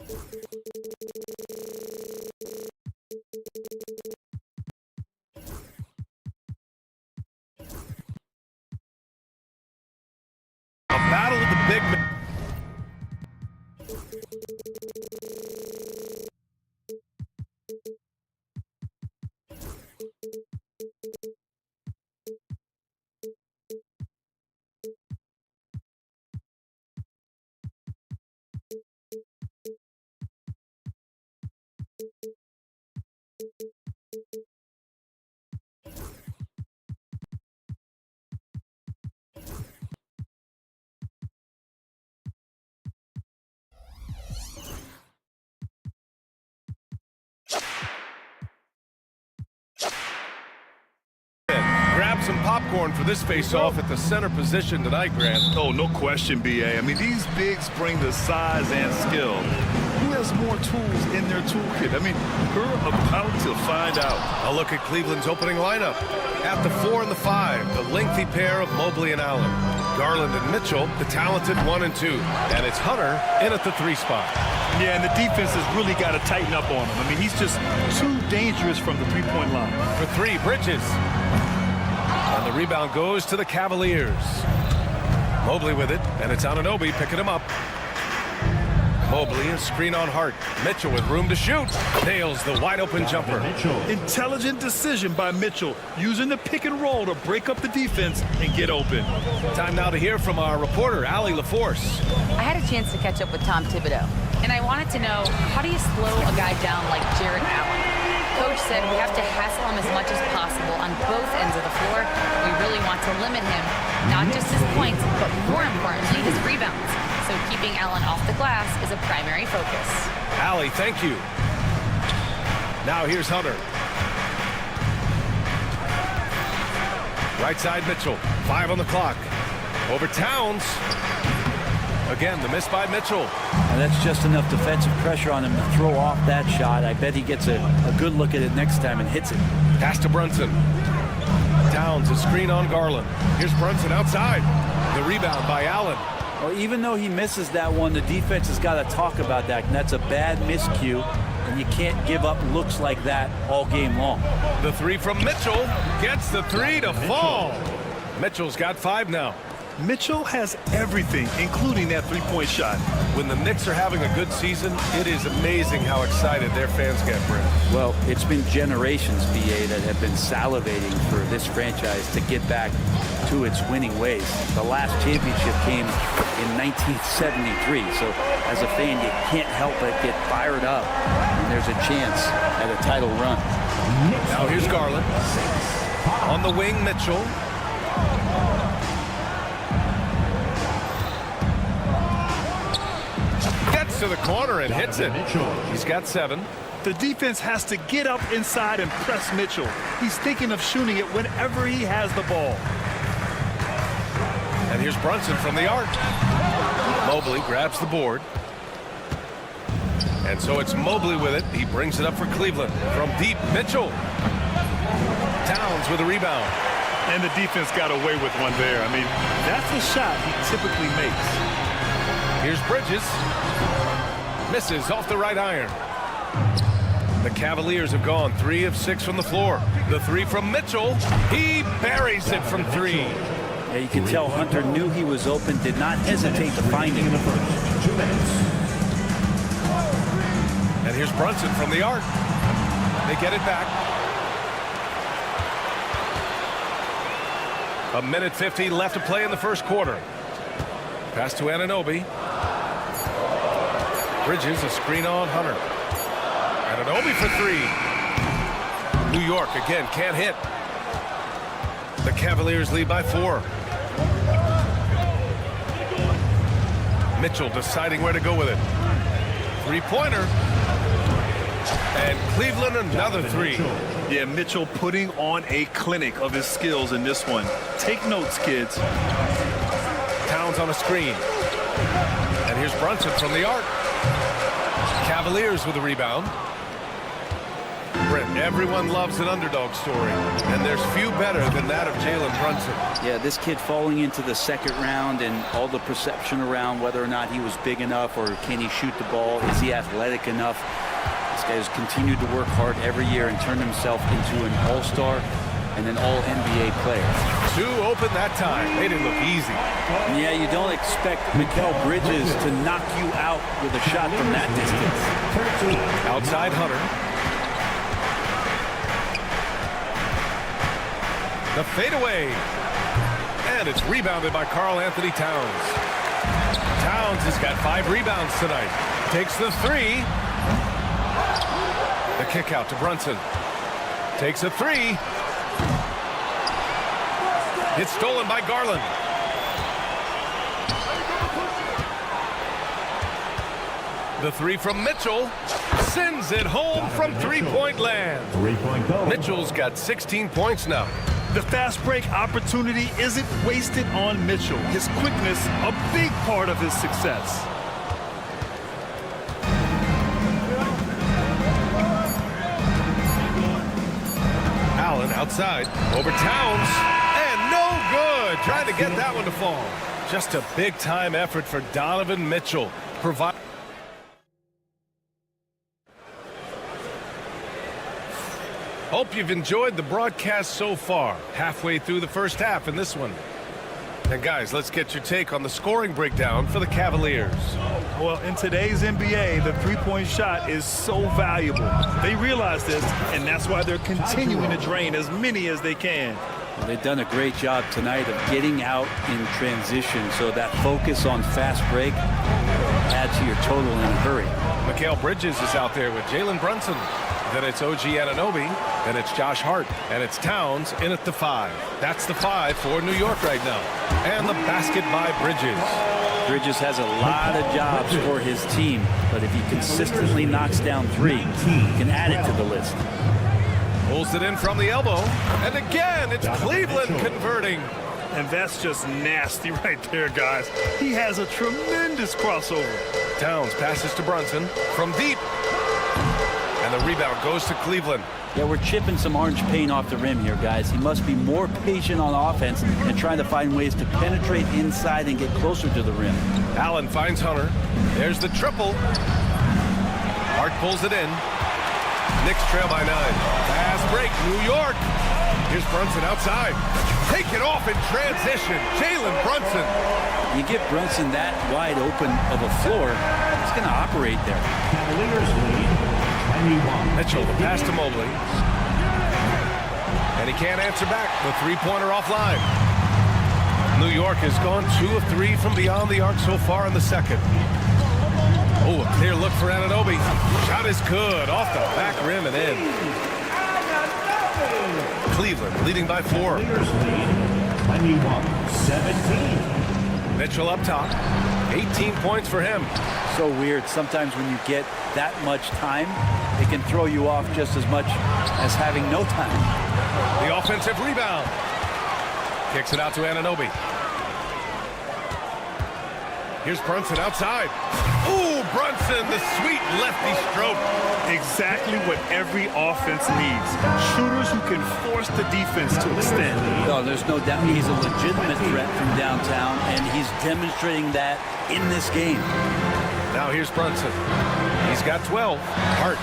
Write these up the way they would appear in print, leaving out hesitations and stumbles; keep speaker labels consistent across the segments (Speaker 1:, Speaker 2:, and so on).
Speaker 1: A battle of the big men. Grab some popcorn for this face-off at the center position tonight, Grant.
Speaker 2: Oh, no question, B.A. I mean, these bigs bring the size and skill. Who has more tools in their toolkit? I mean, we're about to find out.
Speaker 1: A look at Cleveland's opening lineup. At the 4 and the 5, the lengthy pair of Mobley and Allen. Garland and Mitchell, the talented 1 and 2. And it's Hunter in at the 3 spot.
Speaker 2: Yeah, and the defense has really got to tighten up on him. I mean, he's just too dangerous from the three-point line.
Speaker 1: For 3, Bridges. And the rebound goes to the Cavaliers. Mobley with it, and it's Anunoby picking him up. Mobley, a screen on Hart. Mitchell with room to shoot. Nails the wide-open jumper.
Speaker 2: Intelligent decision by Mitchell, using the pick and roll to break up the defense and get open.
Speaker 1: Time now to hear from our reporter, Allie LaForce.
Speaker 3: I had a chance to catch up with Tom Thibodeau, and I wanted to know, how do you slow a guy down like Jarrett Allen? Coach said we have to hassle him as much as possible on both ends of the floor. We really want to limit him, not just his points, but more importantly, his rebounds. So keeping Allen off the glass is a primary focus.
Speaker 1: Allie, thank you. Now here's Hunter. Right side Mitchell. 5 on the clock. Over Towns. Again, the miss by Mitchell.
Speaker 4: And that's just enough defensive pressure on him to throw off that shot. I bet he gets a good look at it next time and hits it.
Speaker 1: Pass to Brunson. Towns, a screen on Garland. Here's Brunson outside. The rebound by Allen.
Speaker 4: Well, even though he misses that one, the defense has got to talk about that. And that's a bad miscue, and you can't give up looks like that all game long.
Speaker 1: The 3 from Mitchell gets the 3 to fall. Mitchell's got 5 now.
Speaker 2: Mitchell has everything, including that three-point shot.
Speaker 1: When the Knicks are having a good season, it is amazing how excited their fans get, Brent.
Speaker 4: Well, it's been generations, B.A., that have been salivating for this franchise to get back to its winning ways. The last championship came in 1973, so as a fan, you can't help but get fired up when there's a chance at a title run.
Speaker 1: Now here's Garland. On the wing, Mitchell. To the corner and hits it. He's got 7.
Speaker 2: The defense has to get up inside and press Mitchell. He's thinking of shooting it whenever he has the ball.
Speaker 1: And here's Brunson from the arc. Mobley grabs the board. And so it's Mobley with it. He brings it up for Cleveland. From deep, Mitchell. Towns with a rebound.
Speaker 2: And the defense got away with one there. I mean, that's the shot he typically makes.
Speaker 1: Here's Bridges. Misses off the right iron. The Cavaliers have gone 3 of 6 from the floor. The 3 from Mitchell. He buries it from 3.
Speaker 4: Yeah, you can tell Hunter knew he was open, did not hesitate to find him.
Speaker 1: And here's Brunson from the arc. They get it back. 1:50 left to play in the first quarter. Pass to Anunoby. Bridges, a screen on Hunter. Anunoby for 3. New York again can't hit. The Cavaliers lead by 4. Mitchell deciding where to go with it. 3-pointer. And Cleveland another 3.
Speaker 2: Yeah, Mitchell putting on a clinic of his skills in this one. Take notes, kids.
Speaker 1: Towns on a screen. And here's Brunson from the arc. Cavaliers with a rebound. Brent, everyone loves an underdog story, and there's few better than that of Jalen Brunson.
Speaker 4: Yeah, this kid falling into the second round and all the perception around whether or not he was big enough or can he shoot the ball, is he athletic enough? This guy has continued to work hard every year and turned himself into an all-star and an all-NBA player.
Speaker 1: 2 open that time. Made it look easy.
Speaker 4: Yeah, you don't expect Mikal Bridges to knock you out with a shot from that distance.
Speaker 1: Outside Hunter. The fadeaway. And it's rebounded by Karl-Anthony Towns. Towns has got 5 rebounds tonight. Takes the 3. The kick out to Brunson. Takes a 3. It's stolen by Garland. The 3 from Mitchell sends it home from three-point land. Mitchell's got 16 points now.
Speaker 2: The fast break opportunity isn't wasted on Mitchell. His quickness, a big part of his success.
Speaker 1: Allen outside over Towns, and no good. Trying to get that one to fall. Just a big-time effort for Donovan Mitchell. Hope you've enjoyed the broadcast so far. Halfway through the first half in this one. And guys, let's get your take on the scoring breakdown for the Cavaliers.
Speaker 2: Well, in today's NBA, the three-point shot is so valuable. They realize this, and that's why they're continuing to drain as many as they can.
Speaker 4: Well, they've done a great job tonight of getting out in transition, so that focus on fast break adds to your total in a hurry.
Speaker 1: Mikal Bridges is out there with Jalen Brunson. Then it's OG Anunoby. Then it's Josh Hart. And it's Towns in at the 5. That's the 5 for New York right now. And the basket by Bridges.
Speaker 4: Bridges has a lot of jobs for his team, but if he consistently knocks down 3, he can add it to the list.
Speaker 1: Pulls it in from the elbow. And again, it's Cleveland converting.
Speaker 2: And that's just nasty right there, guys. He has a tremendous crossover.
Speaker 1: Towns passes to Brunson from deep. And the rebound goes to Cleveland.
Speaker 4: Yeah, we're chipping some orange paint off the rim here, guys. He must be more patient on offense and trying to find ways to penetrate inside and get closer to the rim.
Speaker 1: Allen finds Hunter. There's the triple. Hart pulls it in. Knicks trail by 9. Fast break, New York. Here's Brunson outside. Take it off in transition. Jalen Brunson.
Speaker 4: You give Brunson that wide open of a floor, he's going to operate there.
Speaker 5: Cavaliers lead.
Speaker 1: Mitchell, the pass to Mobley. And he can't answer back. The three-pointer offline. New York has gone 2 of 3 from beyond the arc so far in the second. Oh, a clear look for Anunoby. Shot is good. Off the back rim and in. Cleveland leading by 4.
Speaker 5: 21-17.
Speaker 1: Mitchell up top. 18 points for him.
Speaker 4: So weird. Sometimes when you get that much time, it can throw you off just as much as having no time.
Speaker 1: The offensive rebound. Kicks it out to Anunoby. Here's Brunson outside. Ooh, Brunson, the sweet lefty stroke.
Speaker 2: Exactly what every offense needs. Shooters who can force the defense to extend.
Speaker 4: No, there's no doubt he's a legitimate threat from downtown, and he's demonstrating that in this game.
Speaker 1: Now here's Brunson. He's got 12. Hart.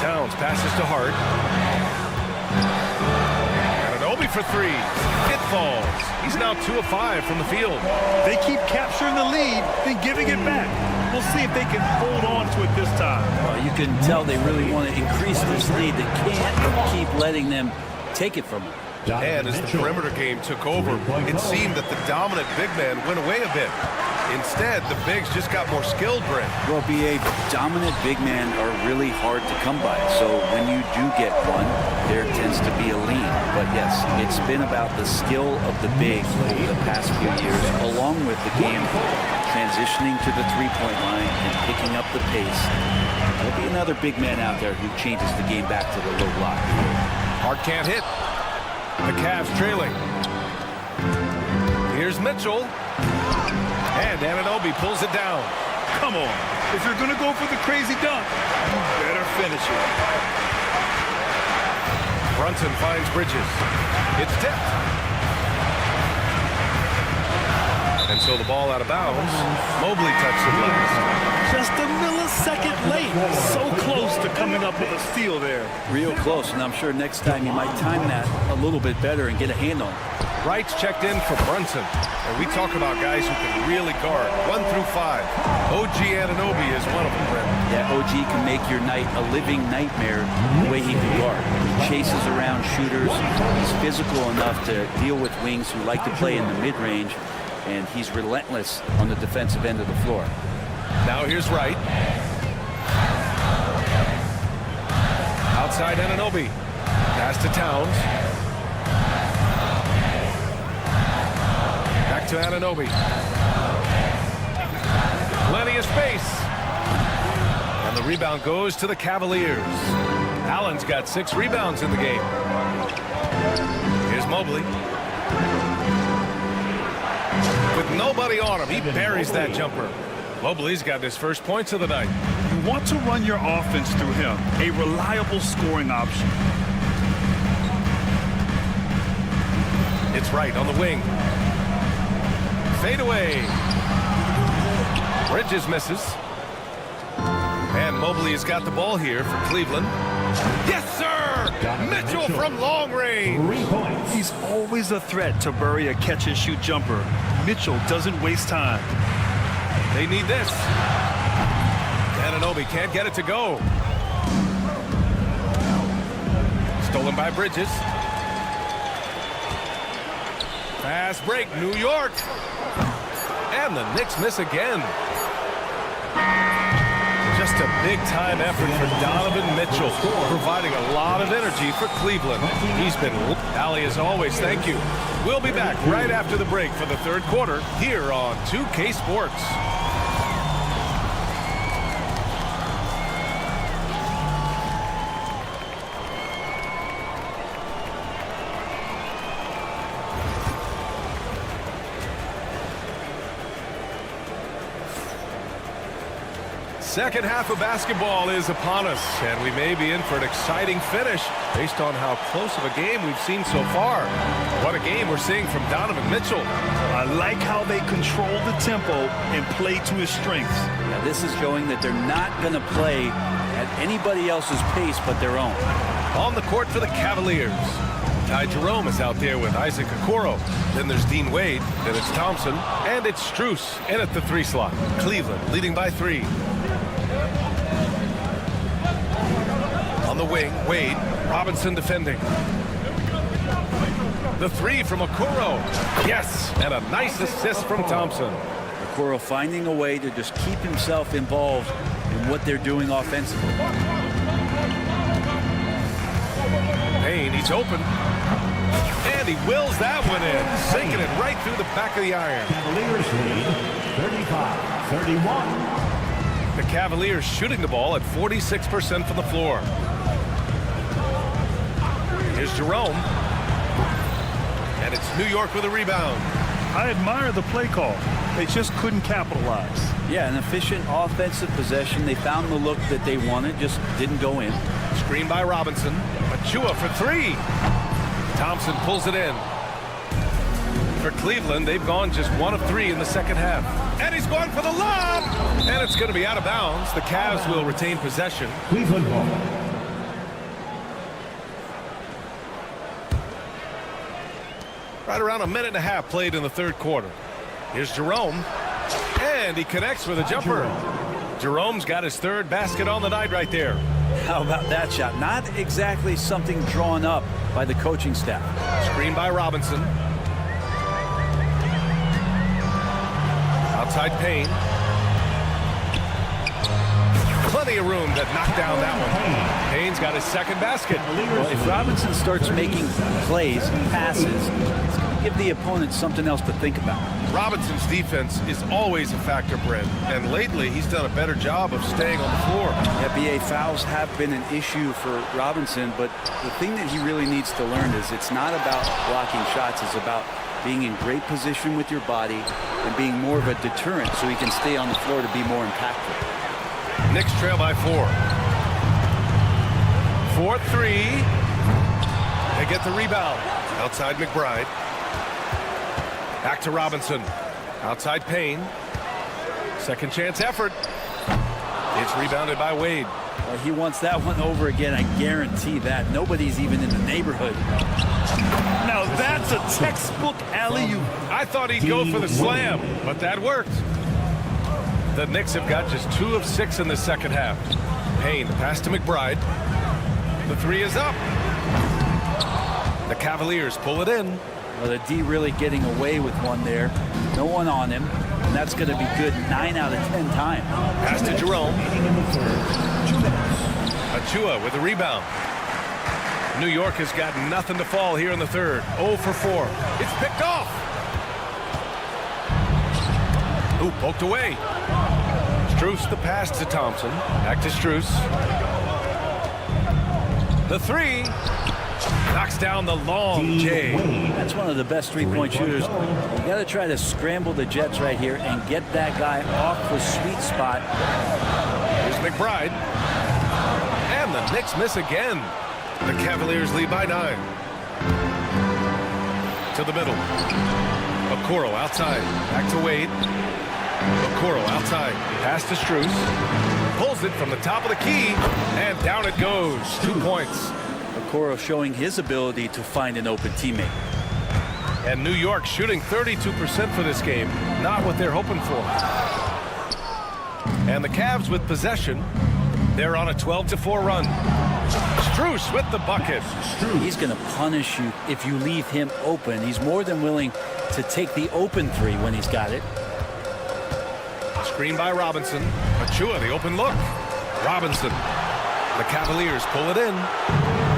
Speaker 1: Towns passes to Hart. Anunoby for 3. It falls. He's now 2 of 5 from the field.
Speaker 2: They keep capturing the lead, then giving it back. We'll see if they can hold on to it this time.
Speaker 4: Well, you can tell they really want to increase this lead. They can't keep letting them take it from them.
Speaker 1: And as the perimeter game took over, it seemed that the dominant big man went away a bit. Instead, the bigs just got more skilled, Brent.
Speaker 4: Well, BA, dominant big men are really hard to come by. So when you do get one, there tends to be a lean. But yes, it's been about the skill of the bigs over the past few years, along with the game transitioning to the three-point line and picking up the pace. There'll be another big man out there who changes the game back to the low block.
Speaker 1: Hart can't hit. The Cavs trailing. Here's Mitchell. And Anunoby pulls it down.
Speaker 2: Come on. If you're going to go for the crazy dunk, you better finish it.
Speaker 1: Brunson finds Bridges. It's tipped. And so the ball out of bounds. Mobley touched it last.
Speaker 2: Just a millisecond late. So close to coming up with a steal there.
Speaker 4: Real close, and I'm sure next time you might time that a little bit better and get a hand on it.
Speaker 1: Wright's checked in for Brunson. And we talk about guys who can really guard 1 through 5. OG Anunoby is one of them, Brent.
Speaker 4: Yeah, OG can make your night a living nightmare the way he can guard. He chases around shooters. He's physical enough to deal with wings who like to play in the mid-range, and he's relentless on the defensive end of the floor.
Speaker 1: Now here's Wright. Outside Anunoby. Pass to Towns. Back to Anunoby. Plenty of space. And the rebound goes to the Cavaliers. Allen's got 6 rebounds in the game. Here's Mobley. With nobody on him, he buries that jumper. Mobley's got his first points of the night.
Speaker 2: You want to run your offense through him. A reliable scoring option.
Speaker 1: It's Wright on the wing. Fade away. Bridges misses. And Mobley has got the ball here for Cleveland. Yes, sir! Mitchell from long range.
Speaker 5: 3 points.
Speaker 2: He's always a threat to bury a catch-and-shoot jumper. Mitchell doesn't waste time.
Speaker 1: They need this. Anunoby can't get it to go. Stolen by Bridges. Fast break, New York. And the Knicks miss again. Just a big-time effort for Donovan Mitchell, providing a lot of energy for Cleveland. He's been Allie as always. Thank you. We'll be back right after the break for the third quarter here on 2K Sports. Second half of basketball is upon us, and we may be in for an exciting finish based on how close of a game we've seen so far. What a game we're seeing from Donovan Mitchell.
Speaker 2: I like how they control the tempo and play to his strengths.
Speaker 4: Now, this is showing that they're not going to play at anybody else's pace but their own.
Speaker 1: On the court for the Cavaliers. Ty Jerome is out there with Isaac Okoro. Then there's Dean Wade, then it's Thompson, and it's Strus in at the 3 slot. Cleveland leading by 3. On the wing, Wade, Robinson defending. The 3 from Okoro. Yes, and a nice assist from Thompson.
Speaker 4: Okoro finding a way to just keep himself involved in what they're doing offensively.
Speaker 1: Payne, he's open. And he wills that one in, sinking it right through the back of the iron.
Speaker 5: Cavaliers lead 35-31.
Speaker 1: The Cavaliers shooting the ball at 46% from the floor. Here's Jerome. And it's New York with a rebound.
Speaker 2: I admire the play call. They just couldn't capitalize.
Speaker 4: Yeah, an efficient offensive possession. They found the look that they wanted, just didn't go in.
Speaker 1: Screen by Robinson. Achua for 3. Thompson pulls it in. For Cleveland, they've gone just 1 of 3 in the second half. And he's going for the lob! And it's going to be out of bounds. The Cavs will retain possession.
Speaker 5: Cleveland ball.
Speaker 1: Right around a minute and a half played in the third quarter. Here's Jerome. And he connects with a jumper. Jerome's got his 3rd basket on the night right there.
Speaker 4: How about that shot? Not exactly something drawn up by the coaching staff.
Speaker 1: Screen by Robinson. Outside Payne. Plenty of room to knock down that one. Payne's got his 2nd basket.
Speaker 4: Well, if Robinson starts making plays, passes, it's going to give the opponent something else to think about.
Speaker 1: Robinson's defense is always a factor, Brent, and lately he's done a better job of staying on the floor.
Speaker 4: Yeah, BA, fouls have been an issue for Robinson, but the thing that he really needs to learn is it's not about blocking shots, it's about being in great position with your body and being more of a deterrent so he can stay on the floor to be more impactful.
Speaker 1: Knicks trail by 4. 4-3. They get the rebound. Outside McBride. Back to Robinson. Outside Payne. Second chance effort. It's rebounded by Wade.
Speaker 4: Well, he wants that one over again. I guarantee that. Nobody's even in the neighborhood.
Speaker 2: Now that's a textbook alley-oop.
Speaker 1: I thought he'd go for the slam, but that worked. The Knicks have got just 2 of 6 in the second half. Payne, pass to McBride. The three is up. The Cavaliers pull it in.
Speaker 4: Well, the D really getting away with one there. No one on him. And that's going to be good 9 out of 10 times.
Speaker 1: Pass to Jerome. Achua with the rebound. New York has got nothing to fall here in the third. 0 for 4. It's picked off. Ooh, poked away. Strus the pass to Thompson. Back to Strus. The three. Knocks down the long J.
Speaker 4: That's one of the best three-point shooters. You got to try to scramble the Jets right here and get that guy off the sweet spot.
Speaker 1: Here's McBride. And the Knicks miss again. The Cavaliers lead by 9. To the middle. Okoro outside. Back to Wade. Okoro outside. Pass to Strus. Pulls it from the top of the key. And down it goes. 2 points.
Speaker 4: Okoro showing his ability to find an open teammate.
Speaker 1: And New York shooting 32% for this game. Not what they're hoping for. And the Cavs with possession. They're on a 12-4 run. Strus with the bucket.
Speaker 4: He's going to punish you if you leave him open. He's more than willing to take the open three when he's got it.
Speaker 1: Screen by Robinson. Achua, the open look. Robinson. The Cavaliers pull it in.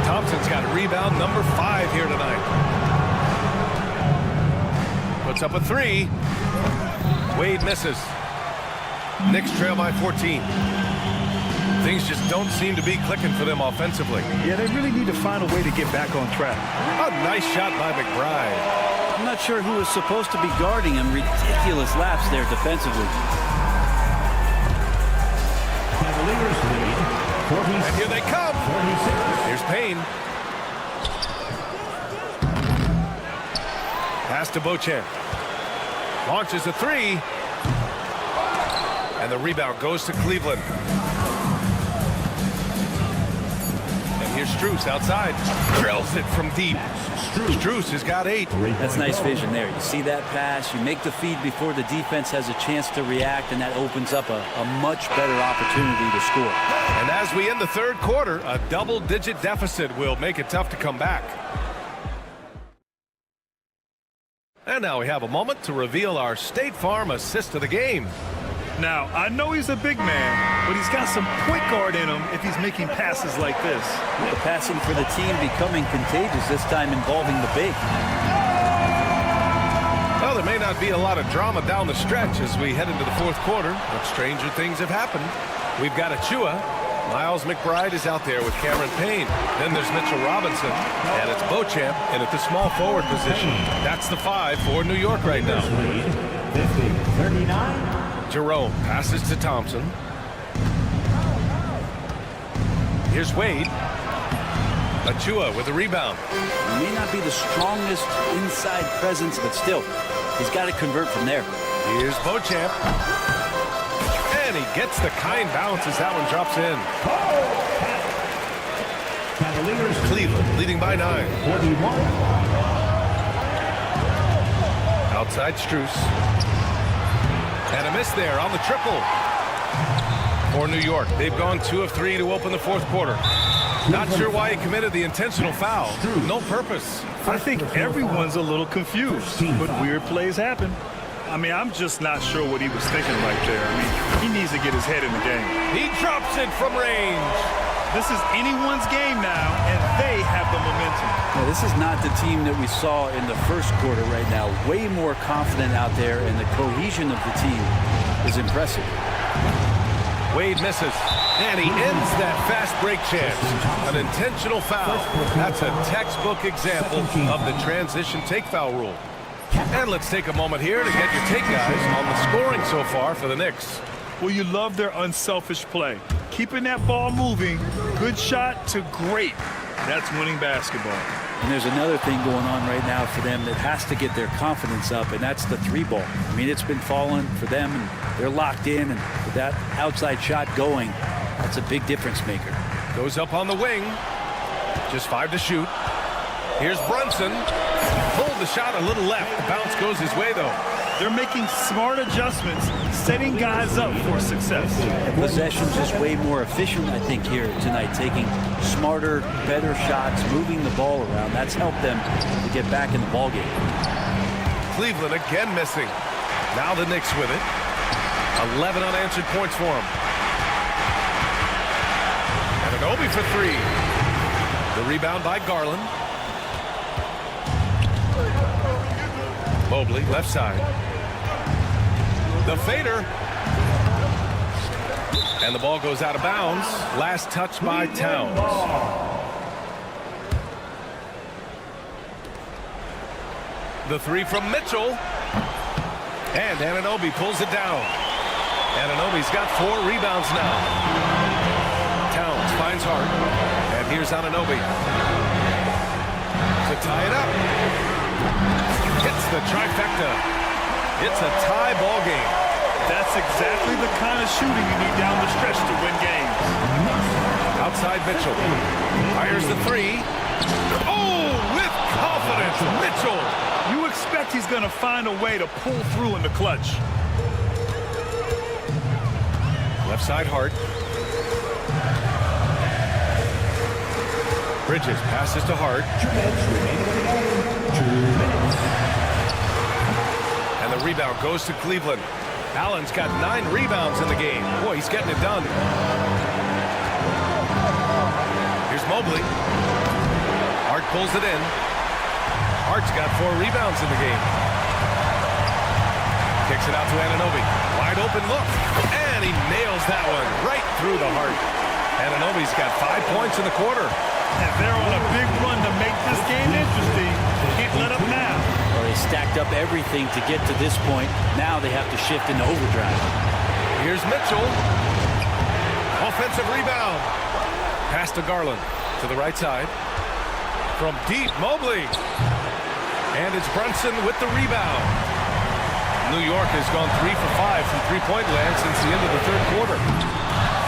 Speaker 1: Thompson's got a rebound number 5 here tonight. Puts up a 3. Wade misses. Knicks trail by 14. Things just don't seem to be clicking for them offensively.
Speaker 2: Yeah, they really need to find a way to get back on track.
Speaker 1: A nice shot by McBride.
Speaker 4: I'm not sure who was supposed to be guarding him. Ridiculous lapse there defensively.
Speaker 5: Cavaliers lead 46.
Speaker 1: And here they come.
Speaker 5: 46.
Speaker 1: Here's Payne. Pass to Beauchamp. Launches a 3. And the rebound goes to Cleveland. And here's Strus outside. Drills it from deep. Strus has got 8.
Speaker 4: That's nice vision there. You see that pass, you make the feed before the defense has a chance to react, and that opens up a much better opportunity to score.
Speaker 1: And as we end the third quarter, a double-digit deficit will make it tough to come back. And now we have a moment to reveal our State Farm assist of the game.
Speaker 2: Now, I know he's a big man, but he's got some point guard in him if he's making passes like this.
Speaker 4: The passing for the team becoming contagious, this time involving the big.
Speaker 1: Well, there may not be a lot of drama down the stretch as we head into the fourth quarter, but stranger things have happened. We've got Achua. Miles McBride is out there with Cameron Payne. Then there's Mitchell Robinson, and it's Beauchamp in at the small forward position. That's the 5 for New York right now.
Speaker 5: 50-39.
Speaker 1: Jerome passes to Thompson. Here's Wade. Achua with a rebound.
Speaker 4: He may not be the strongest inside presence, but still, he's got to convert from there.
Speaker 1: Here's Beauchamp. And he gets the kind bounce as that one drops in.
Speaker 5: Cavaliers
Speaker 1: Cleveland leading by 9.
Speaker 5: 41.
Speaker 1: Outside Strus. And a miss there on the triple for New York. They've gone 2 of 3 to open the fourth quarter. Not sure why he committed the intentional foul. No purpose.
Speaker 2: I think everyone's a little confused, but weird plays happen. I mean, I'm just not sure what he was thinking right there. I mean, he needs to get his head in the game.
Speaker 1: He drops it from range.
Speaker 2: This is anyone's game now, and they have the momentum.
Speaker 4: Now, this is not the team that we saw in the first quarter right now. Way more confident out there, and the cohesion of the team is impressive.
Speaker 1: Wade misses, and he ends that fast break chance. An intentional foul. That's a textbook example of the transition take foul rule. And let's take a moment here to get your take, guys, on the scoring so far for the Knicks.
Speaker 2: Well, you love their unselfish play. Keeping that ball moving, good shot to great. That's winning basketball.
Speaker 4: And there's another thing going on right now for them that has to get their confidence up, and that's the three ball. I mean, it's been falling for them, and they're locked in, and with that outside shot going, that's a big difference maker.
Speaker 1: Goes up on the wing. Just 5 to shoot. Here's Brunson. Pulled the shot a little left. The bounce goes his way, though.
Speaker 2: They're making smart adjustments, setting guys up for success.
Speaker 4: Possession's just way more efficient, I think, here tonight, taking smarter, better shots, moving the ball around. That's helped them to get back in the ballgame.
Speaker 1: Cleveland again missing. Now the Knicks with it. 11 unanswered points for them. And an Obi for 3. The rebound by Garland. Mobley, left side. The fader. And the ball goes out of bounds. Last touch by Towns. The 3 from Mitchell. And Anunoby pulls it down. Anunoby's got 4 rebounds now. Towns finds Hart. And here's Anunoby to tie it up. Hits the trifecta. It's a tie ball game.
Speaker 2: That's exactly the kind of shooting you need down the stretch to win games.
Speaker 1: Outside Mitchell. Fires the 3. Oh, with confidence, Mitchell.
Speaker 2: You expect he's going to find a way to pull through in the clutch.
Speaker 1: Left side Hart. Bridges passes to Hart.
Speaker 5: 2 minutes remaining in the game. 2 minutes.
Speaker 1: And the rebound goes to Cleveland. Allen's got 9 rebounds in the game. Boy, he's getting it done. Here's Mobley. Hart pulls it in. Hart's got 4 rebounds in the game. Kicks it out to Anunoby. Wide open look. And he nails that one right through the heart. Anunoby's got 5 points in the quarter.
Speaker 2: And they're on a big run to make this game interesting. Can't let up now.
Speaker 4: Well, they stacked up everything to get to this point. Now they have to shift into overdrive.
Speaker 1: Here's Mitchell. Offensive rebound. Pass to Garland to the right side. From deep, Mobley. And it's Brunson with the rebound. New York has gone 3 for 5 from three-point land since the end of the third quarter.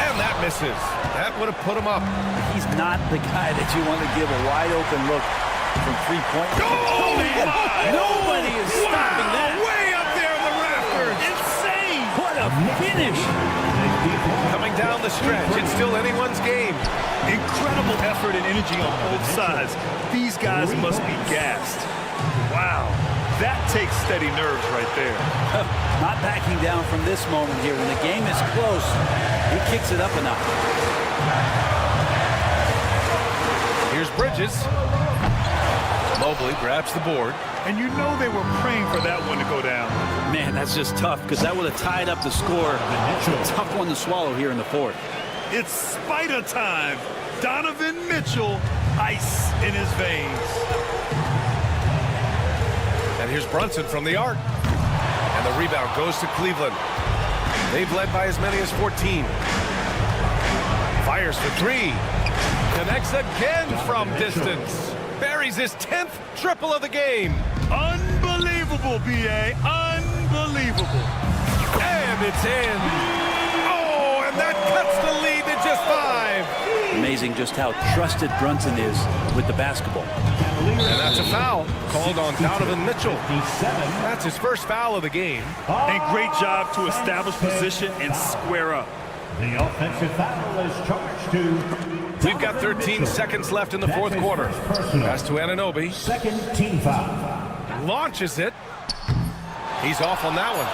Speaker 1: And that misses. That would have put him up.
Speaker 4: He's not the guy that you want to give a wide open look from three-point.
Speaker 1: Oh, my!
Speaker 4: Nobody is stopping that.
Speaker 1: Way up there in the rafters.
Speaker 2: Insane!
Speaker 4: What a finish!
Speaker 1: Coming down the stretch, it's still anyone's game.
Speaker 2: Incredible effort and energy on both sides. These guys must be gassed. Wow. That takes steady nerves right there.
Speaker 4: Not backing down from this moment here. When the game is close, he kicks it up a notch.
Speaker 1: Here's Bridges. Mobley grabs the board.
Speaker 2: And you know they were praying for that one to go down.
Speaker 4: Man, that's just tough because that would have tied up the score. It's a tough one to swallow here in the fourth.
Speaker 2: It's Spider time. Donovan Mitchell, ice in his veins.
Speaker 1: And here's Brunson from the arc. And the rebound goes to Cleveland. They've led by as many as 14. Fires for 3. Connects again from distance. Buries his 10th triple of the game.
Speaker 2: Unbelievable, B.A. Unbelievable.
Speaker 1: And it's in. Oh, and that cuts the lead to just 5.
Speaker 4: Amazing just how trusted Brunson is with the basketball.
Speaker 1: And that's a foul called on Donovan Mitchell. That's his first foul of the game.
Speaker 2: And great job to establish position and square up.
Speaker 5: The offensive foul is charged to...
Speaker 1: We've got 13 seconds left in the fourth quarter. Pass to Anunoby.
Speaker 5: Second team foul.
Speaker 1: Launches it. He's off on that one.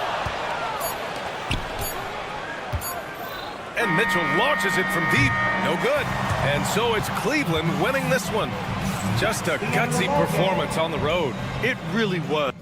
Speaker 1: And Mitchell launches it from deep. No good. And so it's Cleveland winning this one. Just a gutsy performance on the road.
Speaker 2: It really was.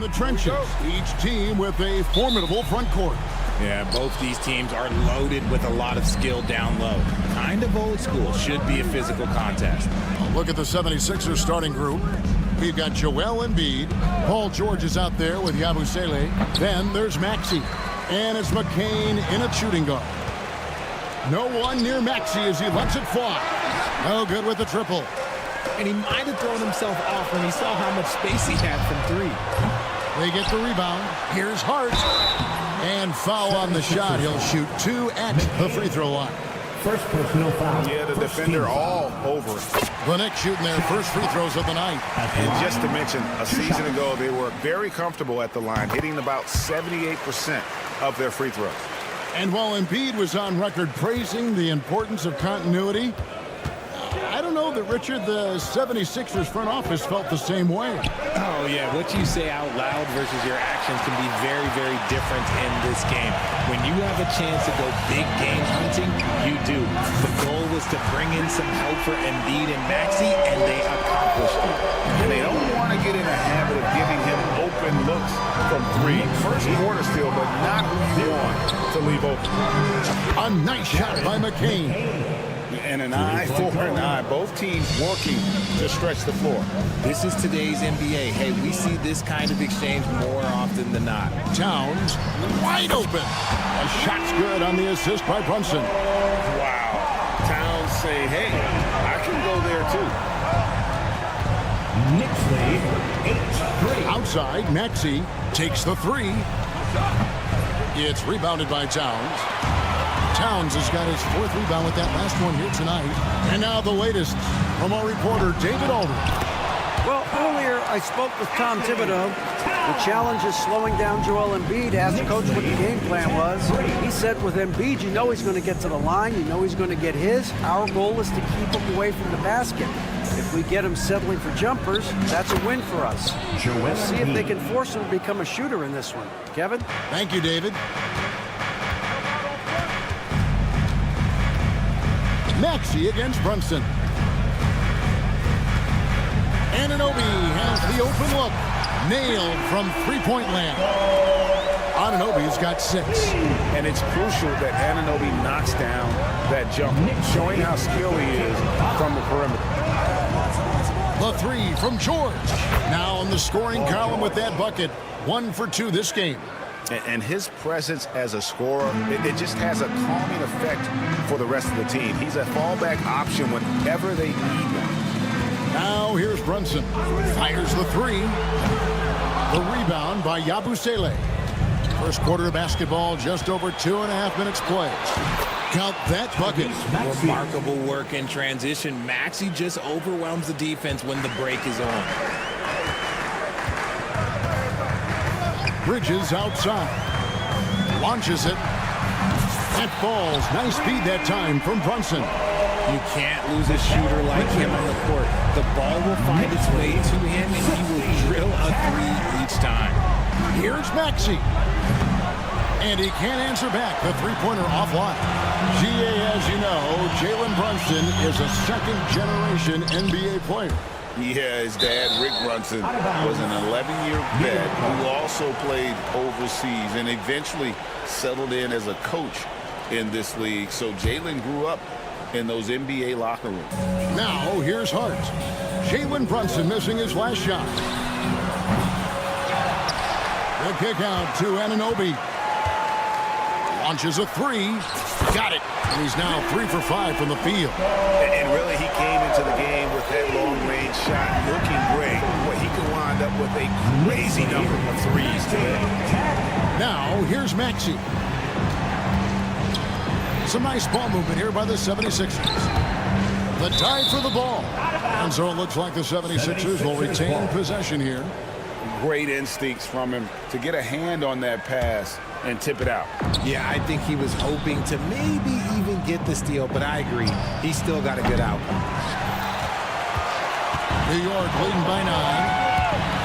Speaker 6: in the trenches, each team with a formidable front court.
Speaker 7: Yeah, both these teams are loaded with a lot of skill down low. Kind of old school. Should be a physical contest.
Speaker 6: Look at the 76ers starting group. We've got Joel Embiid. Paul George is out there with Yabusele. Then there's Maxey. And it's McCain in a shooting guard. No one near Maxey as he lets it fly. No good with the triple.
Speaker 7: And he might have thrown himself off when he saw how much space he had from three.
Speaker 6: They get the rebound. Here's Hart. And foul on the shot. He'll shoot 2 at the free throw line.
Speaker 5: First personal foul.
Speaker 8: Yeah, the defender all over it.
Speaker 6: The Knicks shooting their first free throws of the night.
Speaker 8: And just to mention, a season ago, they were very comfortable at the line, hitting about 78% of their free throws.
Speaker 6: And while Embiid was on record praising the importance of continuity, I don't know that, Richard, the 76ers front office felt the same way.
Speaker 7: Oh, yeah. What you say out loud versus your actions can be very, very different in this game. When you have a chance to go big game hunting, you do. The goal was to bring in some help for Embiid and Maxey, and they accomplished it.
Speaker 8: And they don't want to get in a habit of giving him open looks from three. First quarter still, but not who you want to leave open.
Speaker 6: A nice shot by McCain.
Speaker 8: And an eye for an eye. Both teams working to stretch the floor.
Speaker 7: This is today's NBA. Hey, we see this kind of exchange more often than not.
Speaker 6: Towns wide open. A shot's good on the assist by Brunson.
Speaker 8: Wow. Towns say, hey, I can go there too.
Speaker 5: Knicks lead 8-3.
Speaker 6: Outside, Maxey takes the three. It's rebounded by Towns. Towns has got his 4th rebound with that last one here tonight. And now the latest from our reporter, David Aldridge.
Speaker 9: Well, earlier I spoke with Tom Thibodeau. The challenge is slowing down Joel Embiid. Asked the coach what the game plan was. He said with Embiid, you know he's going to get to the line. You know he's going to get his. Our goal is to keep him away from the basket. If we get him settling for jumpers, that's a win for us. We'll see if they can force him to become a shooter in this one. Kevin?
Speaker 6: Thank you, David. Maxey against Brunson. Anunoby has the open look. Nailed from three-point land. Anunoby's got 6.
Speaker 8: And it's crucial that Anunoby knocks down that jumper, showing how skilled he is from the perimeter.
Speaker 6: The 3 from George. Now on the scoring column with that bucket. 1 for 2 this game.
Speaker 8: And his presence as a scorer, it just has a calming effect for the rest of the team. He's a fallback option whenever they need him.
Speaker 6: Now here's Brunson. Fires the 3. The rebound by Yabusele. First quarter of basketball, just over 2.5 minutes played. Count that bucket.
Speaker 7: Remarkable work in transition. Maxey just overwhelms the defense when the break is on.
Speaker 6: Bridges outside. Launches it. That falls. Nice speed that time from Brunson.
Speaker 7: You can't lose a shooter like him on the court. The ball will find its way to him, and he will drill a 3 each time.
Speaker 6: Here's Maxey. And he can't answer back. The three-pointer offline. GA, as you know, Jalen Brunson is a second-generation NBA player.
Speaker 8: Yeah, his dad, Rick Brunson, was an 11-year vet who also played overseas and eventually settled in as a coach in this league. So Jalen grew up in those NBA locker rooms.
Speaker 6: Now, here's Hart. Jalen Brunson missing his last shot. The kick out to Anunoby. Launches a 3. Got it. And he's now 3 for 5 from the field.
Speaker 8: And really, he came into the game with that long-range shot looking great. But he could wind up with a crazy number of threes today.
Speaker 6: Now, here's Maxey. Some nice ball movement here by the 76ers. The dive for the ball. And so it looks like the 76ers will retain possession here.
Speaker 8: Great instincts from him to get a hand on that pass and tip it out.
Speaker 7: Yeah, I think he was hoping to maybe even get the steal, but I agree. He still got a good outcome.
Speaker 6: New York leading by 9.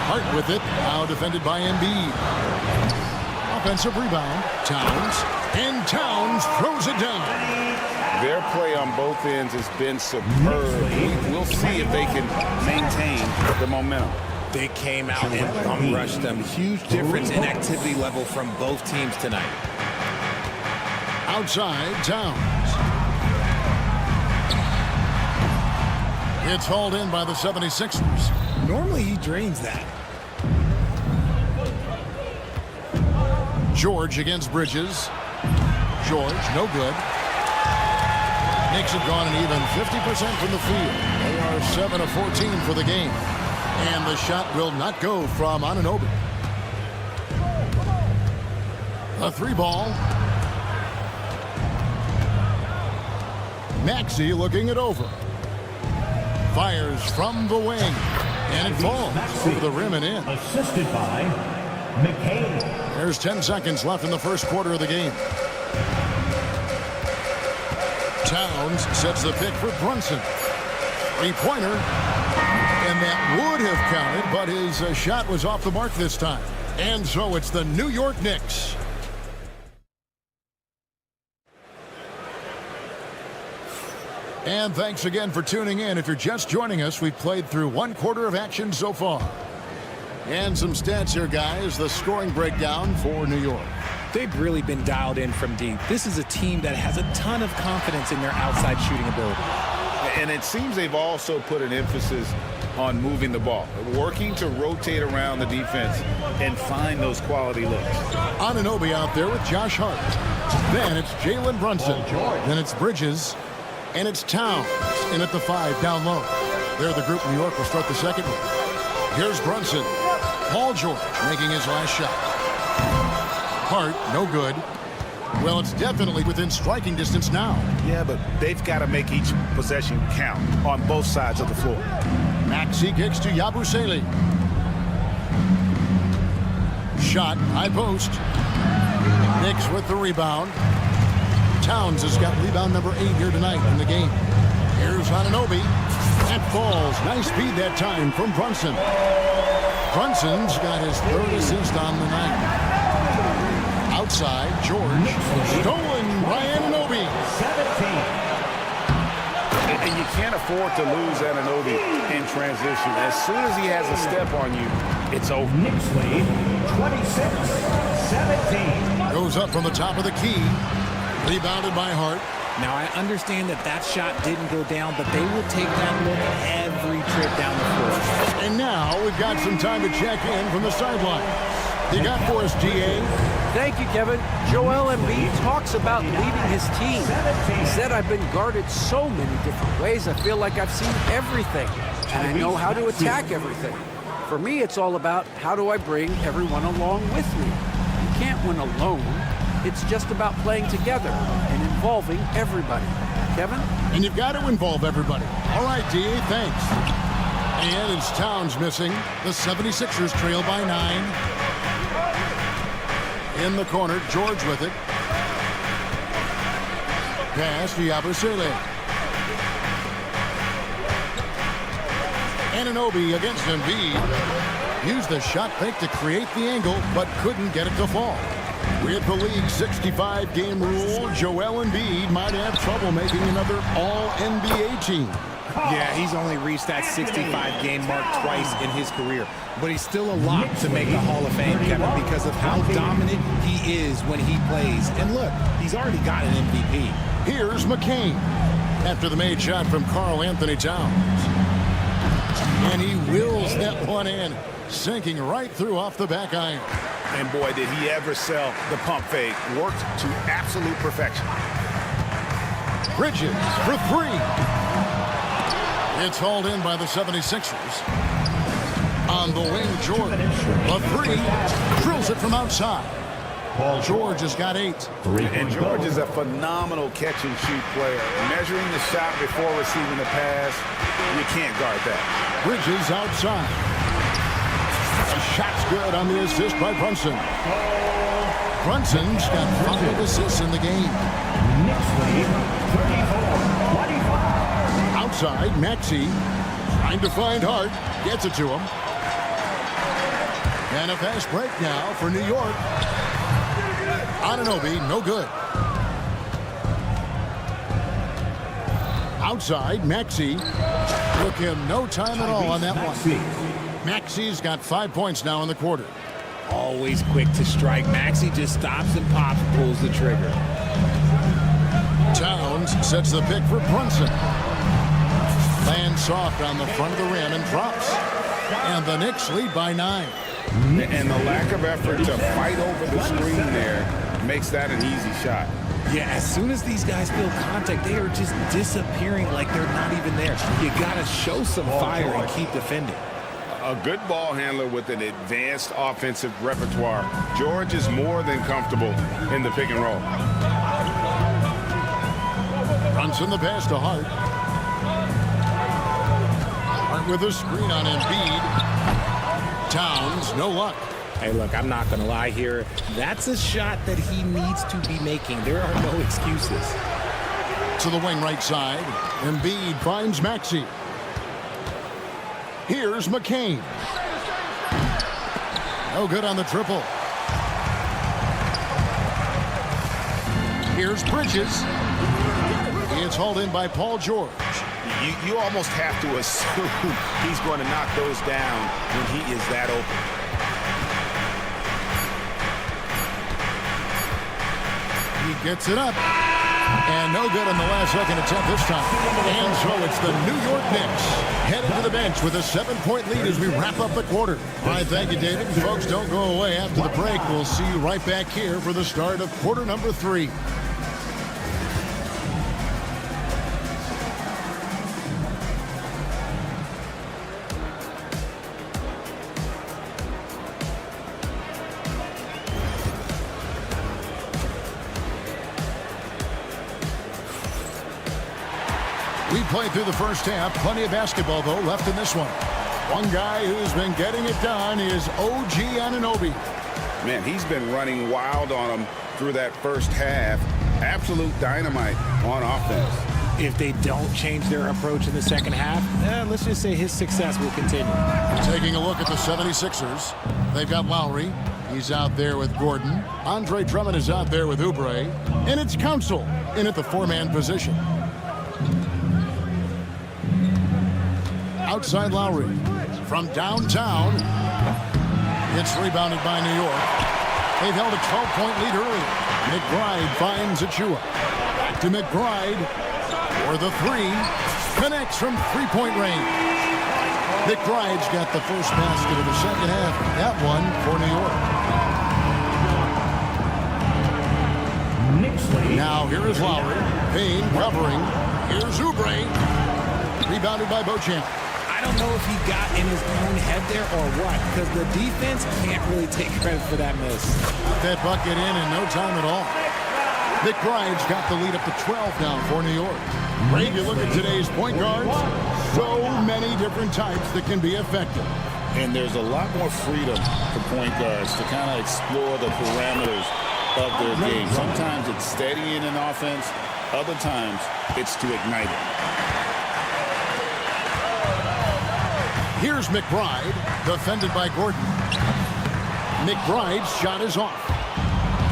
Speaker 6: Hart with it. Now defended by Embiid. Offensive rebound. Towns. And Towns throws it down.
Speaker 8: Their play on both ends has been superb. We'll see if they can maintain the momentum.
Speaker 7: They came out and bum rushed them. Huge difference in activity level from both teams tonight.
Speaker 6: Outside, Towns. It's hauled in by the 76ers.
Speaker 7: Normally he drains that.
Speaker 6: George against Bridges. George, no good. Knicks have gone an even 50% from the field. They are 7 of 14 for the game. And the shot will not go from Anunoby. A 3-ball. Maxey looking it over. Fires from the wing. And it falls over the rim and in.
Speaker 5: Assisted by McCain.
Speaker 6: There's 10 seconds left in the first quarter of the game. Towns sets the pick for Brunson. 3-pointer. And that would have counted, but his shot was off the mark this time. And so it's the New York Knicks. And thanks again for tuning in. If you're just joining us, we've played through 1 quarter of action so far. And some stats here, guys. The scoring breakdown for New York.
Speaker 7: They've really been dialed in from deep. This is a team that has a ton of confidence in their outside shooting ability.
Speaker 8: And it seems they've also put an emphasis on moving the ball, working to rotate around the defense and find those quality looks.
Speaker 6: Anunoby out there with Josh Hart. Then it's Jalen Brunson. Then it's Bridges. And it's Towns in at the 5 down low. They're the group. New York will start the second one. Here's Brunson. Paul George making his last shot. Hart, no good. Well, it's definitely within striking distance now.
Speaker 8: Yeah, but they've got to make each possession count on both sides of the floor.
Speaker 6: Maxey kicks to Yabusele. Shot, high post. Knicks with the rebound. Towns has got rebound number 8 here tonight in the game. Here's Anunoby. That falls. Nice speed that time from Brunson. Brunson's got his 3rd assist on the night. Outside, George. Stolen by Anunoby.
Speaker 5: 17.
Speaker 8: And you can't afford to lose Anunoby in transition. As soon as he has a step on you, it's over.
Speaker 5: Knicks lead 26-17.
Speaker 6: Goes up from the top of the key. Rebounded by Hart.
Speaker 7: Now, I understand that that shot didn't go down, but they will take that look every trip down the floor.
Speaker 6: And now we've got some time to check in from the sideline. You got for us, GA?
Speaker 9: Thank you, Kevin. Joel Embiid talks about leading his team. He said, I've been guarded so many different ways. I feel like I've seen everything, and I know how to attack everything. For me, it's all about how do I bring everyone along with me. You can't win alone. It's just about playing together and involving everybody. Kevin?
Speaker 6: And you've got to involve everybody. All right, DA, thanks. And it's Towns missing. The 76ers trail by 9. In the corner, George with it. Pass to Yabusele. Anunoby against Embiid. Used the shot fake to create the angle, but couldn't get it to fall. With the league 65-game rule, Joel Embiid might have trouble making another All-NBA team.
Speaker 7: Yeah, he's only reached that 65-game mark twice in his career. But he's still a lock to make the Hall of Fame, Kevin, because of how dominant he is when he plays. And look, he's already got an MVP.
Speaker 6: Here's McCain after the made shot from Karl Anthony Towns. And he wills that one in, sinking right through off the back iron.
Speaker 8: And boy, did he ever sell the pump fake. Worked to absolute perfection.
Speaker 6: Bridges for 3. It's hauled in by the 76ers. On the wing, George. A 3. Drills it from outside. George has got 8.
Speaker 8: And George is a phenomenal catch-and-shoot player. Measuring the shot before receiving the pass, you can't guard that.
Speaker 6: Bridges outside. The shot's good on the assist by Brunson. Brunson's got 5 assists in the game.
Speaker 5: Knicks lead 34-25.
Speaker 6: Outside, Maxey trying to find Hart. Gets it to him. And a fast break now for New York. Anunoby, no good. Outside, Maxey. Took him no time at all on that one. Maxey's got 5 points now in the quarter.
Speaker 7: Always quick to strike. Maxey just stops and pops, pulls the trigger.
Speaker 6: Towns sets the pick for Brunson. Lands soft on the front of the rim and drops. And the Knicks lead by 9.
Speaker 8: And the lack of effort to fight over the screen there makes that an easy shot.
Speaker 7: Yeah, as soon as these guys feel contact, they are just disappearing like they're not even there. You got to show some fire and keep defending.
Speaker 8: A good ball handler with an advanced offensive repertoire. George is more than comfortable in the pick and roll.
Speaker 6: Brunson the pass to Hart. Hart with a screen on Embiid. Towns, no luck.
Speaker 7: Hey, look, I'm not going to lie here. That's a shot that he needs to be making. There are no excuses.
Speaker 6: To the wing right side. Embiid finds Maxey. Here's McCain. No good on the triple. Here's Bridges. It's hauled in by Paul George.
Speaker 8: You almost have to assume he's going to knock those down when he is that open.
Speaker 6: He gets it up. And no good on the last second attempt this time. And so it's the New York Knicks headed to the bench with a 7-point lead as we wrap up the quarter. All right, thank you, David. And folks, don't go away. After the break, we'll see you right back here for the start of quarter number 3. We played through the first half. Plenty of basketball, though, left in this one. One guy who's been getting it done is OG Anunoby.
Speaker 8: Man, he's been running wild on him through that first half. Absolute dynamite on offense.
Speaker 7: If they don't change their approach in the second half, let's just say his success will continue.
Speaker 6: Taking a look at the 76ers. They've got Lowry. He's out there with Gordon. Andre Drummond is out there with Oubre. And it's Council in at the 4-man position. Outside Lowry. From downtown. It's rebounded by New York. They've held a 12-point lead early. McBride finds Achua. Back to McBride. For the 3. Connects from 3-point range. McBride's got the first basket of the second half. That one for New York. Now here is Lowry. Payne covering. Here's Oubre. Rebounded by Beauchamp.
Speaker 7: I don't know if he got in his own head there or what, because the defense can't really take credit for that miss.
Speaker 6: That bucket in no time at all. McBride's got the lead up to 12 now for New York. Ray, you look at today's point guards, so many different types that can be effective.
Speaker 8: And there's a lot more freedom for point guards to kind of explore the parameters of their game. Sometimes it's steadying an offense. Other times it's to ignite it.
Speaker 6: Here's McBride, defended by Gordon. McBride's shot is off.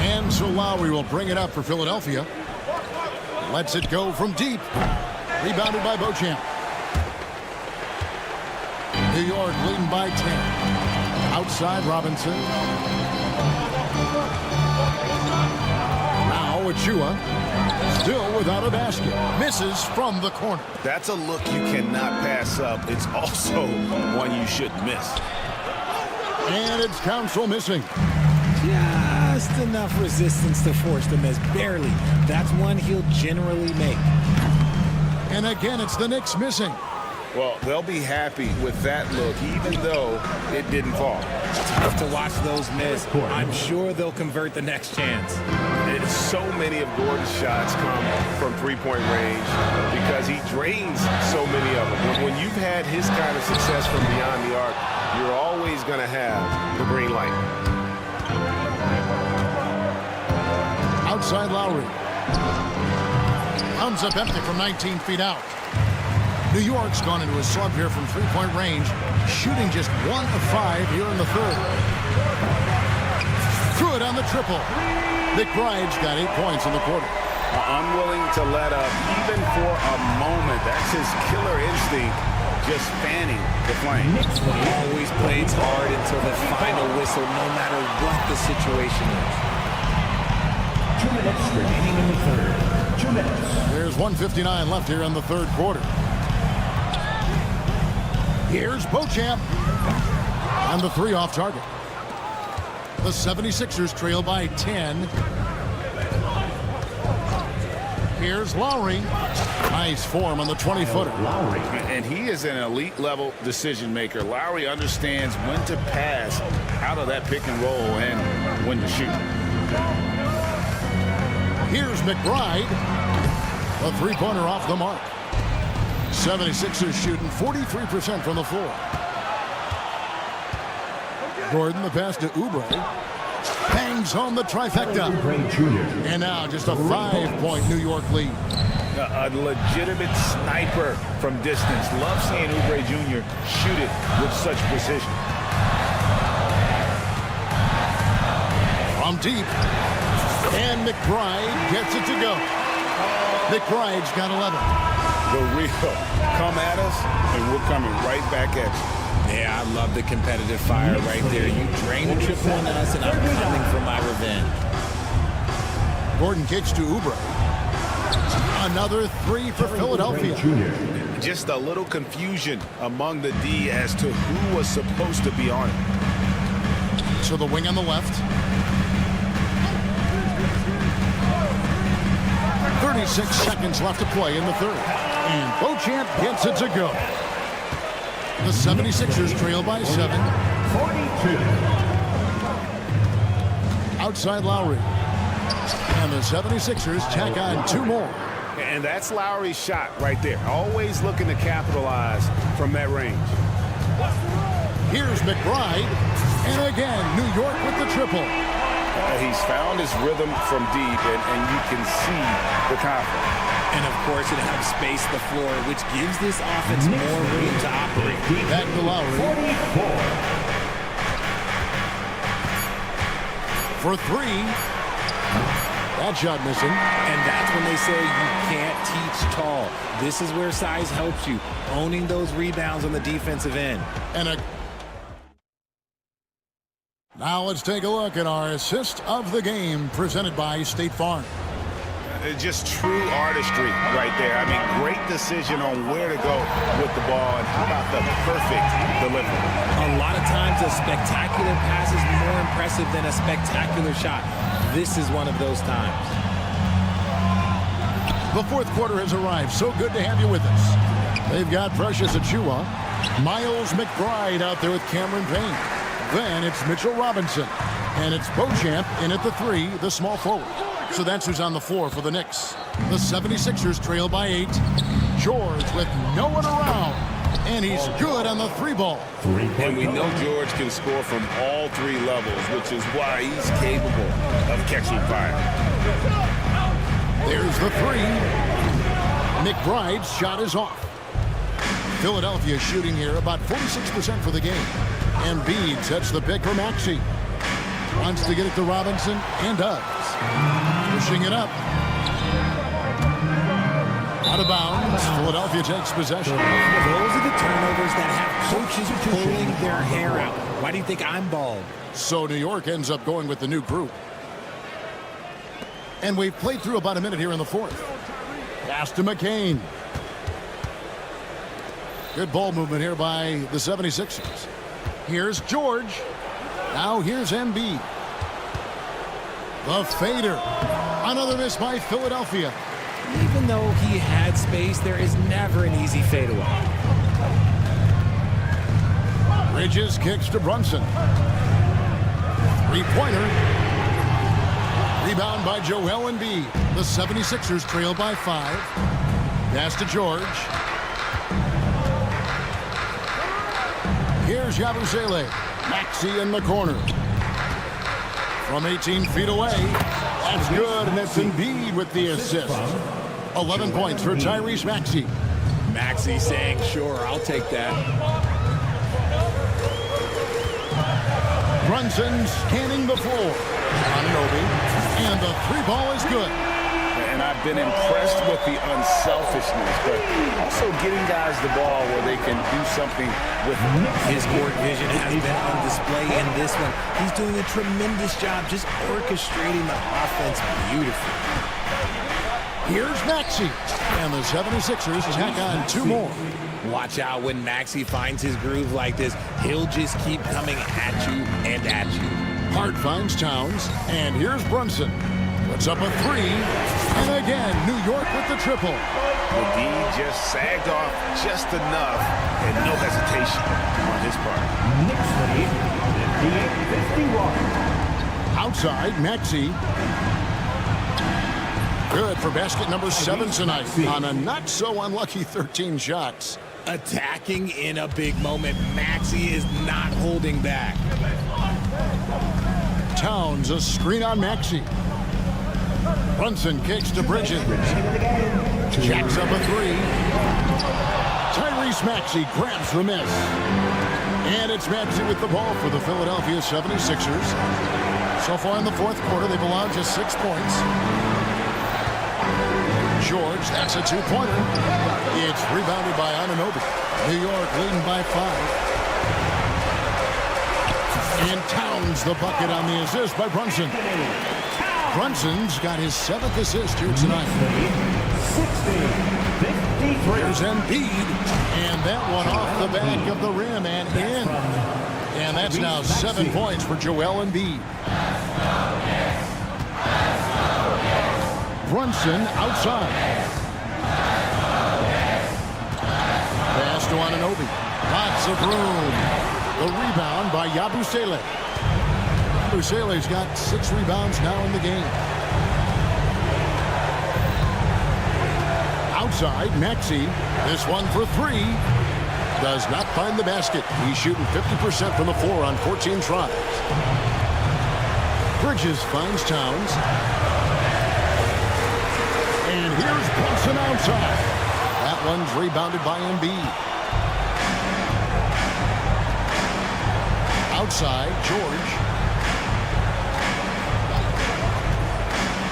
Speaker 6: And so Lowry will bring it up for Philadelphia. Lets it go from deep. Rebounded by Beauchamp. New York leading by 10. Outside Robinson. Now Achua. Still without a basket. Misses from the corner.
Speaker 8: That's a look you cannot pass up. It's also one you should miss.
Speaker 6: And it's Council missing.
Speaker 7: Just enough resistance to force the miss. Barely. That's one he'll generally make.
Speaker 6: And again, it's the Knicks missing.
Speaker 8: Well, they'll be happy with that look, even though it didn't fall.
Speaker 7: Tough to watch those miss. I'm sure they'll convert the next chance.
Speaker 1: And so many of Gordon's shots come from three-point range because he drains so many of them. When you've had his kind of success from beyond the arc, you're always going to have the green light.
Speaker 6: Outside Lowry. Comes up empty from 19 feet out. New York's gone into a slump here from three-point range, shooting just 1 of 5 here in the third. Good on the triple. McBride's got 8 points in the quarter.
Speaker 8: Unwilling to let up even for a moment. That's his killer instinct just fanning the flame.
Speaker 7: Always plays hard until the final whistle, no matter what the situation is.
Speaker 5: 2 minutes remaining in the third. 2 minutes.
Speaker 6: There's 1:59 left here in the third quarter. Here's Beauchamp. And the three off target. The 76ers trail by 10. Here's Lowry. Nice form on the 20-footer.
Speaker 8: And he is an elite-level decision maker. Lowry understands when to pass out of that pick and roll and when to shoot.
Speaker 6: Here's McBride. A three-pointer off the mark. 76ers shooting 43% from the floor. Gordon, the pass to Oubre. Bangs home the trifecta. And now just a 5-point New York lead.
Speaker 8: A legitimate sniper from distance. Love seeing Oubre Jr. shoot it with such precision.
Speaker 6: From deep. And McBride gets it to go. McBride's got 11.
Speaker 8: The real come at us, and we're coming right back at you.
Speaker 7: Yeah, I love the competitive fire right there. You drain a triple on us, and I'm coming for my revenge.
Speaker 6: Gordon kicks to Oubre. Another three for Philadelphia.
Speaker 8: Just a little confusion among the D as to who was supposed to be on it.
Speaker 6: So the wing on the left. 36 seconds left to play in the third. And Beauchamp gets it to go. The 76ers trail by 7.
Speaker 5: 42.
Speaker 6: Outside Lowry. And the 76ers tack on 2 more.
Speaker 8: And that's Lowry's shot right there. Always looking to capitalize from that range.
Speaker 6: Here's McBride. And again, New York with the triple.
Speaker 8: He's found his rhythm from deep, and you can see the confidence.
Speaker 7: And, of course, it helps space the floor, which gives this offense more room to operate.
Speaker 6: Back to Lowry.
Speaker 5: 44.
Speaker 6: For 3. That shot missing.
Speaker 7: And that's when they say you can't teach tall. This is where size helps you, owning those rebounds on the defensive end.
Speaker 6: And now let's take a look at our assist of the game presented by State Farm.
Speaker 8: Just true artistry right there. I mean, great decision on where to go with the ball, and how about the perfect delivery.
Speaker 7: A lot of times a spectacular pass is more impressive than a spectacular shot. This is one of those times.
Speaker 6: The fourth quarter has arrived. So good to have you with us. They've got Precious Achiuwa, Miles McBride out there with Cameron Payne. Then it's Mitchell Robinson. And it's Beauchamp in at the 3, the small forward. So that's who's on the floor for the Knicks. The 76ers trail by 8. George with no one around. And he's good on the 3-ball.
Speaker 8: And we know George can score from all 3 levels, which is why he's capable of catching fire.
Speaker 6: There's the 3. McBride's shot is off. Philadelphia shooting here about 46% for the game. Embiid sets the pick for Maxey. Wants to get it to Robinson and does. Pushing it up. Out of bounds. Philadelphia takes possession.
Speaker 7: Those are the turnovers that have coaches pulling their hair out. Why do you think I'm bald?
Speaker 6: So New York ends up going with the new group. And we've played through about a minute here in the fourth. Pass to McCain. Good ball movement here by the 76ers. Here's George. Now here's Embiid. The fader. Another miss by Philadelphia.
Speaker 7: Even though he had space, there is never an easy fadeaway.
Speaker 6: Bridges kicks to Brunson. 3-pointer. Rebound by Joel Embiid. The 76ers trail by 5. Pass to George. Here's Yabusele. Maxey in the corner. From 18 feet away. That's good, and that's Embiid with the assist. 11 points for Tyrese Maxey.
Speaker 7: Maxey saying, sure, I'll take that.
Speaker 6: Brunson scanning the floor. Anunoby. And the 3-ball is good.
Speaker 8: and I've been impressed with the unselfishness, but also getting guys the ball where they can do something with it.
Speaker 7: His court vision has been on display in this one. He's doing a tremendous job just orchestrating the offense beautifully.
Speaker 6: Here's Maxey, and the 76ers tack on 2 more.
Speaker 7: Watch out when Maxey finds his groove like this. He'll just keep coming at you and at you.
Speaker 6: Hart finds Towns, and here's Brunson. Puts up a 3, and again, New York with the triple.
Speaker 8: The D just sagged off just enough, and no hesitation on his part.
Speaker 5: Knicks lead, 58-51.
Speaker 6: Outside, Maxey. Good for basket number 7 tonight on a not-so-unlucky 13 shots.
Speaker 7: Attacking in a big moment. Maxey is not holding back.
Speaker 6: Towns, a screen on Maxey. Brunson kicks to Bridges. Jacks up a 3. Tyrese Maxey grabs the miss. And it's Maxey with the ball for the Philadelphia 76ers. So far in the fourth quarter, they've allowed just 6 points. George, that's a 2-pointer. It's rebounded by Anunoby. New York leading by 5. And Towns the bucket on the assist by Brunson. Brunson's got his 7th assist here tonight. Here's Embiid, and that one off the back of the rim and in. And that's now 7 points for Joel Embiid. Brunson outside. Pass to Anunoby. Lots of room. The rebound by Yabusele. Yabusele's got 6 rebounds now in the game. Outside, Maxey. This one for 3. Does not find the basket. He's shooting 50% from the floor on 14 tries. Bridges finds Towns. And here's Brunson outside. That one's rebounded by Embiid. Outside, George.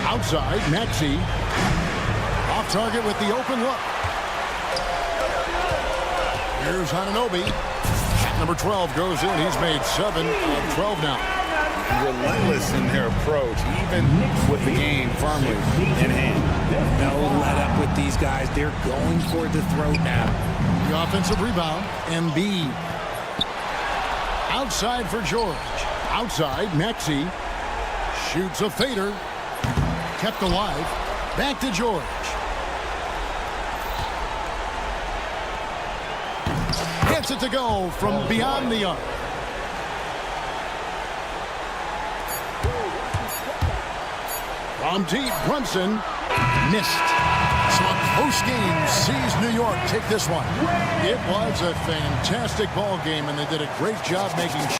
Speaker 6: Outside, Maxey. Off target with the open look. Here's Anunoby. Shot number 12 goes in. He's made 7 of 12 now.
Speaker 8: Relentless in their approach, even with the game firmly in hand.
Speaker 7: No let up with these guys. They're going for the throat now.
Speaker 6: The offensive rebound, Embiid. Outside for George. Outside, Maxey. Shoots a fader. Kept alive. Back to George. Gets it to go from beyond the arc. From deep, Brunson missed. So a close game sees New York take this one. It was a fantastic ball game, and they did a great job making sure.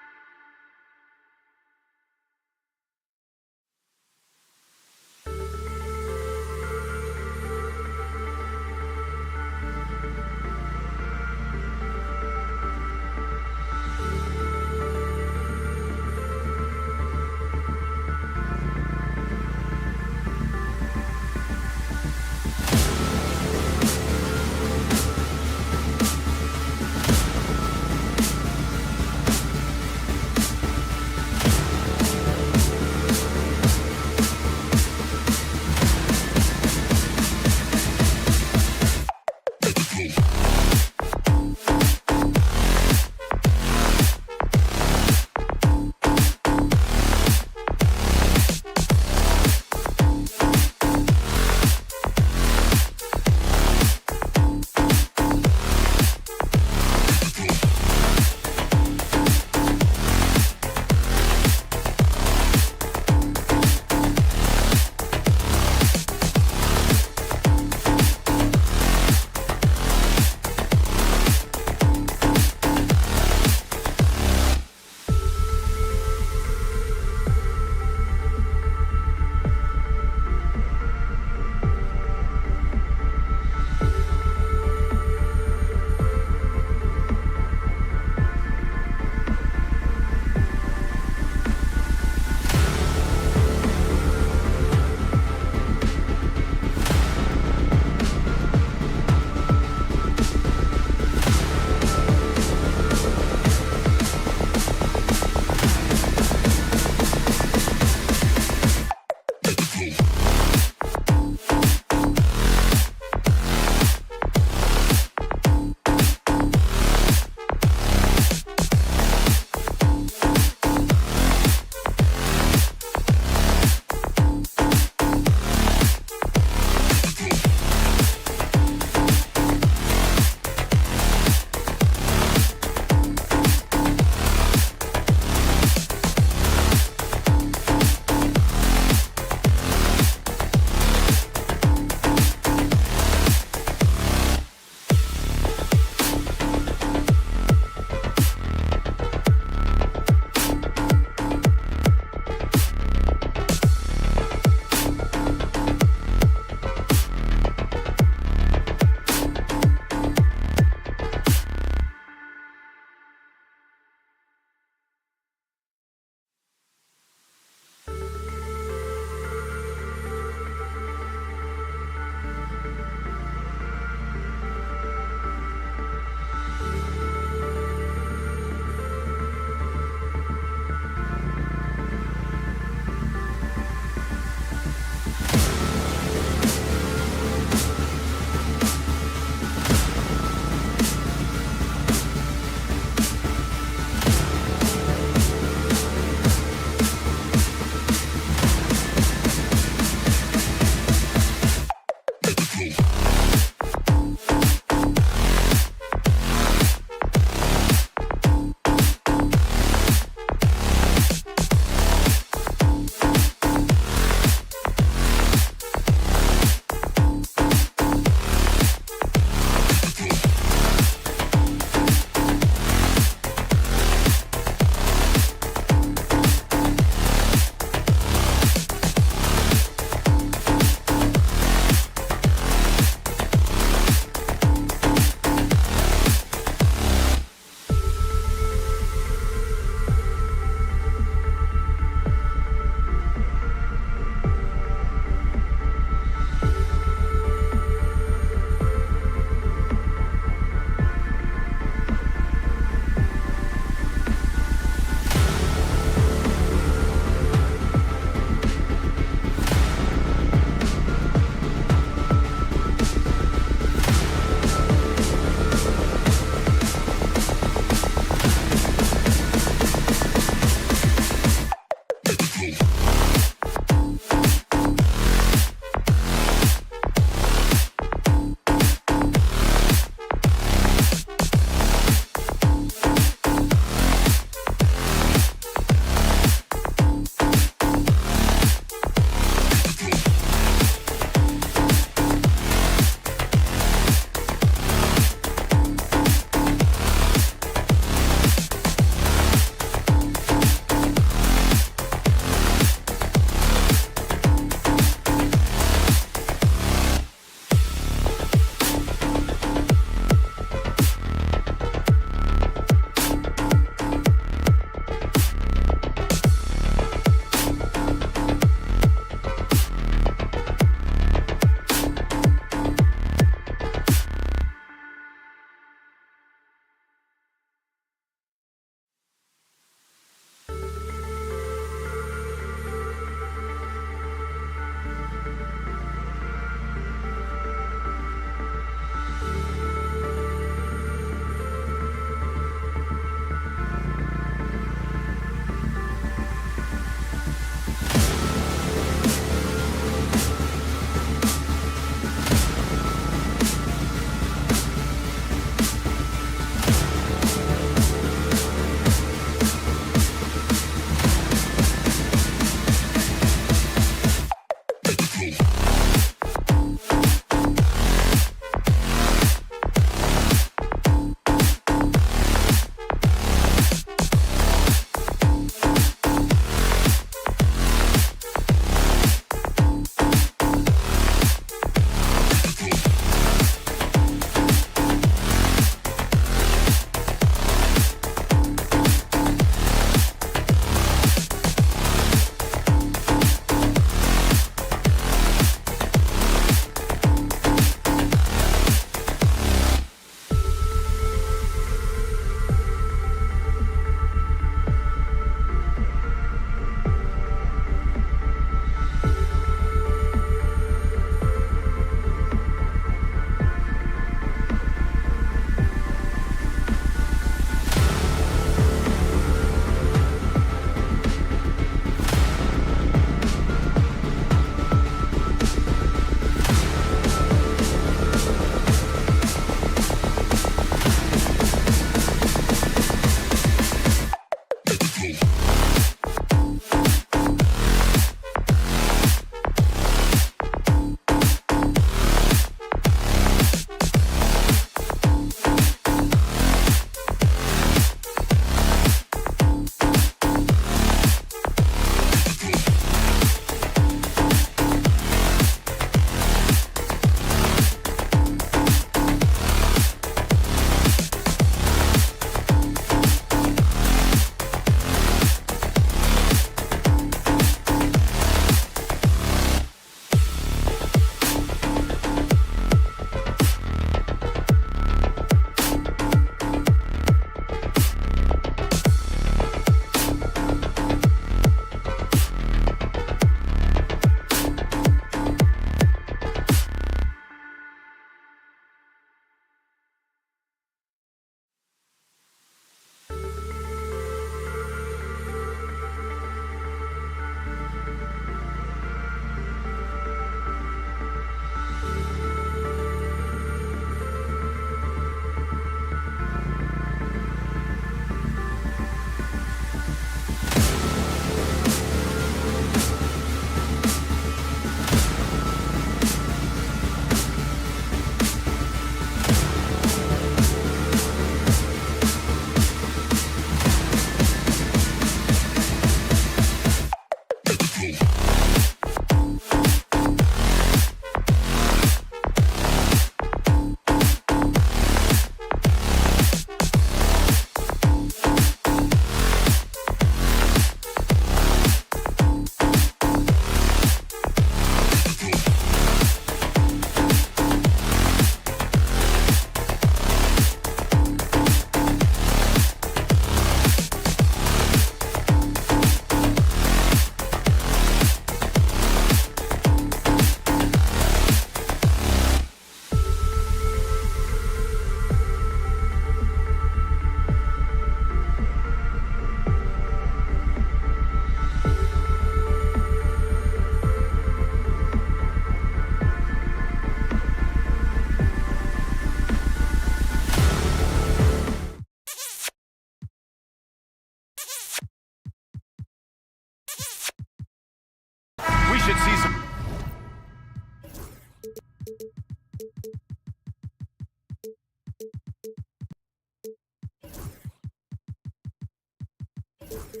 Speaker 1: Great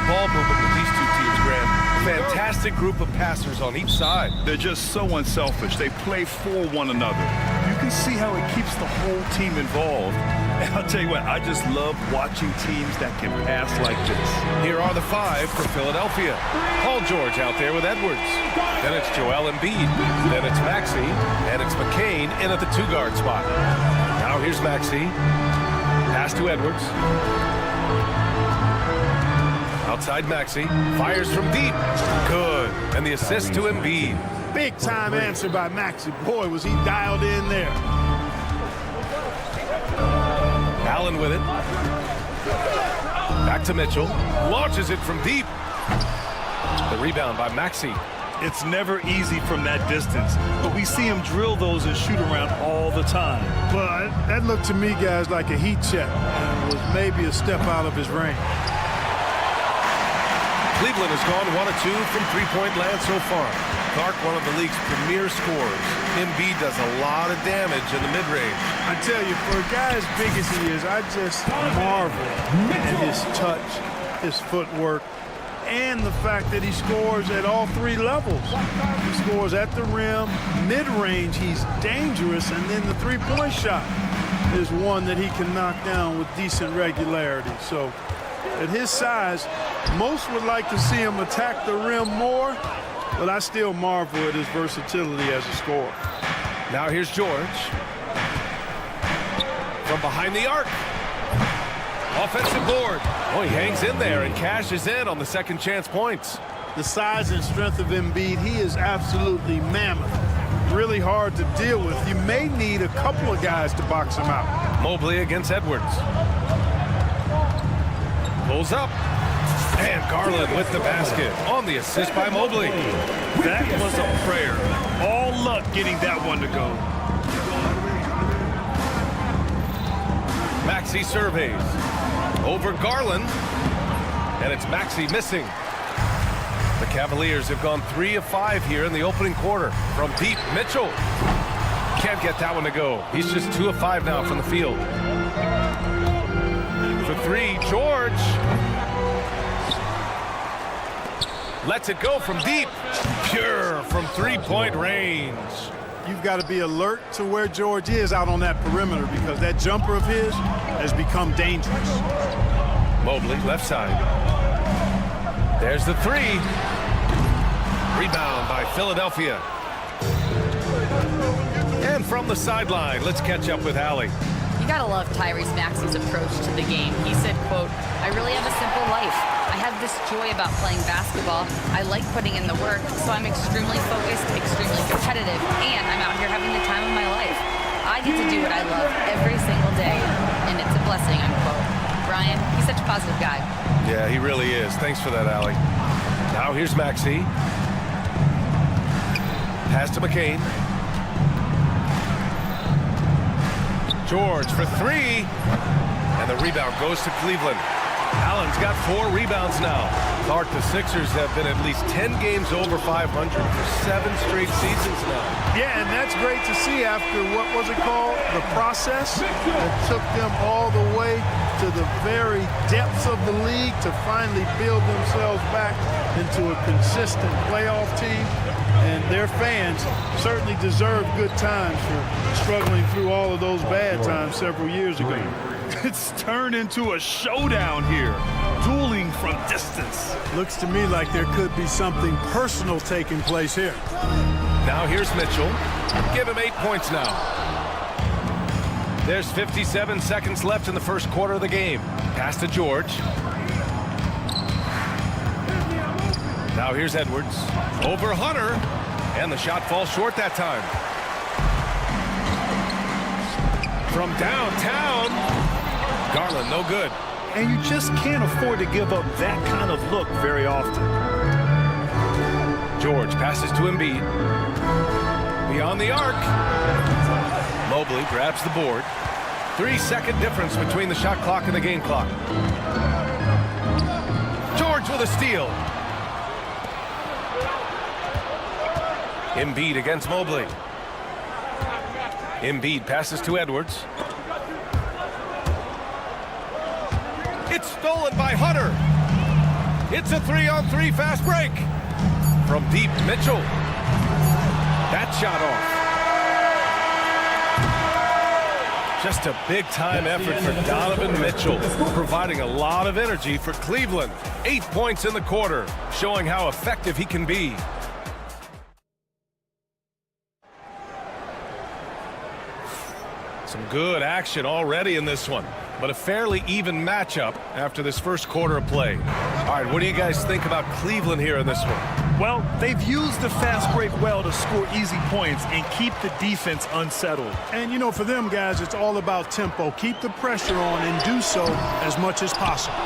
Speaker 1: ball movement with these two teams, Graham. Fantastic group of passers on each side.
Speaker 2: They're just so unselfish. They play for one another. You can see how it keeps the whole team involved. And I'll tell you what, I just love watching teams that can pass like this.
Speaker 1: Here are the 5 for Philadelphia. Paul George out there with Edwards. Then it's Joel Embiid. Then it's Maxey. And it's McCain in at the 2-guard spot. Now here's Maxey. Pass to Edwards. Outside Maxey. Fires from deep. Good. And the assist to Embiid.
Speaker 10: Big time answer by Maxey. Boy, was he dialed in there.
Speaker 1: Allen with it. Back to Mitchell. Launches it from deep. The rebound by Maxey.
Speaker 2: It's never easy from that distance, but we see him drill those and shoot around all the time.
Speaker 10: Well, that looked to me, guys, like a heat check. And was maybe a step out of his range.
Speaker 1: Cleveland has gone 1 of 2 from three-point land so far. Clark, one of the league's premier scorers. Embiid does a lot of damage in the mid-range.
Speaker 10: I tell you, for a guy as big as he is, I just marvel at his touch, his footwork, and the fact that he scores at all 3 levels. He scores at the rim, mid-range, he's dangerous, and then the three-point shot is one that he can knock down with decent regularity. So at his size, most would like to see him attack the rim more, but I still marvel at his versatility as a scorer.
Speaker 1: Now here's George. From behind the arc. Offensive board. Oh, he hangs in there and cashes in on the second chance points.
Speaker 10: The size and strength of Embiid, he is absolutely mammoth. Really hard to deal with. You may need a couple of guys to box him out.
Speaker 1: Mobley against Edwards. Pulls up. And Garland with the basket on the assist by Mobley.
Speaker 2: That was a prayer. All luck getting that one to go.
Speaker 1: Maxey surveys. Over Garland. And it's Maxey missing. The Cavaliers have gone 3 of 5 here in the opening quarter. From deep, Mitchell. Can't get that one to go. He's just 2 of 5 now from the field. For 3, George. Lets it go from deep. Pure from three-point range.
Speaker 10: You've got to be alert to where George is out on that perimeter because that jumper of his has become dangerous.
Speaker 1: Mobley, left side. There's the 3. Rebound by Philadelphia. And from the sideline, let's catch up with Allie.
Speaker 3: You gotta love Tyrese Maxey's approach to the game. He said, quote, "I really have a simple life. I have this joy about playing basketball. I like putting in the work, so I'm extremely focused, extremely competitive, and I'm out here having the time of my life. I get to do what I love every single day, and it's a blessing," unquote. Brian, he's such a positive guy.
Speaker 1: Yeah, he really is. Thanks for that, Allie. Now here's Maxey. Pass to McCain. George for 3. And the rebound goes to Cleveland. Allen's got 4 rebounds now. Clark, the Sixers have been at least 10 games over 500 for 7 straight seasons now.
Speaker 10: Yeah, and that's great to see after, what was it called? The process that took them all the way to the very depths of the league to finally build themselves back into a consistent playoff team. And their fans certainly deserve good times for struggling through all of those bad times several years ago.
Speaker 2: It's turned into a showdown here. Dueling from distance.
Speaker 10: Looks to me like there could be something personal taking place here.
Speaker 1: Now here's Mitchell. Give him 8 points now. There's 57 seconds left in the first quarter of the game. Pass to George. Now here's Edwards. Over Hunter. And the shot falls short that time. From downtown. Garland, no good.
Speaker 2: And you just can't afford to give up that kind of look very often.
Speaker 1: George passes to Embiid. Beyond the arc. Mobley grabs the board. 3-second difference between the shot clock and the game clock. George with a steal. Embiid against Mobley. Embiid passes to Edwards. It's stolen by Hunter. It's a 3-on-3 fast break. From deep, Mitchell. That shot off. Just a big-time effort for Donovan Mitchell, providing a lot of energy for Cleveland. 8 points in the quarter, showing how effective he can be. Some good action already in this one, but a fairly even matchup after this first quarter of play. All right, what do you guys think about Cleveland here in this one?
Speaker 2: Well, they've used the fast break well to score easy points and keep the defense unsettled.
Speaker 10: And, you know, for them guys, it's all about tempo. Keep the pressure on and do so as much as possible.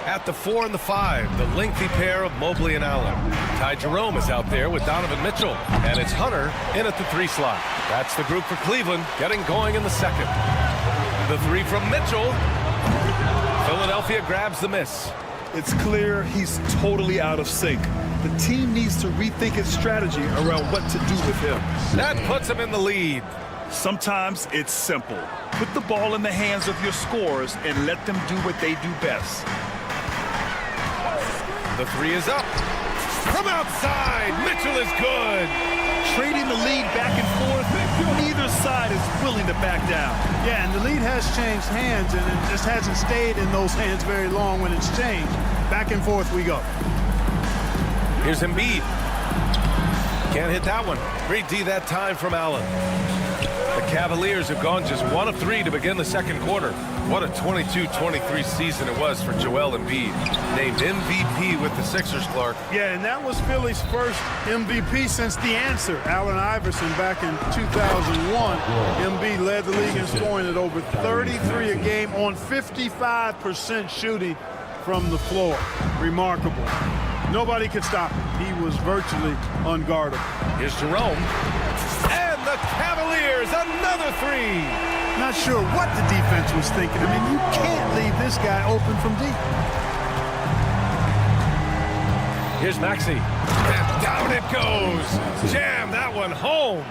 Speaker 1: At the 4 and the 5, the lengthy pair of Mobley and Allen. Ty Jerome is out there with Donovan Mitchell, and it's Hunter in at the 3 slot. That's the group for Cleveland, getting going in the second. The 3 from Mitchell. Philadelphia grabs the miss.
Speaker 2: It's clear he's totally out of sync. The team needs to rethink its strategy around what to do with him.
Speaker 1: That puts him in the lead.
Speaker 2: Sometimes it's simple. Put the ball in the hands of your scorers and let them do what they do best.
Speaker 1: The 3 is up. From outside, Mitchell is good.
Speaker 2: Trading the lead back and forth, neither side is willing to back down.
Speaker 10: Yeah, and the lead has changed hands, and it just hasn't stayed in those hands very long when it's changed. Back and forth we go.
Speaker 1: Here's Embiid. Can't hit that one. Great D that time from Allen. The Cavaliers have gone just 1 of 3 to begin the second quarter. What a 22-23 season it was for Joel Embiid. Named MVP with the Sixers, Clark.
Speaker 10: Yeah, and that was Philly's first MVP since the answer. Allen Iverson back in 2001. Embiid led the league in scoring at over 33 a game on 55% shooting from the floor. Remarkable. Nobody could stop him. He was virtually unguardable.
Speaker 1: Here's Jerome. And the Cavaliers, another 3.
Speaker 10: Not sure what the defense was thinking. I mean, you can't leave this guy open from deep.
Speaker 1: Here's Maxey. And down it goes. Jam that one home.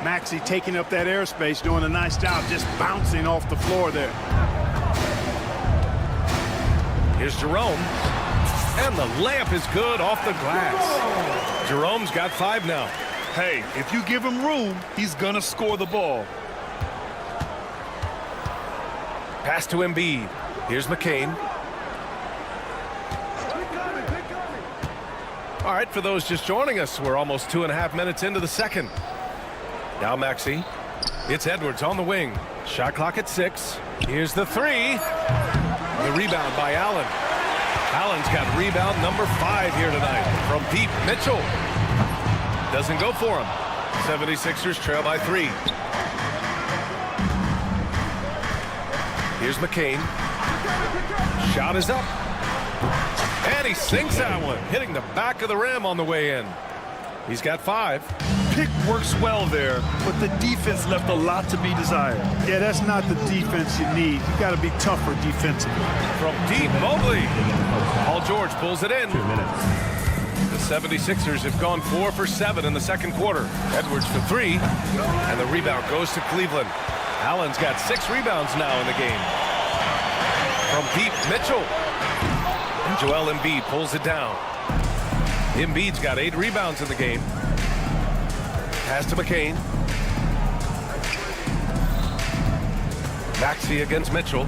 Speaker 10: Maxey taking up that airspace, doing a nice job just bouncing off the floor there.
Speaker 1: Here's Jerome. And the layup is good off the glass. Jerome's got 5 now.
Speaker 2: Hey, if you give him room, he's gonna score the ball.
Speaker 1: Pass to Embiid. Here's McCain. All right, for those just joining us, we're almost 2.5 minutes into the second. Now Maxey. It's Edwards on the wing. Shot clock at 6. Here's the 3. The rebound by Allen. Allen's got rebound number 5 here tonight. From deep, Mitchell. Doesn't go for him. 76ers trail by 3. Here's McCain. Shot is up. And he sinks that one, hitting the back of the rim on the way in. He's got 5.
Speaker 2: Pick works well there, but the defense left a lot to be desired.
Speaker 10: Yeah, that's not the defense you need. You got to be tougher defensively.
Speaker 1: From deep, Mobley. Paul George pulls it in.
Speaker 5: 2 minutes.
Speaker 1: The 76ers have gone 4 for 7 in the second quarter. Edwards for 3, and the rebound goes to Cleveland. Allen's got 6 rebounds now in the game. From deep, Mitchell. And Joel Embiid pulls it down. Embiid's got 8 rebounds in the game. Pass to McCain. Maxey against Mitchell.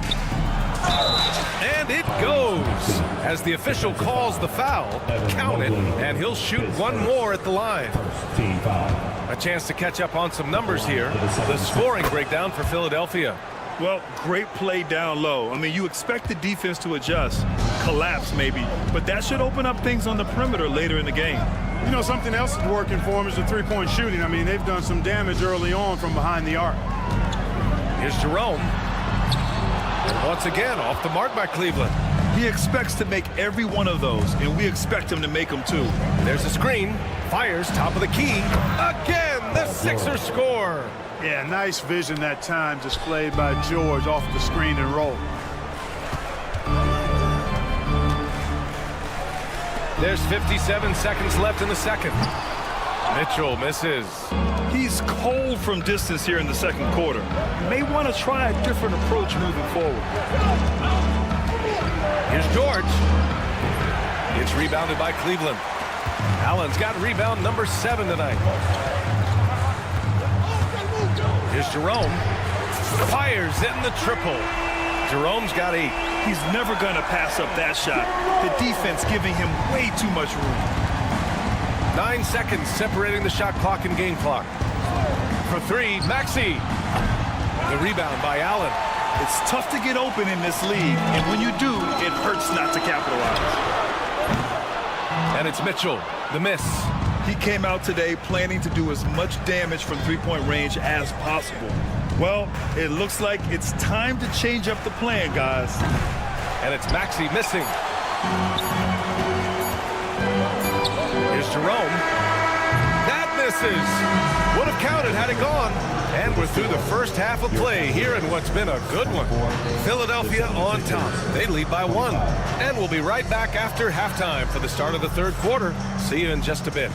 Speaker 1: And it goes. As the official calls the foul, count it, and he'll shoot 1 more at the line. A chance to catch up on some numbers here. The scoring breakdown for Philadelphia.
Speaker 2: Well, great play down low. I mean, you expect the defense to adjust, collapse maybe, but that should open up things on the perimeter later in the game.
Speaker 10: You know, something else that's working for them is the three-point shooting. I mean, they've done some damage early on from behind the arc.
Speaker 1: Here's Jerome. And once again, off the mark by Cleveland.
Speaker 2: He expects to make every one of those, and we expect him to make them too.
Speaker 1: There's a screen. Fires, top of the key. Again, the Sixers score.
Speaker 10: Yeah, nice vision that time displayed by George off the screen and roll.
Speaker 1: There's 57 seconds left in the second. Mitchell misses.
Speaker 2: He's cold from distance here in the second quarter. May want to try a different approach moving forward.
Speaker 1: Here's George. It's rebounded by Cleveland. Allen's got rebound number 7 tonight. Here's Jerome. Fires in the triple. Jerome's got 8.
Speaker 2: He's never going to pass up that shot. The defense giving him way too much room.
Speaker 1: 9 seconds separating the shot clock and game clock. For 3, Maxey. The rebound by Allen.
Speaker 2: It's tough to get open in this league, and when you do, it hurts not to capitalize.
Speaker 1: And it's Mitchell, the miss.
Speaker 2: He came out today planning to do as much damage from three-point range as possible. Well, it looks like it's time to change up the plan, guys.
Speaker 1: And it's Maxey missing. Here's Jerome. That misses. Would have counted had it gone. And we're through the first half of play here in what's been a good one. Philadelphia on top. They lead by 1. And we'll be right back after halftime for the start of the third quarter. See you in just a bit.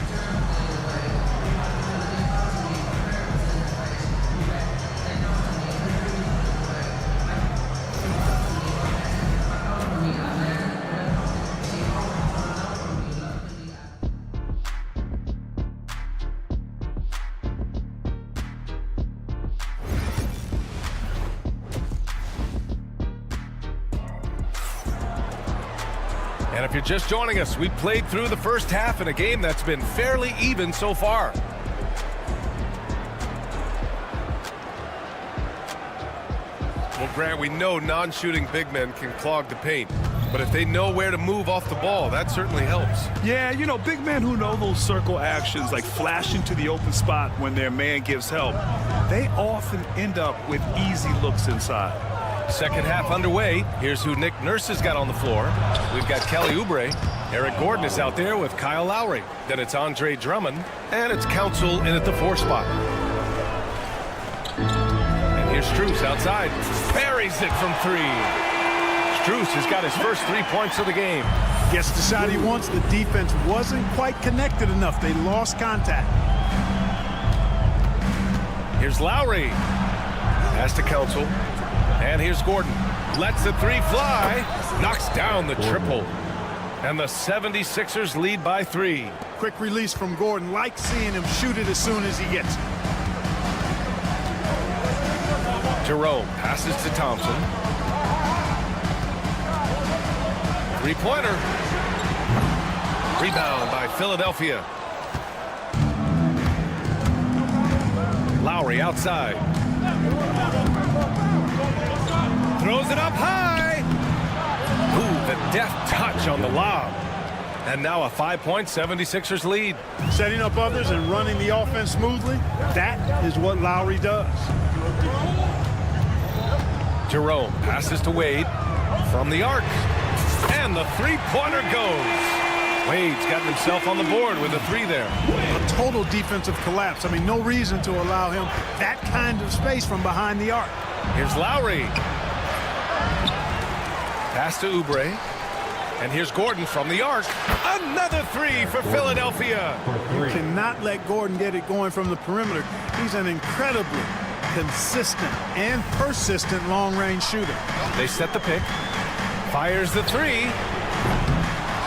Speaker 1: And if you're just joining us, we played through the first half in a game that's been fairly even so far. Well, Grant, we know non-shooting big men can clog the paint, but if they know where to move off the ball, that certainly helps.
Speaker 2: Yeah, you know, big men who know those circle actions, like flashing to the open spot when their man gives help, they often end up with easy looks inside.
Speaker 1: Second half underway. Here's who Nick Nurse has got on the floor. We've got Kelly Oubre. Eric Gordon is out there with Kyle Lowry. Then it's Andre Drummond. And it's Council in at the 4 spot. And here's Strus outside. Buries it from 3. Strus has got his first 3 points of the game.
Speaker 10: Gets the shot he wants. The defense wasn't quite connected enough. They lost contact.
Speaker 1: Here's Lowry. Pass to Council. And here's Gordon. Lets the 3 fly. Knocks down the triple. And the 76ers lead by 3.
Speaker 10: Quick release from Gordon. Like seeing him shoot it as soon as he gets it.
Speaker 1: Jerome passes to Thompson. 3-pointer. Rebound by Philadelphia. Lowry outside. Throws it up high. Ooh, the deft touch on the lob. And now a 5-point 76ers lead.
Speaker 10: Setting up others and running the offense smoothly, that is what Lowry does.
Speaker 1: Jerome passes to Wade from the arc. And the 3-pointer goes. Wade's gotten himself on the board with a 3 there.
Speaker 10: A total defensive collapse. I mean, no reason to allow him that kind of space from behind the arc.
Speaker 1: Here's Lowry. Pass to Oubre. And here's Gordon from the arc. Another 3 for Philadelphia.
Speaker 10: You cannot let Gordon get it going from the perimeter. He's an incredibly consistent and persistent long-range shooter.
Speaker 1: They set the pick. Fires the 3.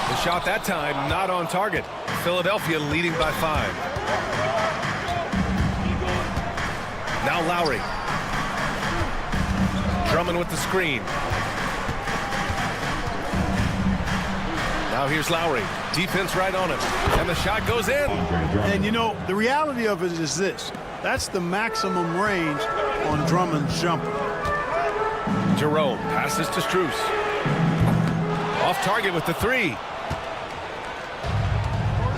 Speaker 1: The shot that time not on target. Philadelphia leading by 5. Now Lowry. Drummond with the screen. Now here's Lowry. Defense right on him. And the shot goes in.
Speaker 10: And you know, the reality of it is this. That's the maximum range on Drummond's jumper.
Speaker 1: Jerome passes to Strus. Off target with the 3.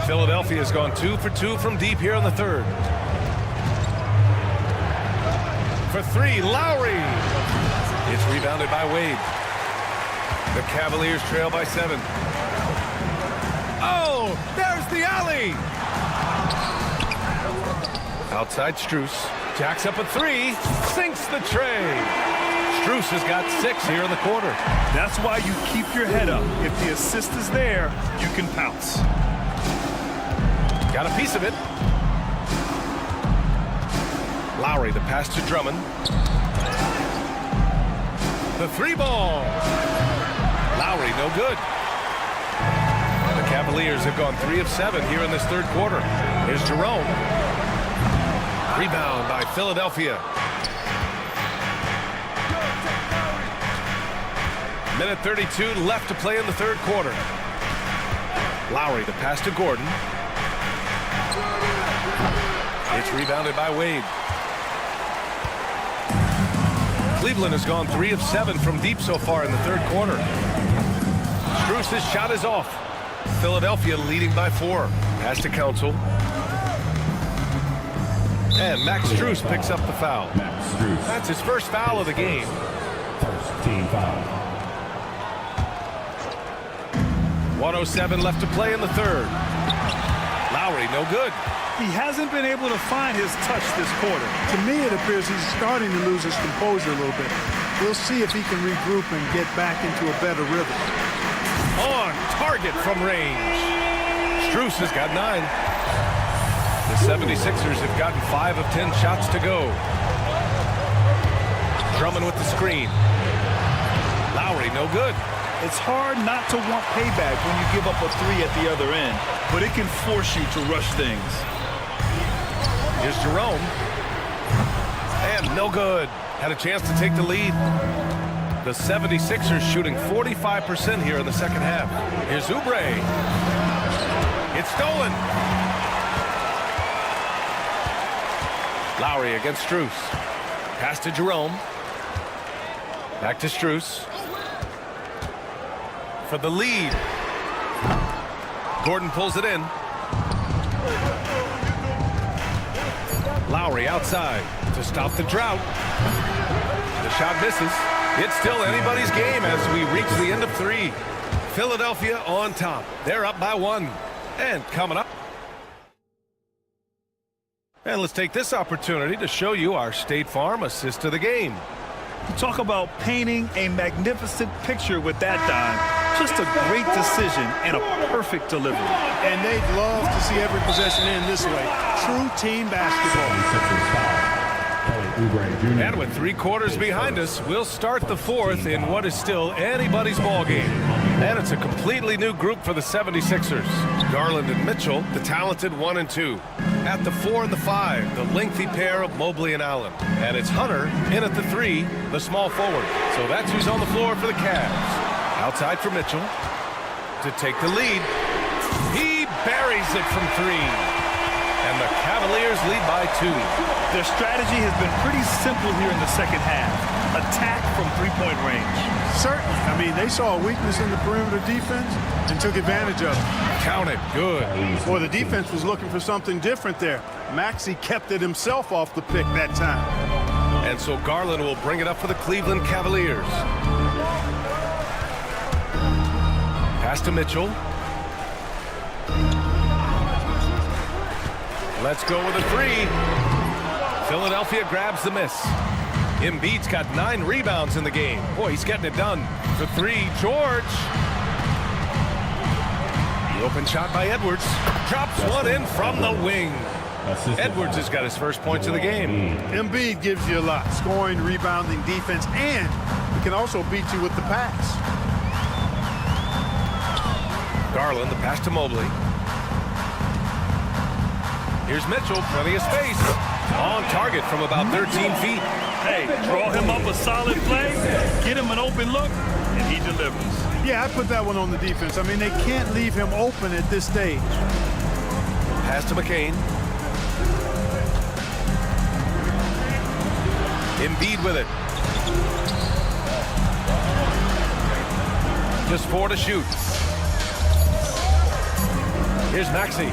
Speaker 1: Philadelphia's gone 2 for 2 from deep here in the third. For 3, Lowry. It's rebounded by Wade. The Cavaliers trail by 7. Oh, there's the alley. Outside Strus. Jacks up a 3. Sinks the tray. Strus has got 6 here in the quarter.
Speaker 2: That's why you keep your head up. If the assist is there, you can pounce.
Speaker 1: Got a piece of it. Lowry, the pass to Drummond. The 3 ball. Lowry Lowry, no good. The Cavaliers have gone 3 of 7 here in this third quarter. Here's Jerome. Rebound by Philadelphia. Minute 32 left to play in the third quarter. Lowry, the pass to Gordon. It's rebounded by Wade. Cleveland has gone 3 of 7 from deep so far in the third quarter. Strus's shot is off. Philadelphia leading by 4. Pass to Council. And Max Strus picks up the foul. That's his first foul of the game.
Speaker 5: First team foul.
Speaker 1: 1:07 left to play in the third. Lowry, no good.
Speaker 2: He hasn't been able to find his touch this quarter.
Speaker 10: To me, it appears he's starting to lose his composure a little bit. We'll see if he can regroup and get back into a better rhythm.
Speaker 1: On target from range. Strus has got 9. The 76ers have gotten 5 of 10 shots to go. Drummond with the screen. Lowry, no good.
Speaker 2: It's hard not to want payback when you give up a 3 at the other end, but it can force you to rush things.
Speaker 1: Here's Jerome. And no good. Had a chance to take the lead. The 76ers shooting 45% here in the second half. Here's Oubre. It's stolen. Lowry against Strus. Pass to Jerome. Back to Strus. For the lead. Gordon pulls it in. Lowry outside to stop the drought. The shot misses. It's still anybody's game as we reach the end of 3. Philadelphia on top. They're up by 1. And coming up. And let's take this opportunity to show you our State Farm assist of the game.
Speaker 2: Talk about painting a magnificent picture with that dime. Just a great decision and a perfect delivery.
Speaker 10: And they'd love to see every possession end this way. True team basketball.
Speaker 1: And with 3 quarters behind us, we'll start the 4th in what is still anybody's ball game. And it's a completely new group for the 76ers. Garland and Mitchell, the talented 1 and 2. At the 4 and the 5, the lengthy pair of Mobley and Allen. And it's Hunter in at the 3, the small forward. So that's who's on the floor for the Cavs. Outside for Mitchell to take the lead. He buries it from 3. And the Cavaliers lead by 2.
Speaker 2: Their strategy has been pretty simple here in the second half. Attack from 3-point range.
Speaker 10: Certainly. I mean, they saw a weakness in the perimeter defense and took advantage of it.
Speaker 1: Count it. Good.
Speaker 10: Boy, the defense was looking for something different there. Maxey kept it himself off the pick that time.
Speaker 1: And so Garland will bring it up for the Cleveland Cavaliers. Pass to Mitchell. Let's go with a 3. Philadelphia grabs the miss. Embiid's got 9 rebounds in the game. Boy, he's getting it done. For 3, George. The open shot by Edwards. Drops one in from the wing. Edwards has got his first points of the game.
Speaker 10: Embiid gives you a lot. Scoring, rebounding, defense, and he can also beat you with the pass.
Speaker 1: Garland, the pass to Mobley. Here's Mitchell, plenty of space. On target from about 13 feet.
Speaker 2: Hey, draw him up a solid play, get him an open look, and he delivers.
Speaker 10: Yeah, I put that one on the defense. I mean, they can't leave him open at this stage.
Speaker 1: Pass to McCain. Embiid with it. Just 4 to shoot. Here's Maxey.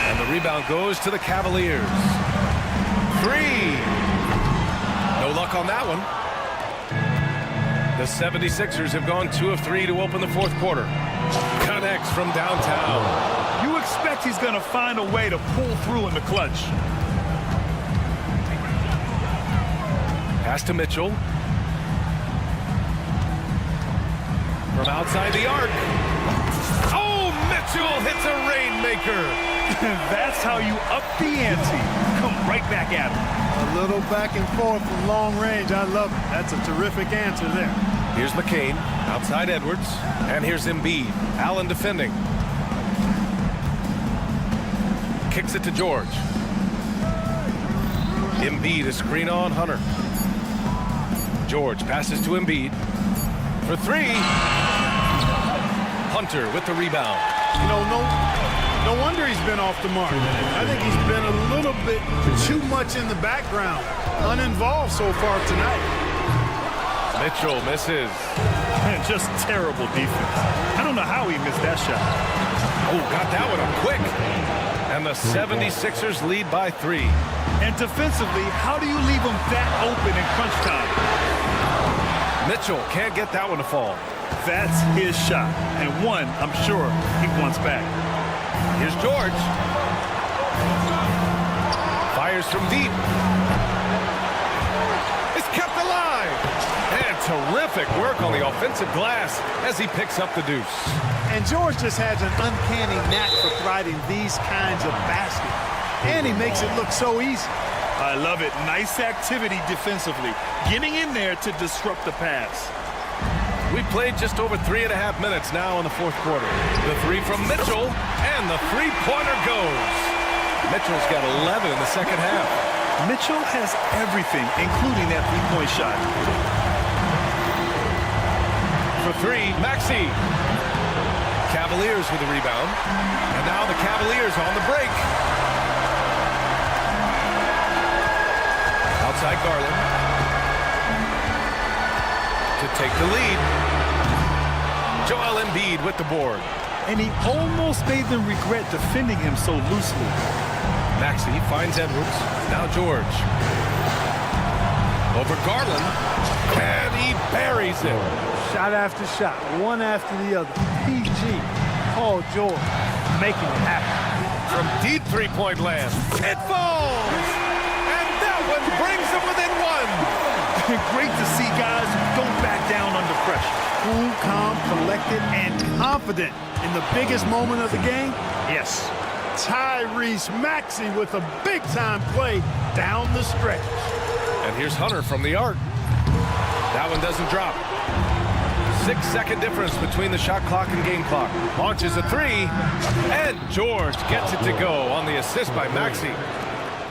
Speaker 1: And the rebound goes to the Cavaliers. 3. No luck on that one. The 76ers have gone 2 of 3 to open the 4th quarter. Connects from downtown.
Speaker 2: You expect he's going to find a way to pull through in the clutch.
Speaker 1: Pass to Mitchell. From outside the arc. Oh, Mitchell hits a rainmaker.
Speaker 2: That's how you up the ante. Come right back at him.
Speaker 10: A little back and forth from long range. I love it. That's a terrific answer there.
Speaker 1: Here's McCain, outside Edwards, and here's Embiid. Allen defending. Kicks it to George. Embiid, a screen on Hunter. George passes to Embiid for three. Hunter with the rebound.
Speaker 10: You know, no wonder he's been off the mark. I think he's been a little bit too much in the background, uninvolved so far tonight.
Speaker 1: Mitchell misses.
Speaker 2: Man, just terrible defense. I don't know how he missed that shot.
Speaker 1: Oh, got that one up quick. And the 76ers lead by 3.
Speaker 2: And defensively, how do you leave them that open in crunch time?
Speaker 1: Mitchell can't get that one to fall.
Speaker 2: That's his shot, and one I'm sure he wants back.
Speaker 1: Here's George. Fires from deep. It's kept alive. And terrific work on the offensive glass as he picks up the deuce.
Speaker 10: And George just has an uncanny knack for providing these kinds of baskets. And he makes it look so easy.
Speaker 2: I love it. Nice activity defensively. Getting in there to disrupt the pass.
Speaker 1: We played just over 3.5 minutes now in the fourth quarter. The three from Mitchell, and the three-pointer goes. Mitchell's got 11 in the second half.
Speaker 2: Mitchell has everything, including that three-point shot.
Speaker 1: For three, Maxey. Cavaliers with the rebound. And now the Cavaliers on the break. Outside Garland. To take the lead. Joel Embiid with the board.
Speaker 2: And he almost made them regret defending him so loosely.
Speaker 1: Maxey finds Edwards. Now George. Over Garland. And he buries it.
Speaker 10: Shot after shot, one after the other. PG, Paul George, making it happen.
Speaker 1: From deep three-point land. It falls! And that one brings them within one.
Speaker 2: Great to see guys who don't back down under pressure.
Speaker 10: Cool, calm, collected, and confident in the biggest moment of the game. Yes, Tyrese Maxey with a big-time play down the stretch.
Speaker 1: And here's Hunter from the arc. That one doesn't drop. 6-second difference between the shot clock and game clock. Launches a three, and George gets it to go on the assist by Maxey.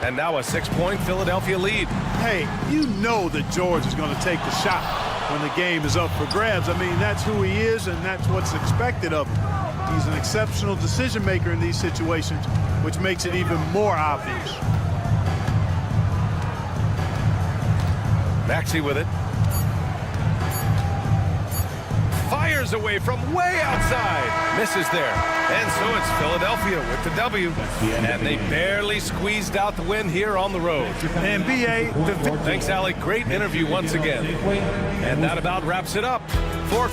Speaker 1: And now a 6-point Philadelphia lead.
Speaker 10: Hey, you know that George is going to take the shot when the game is up for grabs. I mean, that's who he is, and that's what's expected of him. He's an exceptional decision maker in these situations, which makes it even more obvious.
Speaker 1: Maxey with it. Fires away from way outside. Misses there. And so it's Philadelphia with the W. And they barely squeezed out the win here on the road.
Speaker 10: And B.A.
Speaker 1: Thanks, Allie. Great interview once again. And that about wraps it up for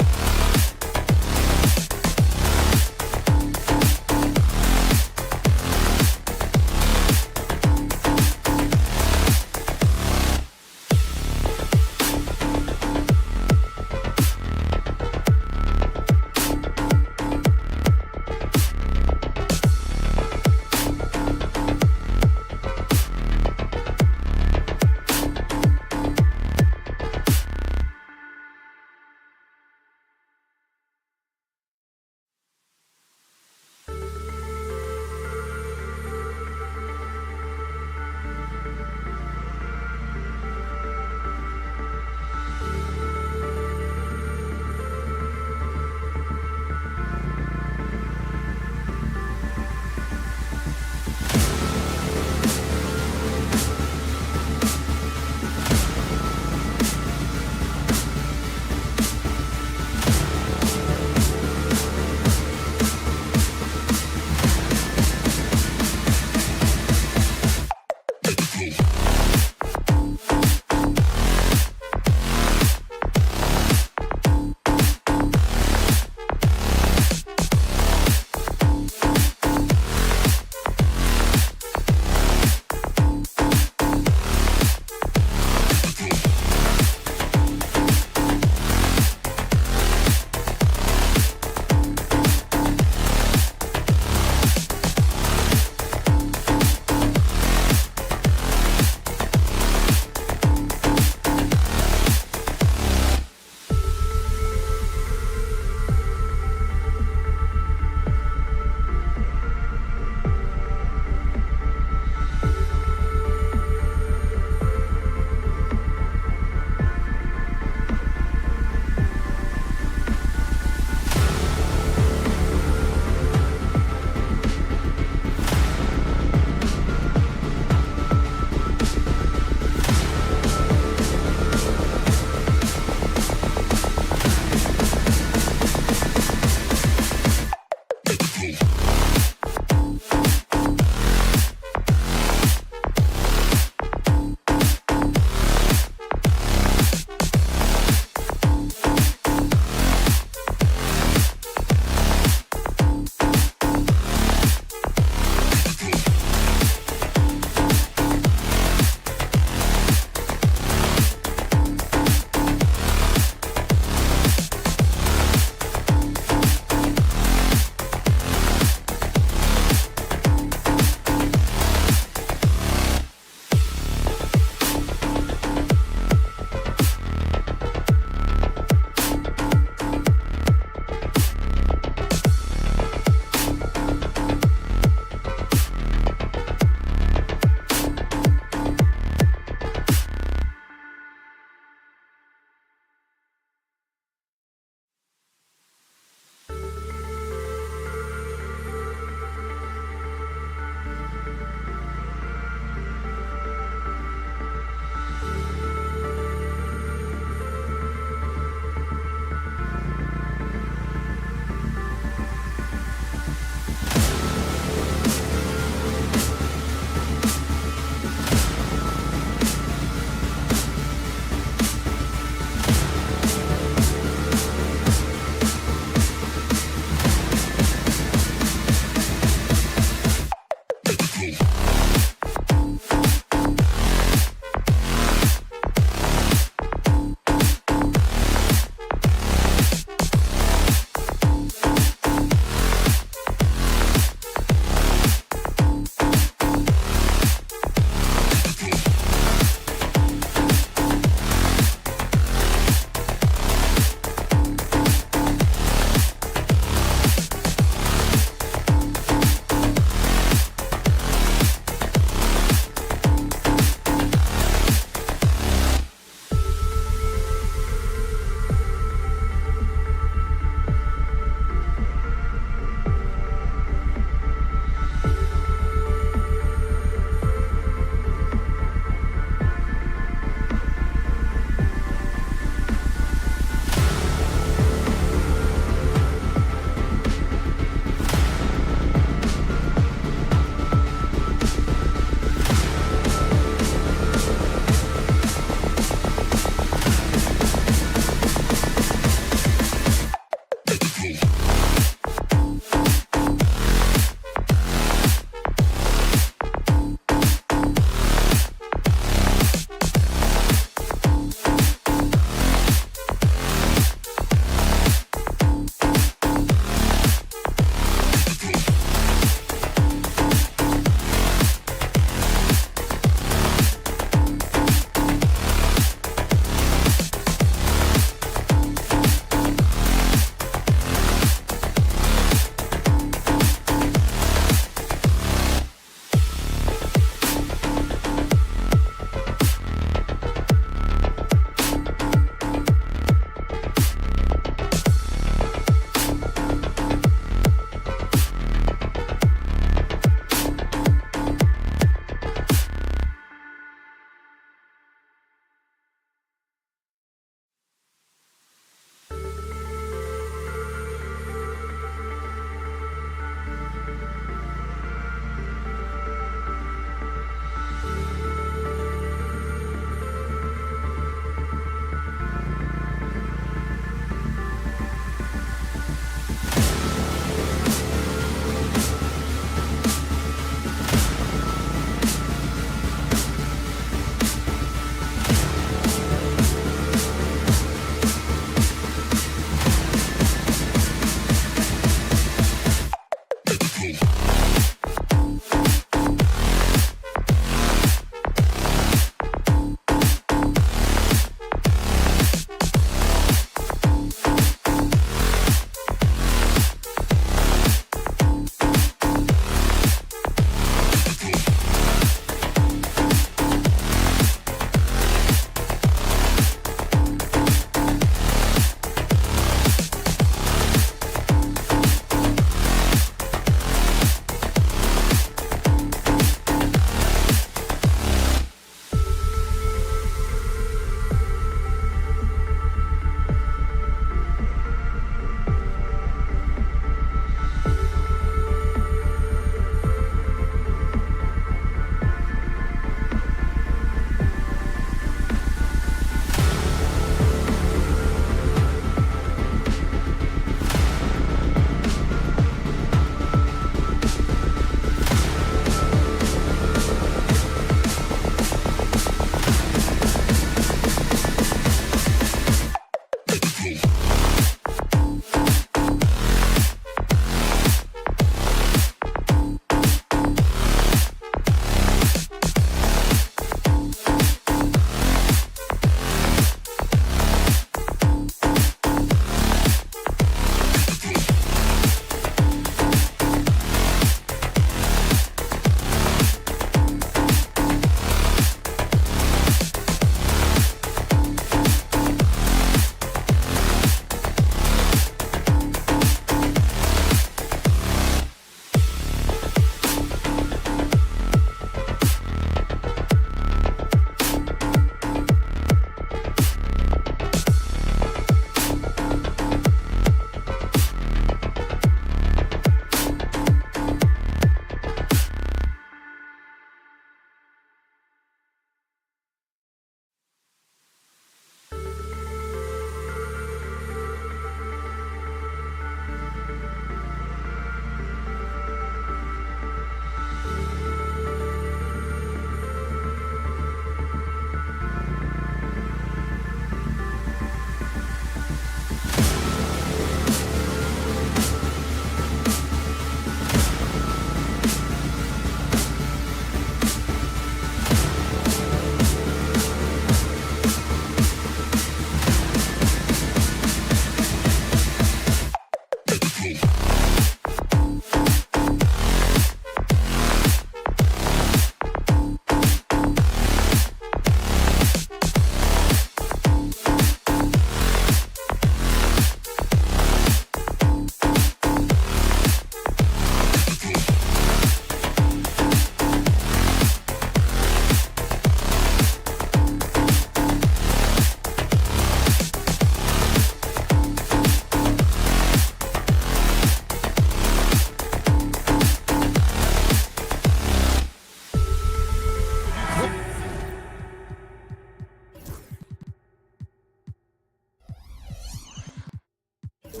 Speaker 6: To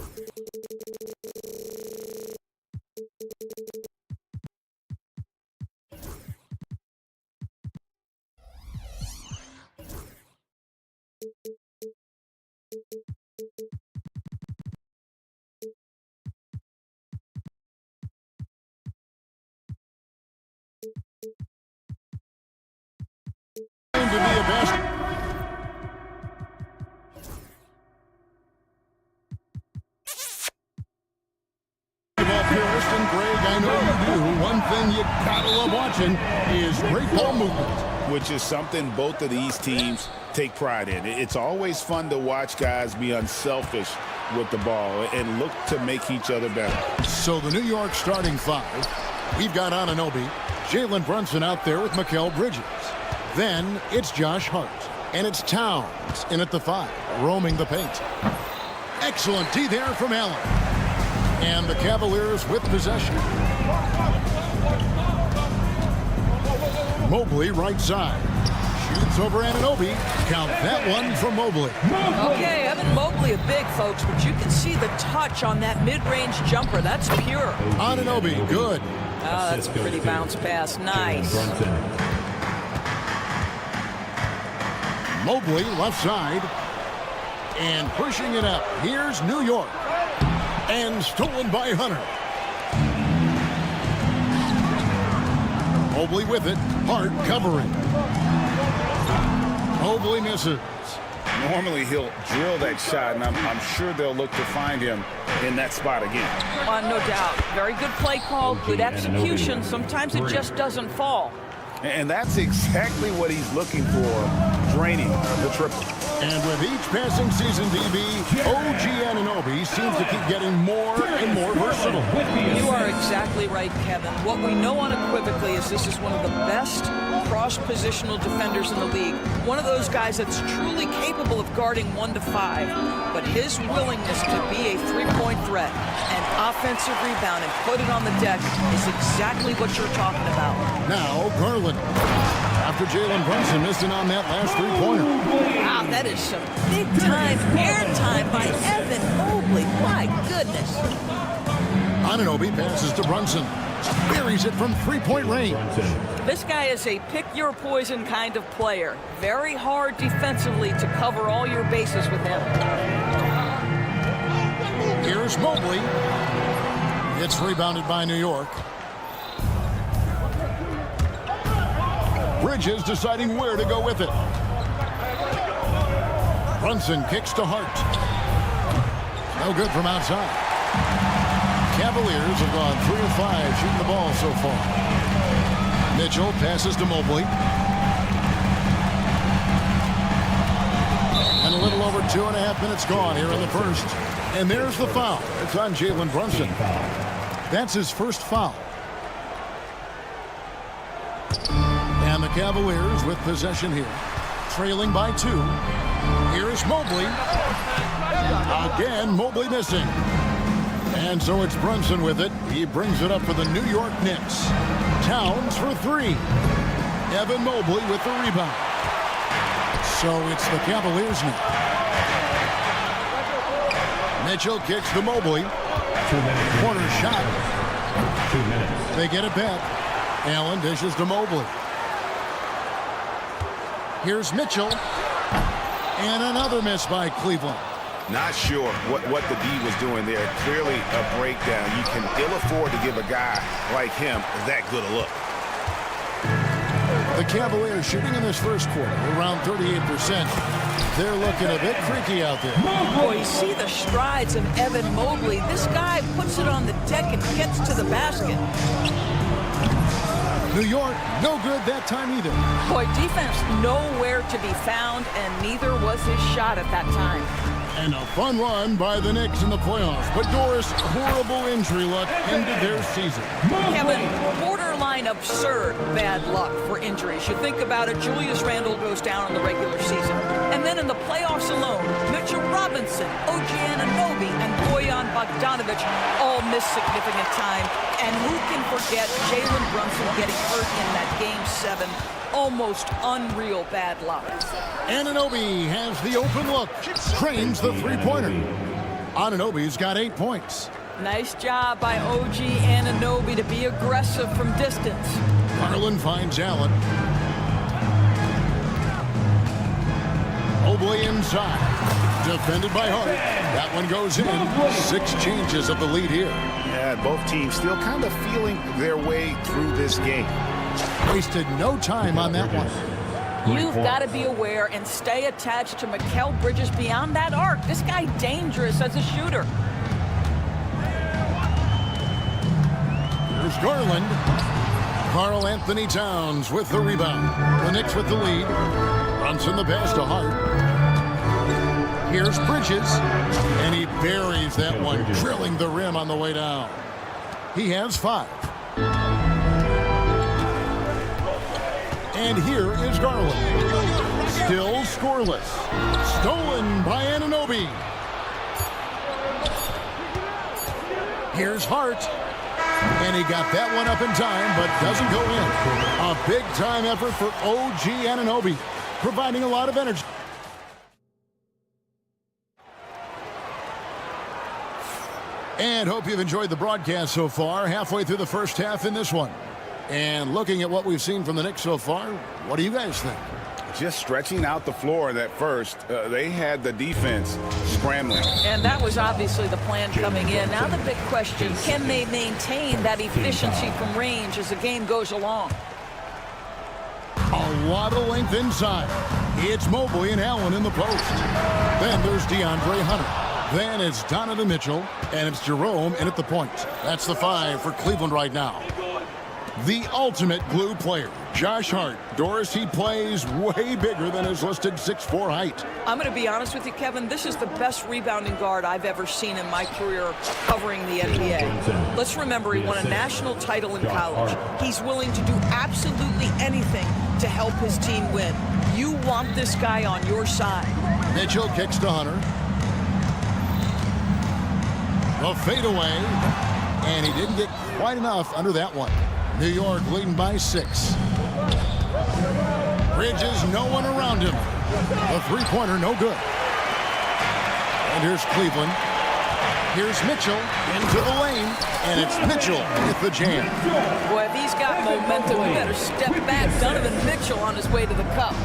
Speaker 6: be a best. Purist and Greg, I know you do. One thing you gotta love watching is great ball movement,
Speaker 8: which is something both of these teams take pride in. It's always fun to watch guys be unselfish with the ball and look to make each other better.
Speaker 6: So the New York starting five, we've got Anunoby, Jalen Brunson out there with Mikal Bridges. Then it's Josh Hart, and it's Towns in at the 5, roaming the paint. Excellent D there from Allen. And the Cavaliers with possession. Mobley right side. Shoots over Anunoby. Count that one for Mobley.
Speaker 11: Okay, Evan Mobley a big, folks, but you can see the touch on that mid-range jumper. That's pure.
Speaker 6: Anunoby, good.
Speaker 11: Oh, that's a pretty bounce pass. Nice.
Speaker 6: Mobley left side. And pushing it up. Here's New York. And stolen by Hunter. Mobley with it. Hart covering. Mobley misses.
Speaker 8: Normally he'll drill that shot, and I'm sure they'll look to find him in that spot again.
Speaker 11: No doubt. Very good play call, good execution. Sometimes it just doesn't fall.
Speaker 8: And that's exactly what he's looking for, draining the triple.
Speaker 6: And with each passing season, DB, OG Anunoby seems to keep getting more and more versatile.
Speaker 11: You are exactly right, Kevin. What we know unequivocally is this is one of the best cross-positional defenders in the league. One of those guys that's truly capable of guarding 1 to 5. But his willingness to be a three-point threat and offensive rebound and put it on the deck is exactly what you're talking about.
Speaker 6: Now, Garland. After Jalen Brunson missing on that last three-pointer.
Speaker 11: Wow, that is some big-time airtime by Evan Mobley. My goodness.
Speaker 6: Anunoby passes to Brunson. Buries it from three-point range.
Speaker 11: This guy is a pick-your-poison kind of player. Very hard defensively to cover all your bases with him.
Speaker 6: Here's Mobley. It's rebounded by New York. Bridges deciding where to go with it. Brunson kicks to Hart. No good from outside. Cavaliers have gone 3 of 5 shooting the ball so far. Mitchell passes to Mobley. And a little over 2.5 minutes gone here in the first. And there's the foul. It's on Jalen Brunson. That's his first foul. And the Cavaliers with possession here. Trailing by 2. Here's Mobley. Again, Mobley missing. And so it's Brunson with it. He brings it up for the New York Knicks. Towns for 3. Evan Mobley with the rebound. So it's the Cavaliers now. Mitchell kicks to Mobley.
Speaker 5: 2 minutes.
Speaker 6: Corner shot.
Speaker 5: 2 minutes.
Speaker 6: They get it back. Allen dishes to Mobley. Here's Mitchell. And another miss by Cleveland.
Speaker 8: Not sure what the D was doing there. Clearly a breakdown. You can ill afford to give a guy like him that good a look.
Speaker 6: The Cavaliers shooting in this first quarter around 38%. They're looking a bit freaky out there.
Speaker 11: Boy, you see the strides of Evan Mobley. This guy puts it on the deck and gets to the basket.
Speaker 6: New York, no good that time either.
Speaker 11: Boy, defense nowhere to be found, and neither was his shot at that time.
Speaker 6: And a fun run by the Knicks in the playoffs. But Doris, horrible injury luck ended their season.
Speaker 11: Kevin, borderline absurd bad luck for injuries. You think about it, Julius Randle goes down in the regular season. And then in the playoffs alone, Mitchell Robinson, OG Anunoby, and Bojan Bogdanovic all missed significant time. And who can forget Jalen Brunson getting hurt in that Game 7? Almost unreal bad luck.
Speaker 6: Anunoby has the open look. Trains the three-pointer. Anunoby's got 8 points.
Speaker 11: Nice job by OG Anunoby to be aggressive from distance.
Speaker 6: Garland finds Allen. Mobley inside. Defended by Hart. That one goes in. 6 changes of the lead here.
Speaker 8: Yeah, both teams still kind of feeling their way through this game.
Speaker 6: Wasted no time on that one.
Speaker 11: You've got to be aware and stay attached to Mikal Bridges beyond that arc. This guy dangerous as a shooter.
Speaker 6: Here's Garland. Karl Anthony Towns with the rebound. The Knicks with the lead. Brunson the pass to Hart. Here's Bridges. And he buries that one, drilling the rim on the way down. He has 5. And here is Garland. Still scoreless. Stolen by Anunoby. Here's Hart. And he got that one up in time, but doesn't go in. A big-time effort for OG Anunoby, providing a lot of energy. And hope you've enjoyed the broadcast so far. Halfway through the first half in this one. And looking at what we've seen from the Knicks so far, what do you guys think?
Speaker 8: Just stretching out the floor in that first. They had the defense scrambling.
Speaker 11: And that was obviously the plan coming in. Now the big question, can they maintain that efficiency from range as the game goes along?
Speaker 6: A lot of length inside. It's Mobley and Allen in the post. Then there's DeAndre Hunter. Then it's Donovan Mitchell. And it's Jerome in at the point. That's the 5 for Cleveland right now. The ultimate glue player, Josh Hart. Doris, he plays way bigger than his listed 6'4" height.
Speaker 11: I'm going to be honest with you, Kevin. This is the best rebounding guard I've ever seen in my career covering the NBA. Let's remember, he won a national title in college. He's willing to do absolutely anything to help his team win. You want this guy on your side.
Speaker 6: Mitchell kicks to Hunter. A fadeaway. And he didn't get quite enough under that one. New York leading by 6. Bridges, no one around him. A 3-pointer, no good. And here's Cleveland. Here's Mitchell into the lane. And it's Mitchell with the jam.
Speaker 11: Boy, if he's got momentum, we better step back. Donovan Mitchell on his way to the cup.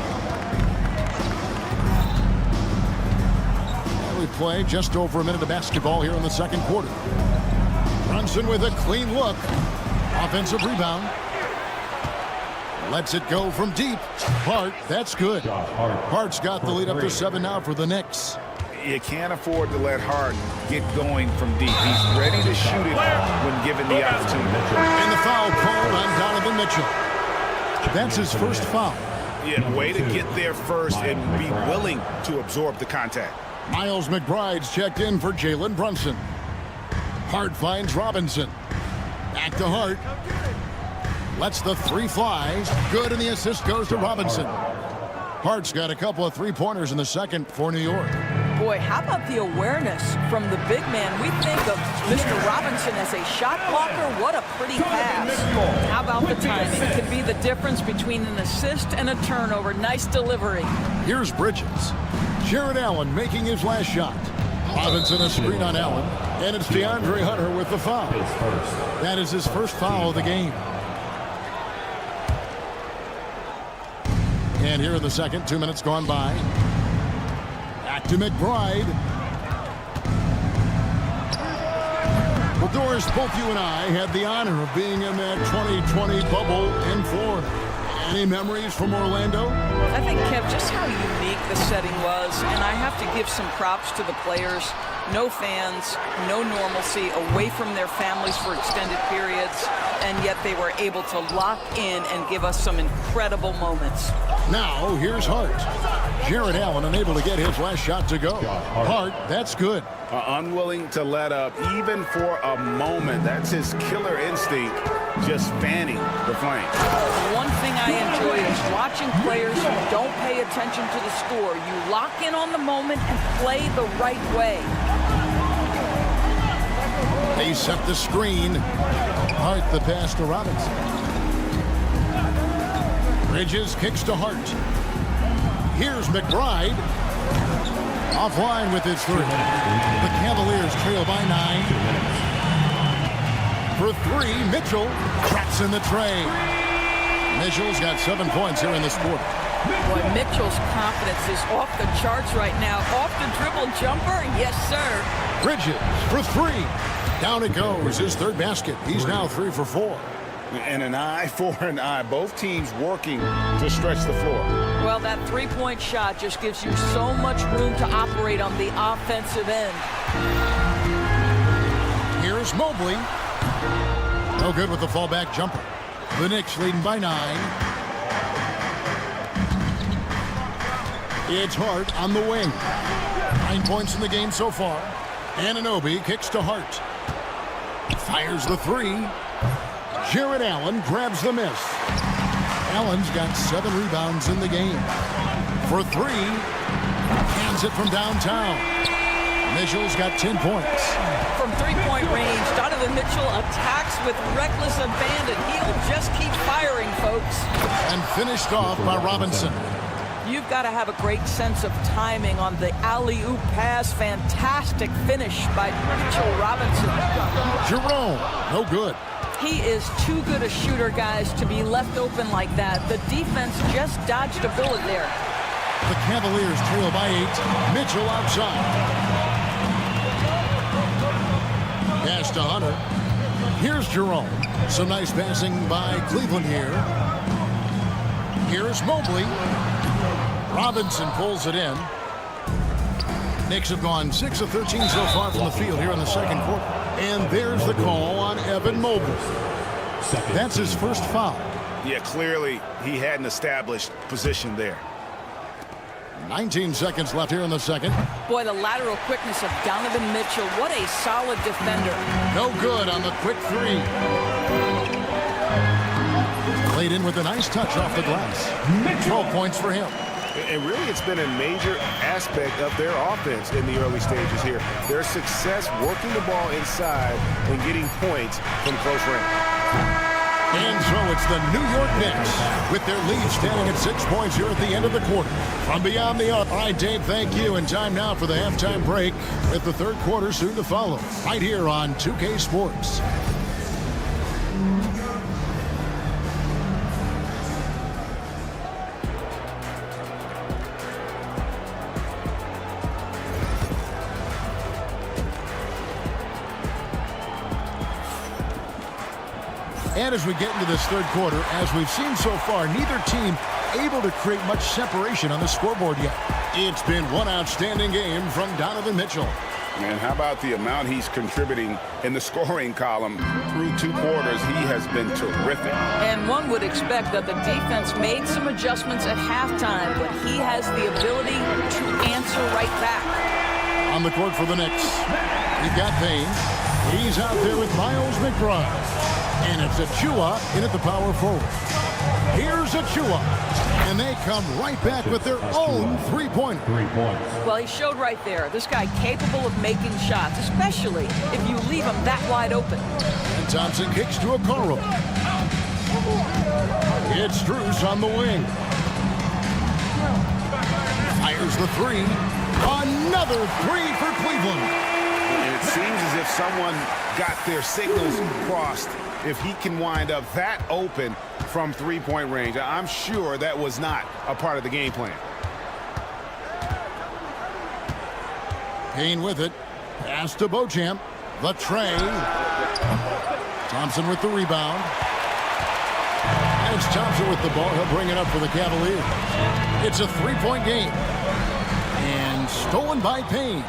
Speaker 6: We play just over a minute of basketball here in the second quarter. Brunson with a clean look. Offensive rebound. Lets it go from deep. Hart, that's good. Hart's got the lead up to 7 now for the Knicks.
Speaker 8: You can't afford to let Hart get going from deep. He's ready to shoot it when given the opportunity.
Speaker 6: And the foul called on Donovan Mitchell. That's his first foul.
Speaker 8: Yeah, way to get there first and be willing to absorb the contact.
Speaker 6: Miles McBride's checked in for Jalen Brunson. Hart finds Robinson. Back to Hart. Lets the 3 fly. Good, and the assist goes to Robinson. Hart's got a couple of 3-pointers in the second for New York.
Speaker 11: Boy, how about the awareness from the big man? We think of Mr. Robinson as a shot blocker. What a pretty pass. How about the timing? It could be the difference between an assist and a turnover. Nice delivery.
Speaker 6: Here's Bridges. Jared Allen making his last shot. Robinson a screen on Allen. And it's DeAndre Hunter with the foul. That is his first foul of the game. And here in the second, 2 minutes gone by. Back to McBride. Well, Doris, both you and I had the honor of being in that 2020 bubble in Florida. Any memories from Orlando?
Speaker 11: I think, Kev, just how unique the setting was, and I have to give some props to the players. No fans, no normalcy, away from their families for extended periods, and yet they were able to lock in and give us some incredible moments.
Speaker 6: Now, here's Hart. Jared Allen unable to get his last shot to go. Hart, that's good.
Speaker 8: Unwilling to let up, even for a moment. That's his killer instinct, just fanning the flame.
Speaker 11: One thing I enjoy is watching players who don't pay attention to the score. You lock in on the moment and play the right way.
Speaker 6: They set the screen. Hart the pass to Robinson. Bridges kicks to Hart. Here's McBride. Offline with his 3. The Cavaliers trail by 9. For 3, Mitchell traps in the tray. Mitchell's got 7 points here in this quarter.
Speaker 11: Boy, Mitchell's confidence is off the charts right now. Off the dribble jumper, yes, sir.
Speaker 6: Bridges for 3. Down it goes, his 3rd basket. He's now 3 for 4.
Speaker 8: And an eye for an eye. Both teams working to stretch the floor.
Speaker 11: Well, that 3-point shot just gives you so much room to operate on the offensive end.
Speaker 6: Here's Mobley. No good with the fallback jumper. The Knicks leading by 9. It's Hart on the wing. 9 points in the game so far. Anunoby kicks to Hart. Fires the 3. Jared Allen grabs the miss. Allen's got 7 rebounds in the game. For 3, hands it from downtown. Mitchell's got 10 points.
Speaker 11: From 3-point range, Donovan Mitchell attacks with reckless abandon. He'll just keep firing, folks.
Speaker 6: And finished off by Robinson.
Speaker 11: You've got to have a great sense of timing on the alley-oop pass. Fantastic finish by Mitchell Robinson.
Speaker 6: Jerome, no good.
Speaker 11: He is too good a shooter, guys, to be left open like that. The defense just dodged a bullet there.
Speaker 6: The Cavaliers trail by 8. Mitchell outside. Pass to Hunter. Here's Jerome. Some nice passing by Cleveland here. Here's Mobley. Robinson pulls it in. Knicks have gone 6 of 13 so far from the field here in the second quarter. And there's the call on Evan Mobley. That's his first foul.
Speaker 8: Yeah, clearly he had an established position there.
Speaker 6: 19 seconds left here in the second.
Speaker 11: Boy, the lateral quickness of Donovan Mitchell. What a solid defender.
Speaker 6: No good on the quick 3. Played in with a nice touch off the glass. 12 points for him.
Speaker 1: And really, it's been a major aspect of their offense in the early stages here. Their success working the ball inside and getting points from close range.
Speaker 6: And so it's the New York Knicks with their lead standing at 6 points here at the end of the quarter. From beyond the arc. All right, Dave, thank you. And time now for the halftime break with the third quarter soon to follow. Right here on 2K Sports. And as we get into this third quarter, as we've seen so far, neither team able to create much separation on the scoreboard yet. It's been one outstanding game from Donovan Mitchell.
Speaker 8: Man, how about the amount he's contributing in the scoring column through 2 quarters? He has been terrific.
Speaker 11: And one would expect that the defense made some adjustments at halftime, but he has the ability to answer right back.
Speaker 6: On the court for the Knicks, we've got Payne. He's out there with Miles McBride. And it's Achua in at the power forward. Here's Achua. And they come right back with their own three-pointer.
Speaker 11: Well, he showed right there. This guy capable of making shots, especially if you leave him that wide open.
Speaker 6: And Thompson kicks to Okoro. It's Strus on the wing. Fires the 3. Another 3 for Cleveland.
Speaker 1: And it seems as if someone got their signals crossed. If he can wind up that open from three-point range, I'm sure that was not a part of the game plan.
Speaker 6: Payne with it. Pass to Beauchamp. The tray. Thompson with the rebound. And it's Thompson with the ball. He'll bring it up for the Cavaliers. It's a three-point game. And stolen by Payne.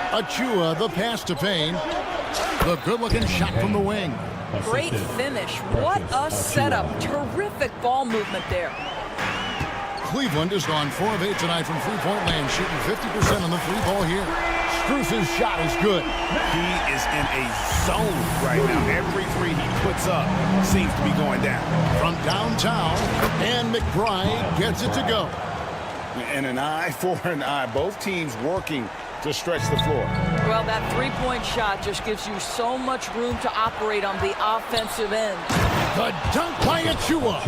Speaker 6: Achua, the pass to Payne. The good-looking shot from the wing.
Speaker 11: Great finish. What a setup. Terrific ball movement there.
Speaker 6: Cleveland has gone 4 of 8 tonight from three-point land, shooting 50% on the 3-ball here. Strus's shot is good.
Speaker 1: He is in a zone right now. Every 3 he puts up seems to be going down.
Speaker 6: From downtown, and McBride gets it to go.
Speaker 8: And an eye for an eye. Both teams working to stretch the floor.
Speaker 11: Well, that three-point shot just gives you so much room to operate on the offensive end.
Speaker 6: The dunk by Achua.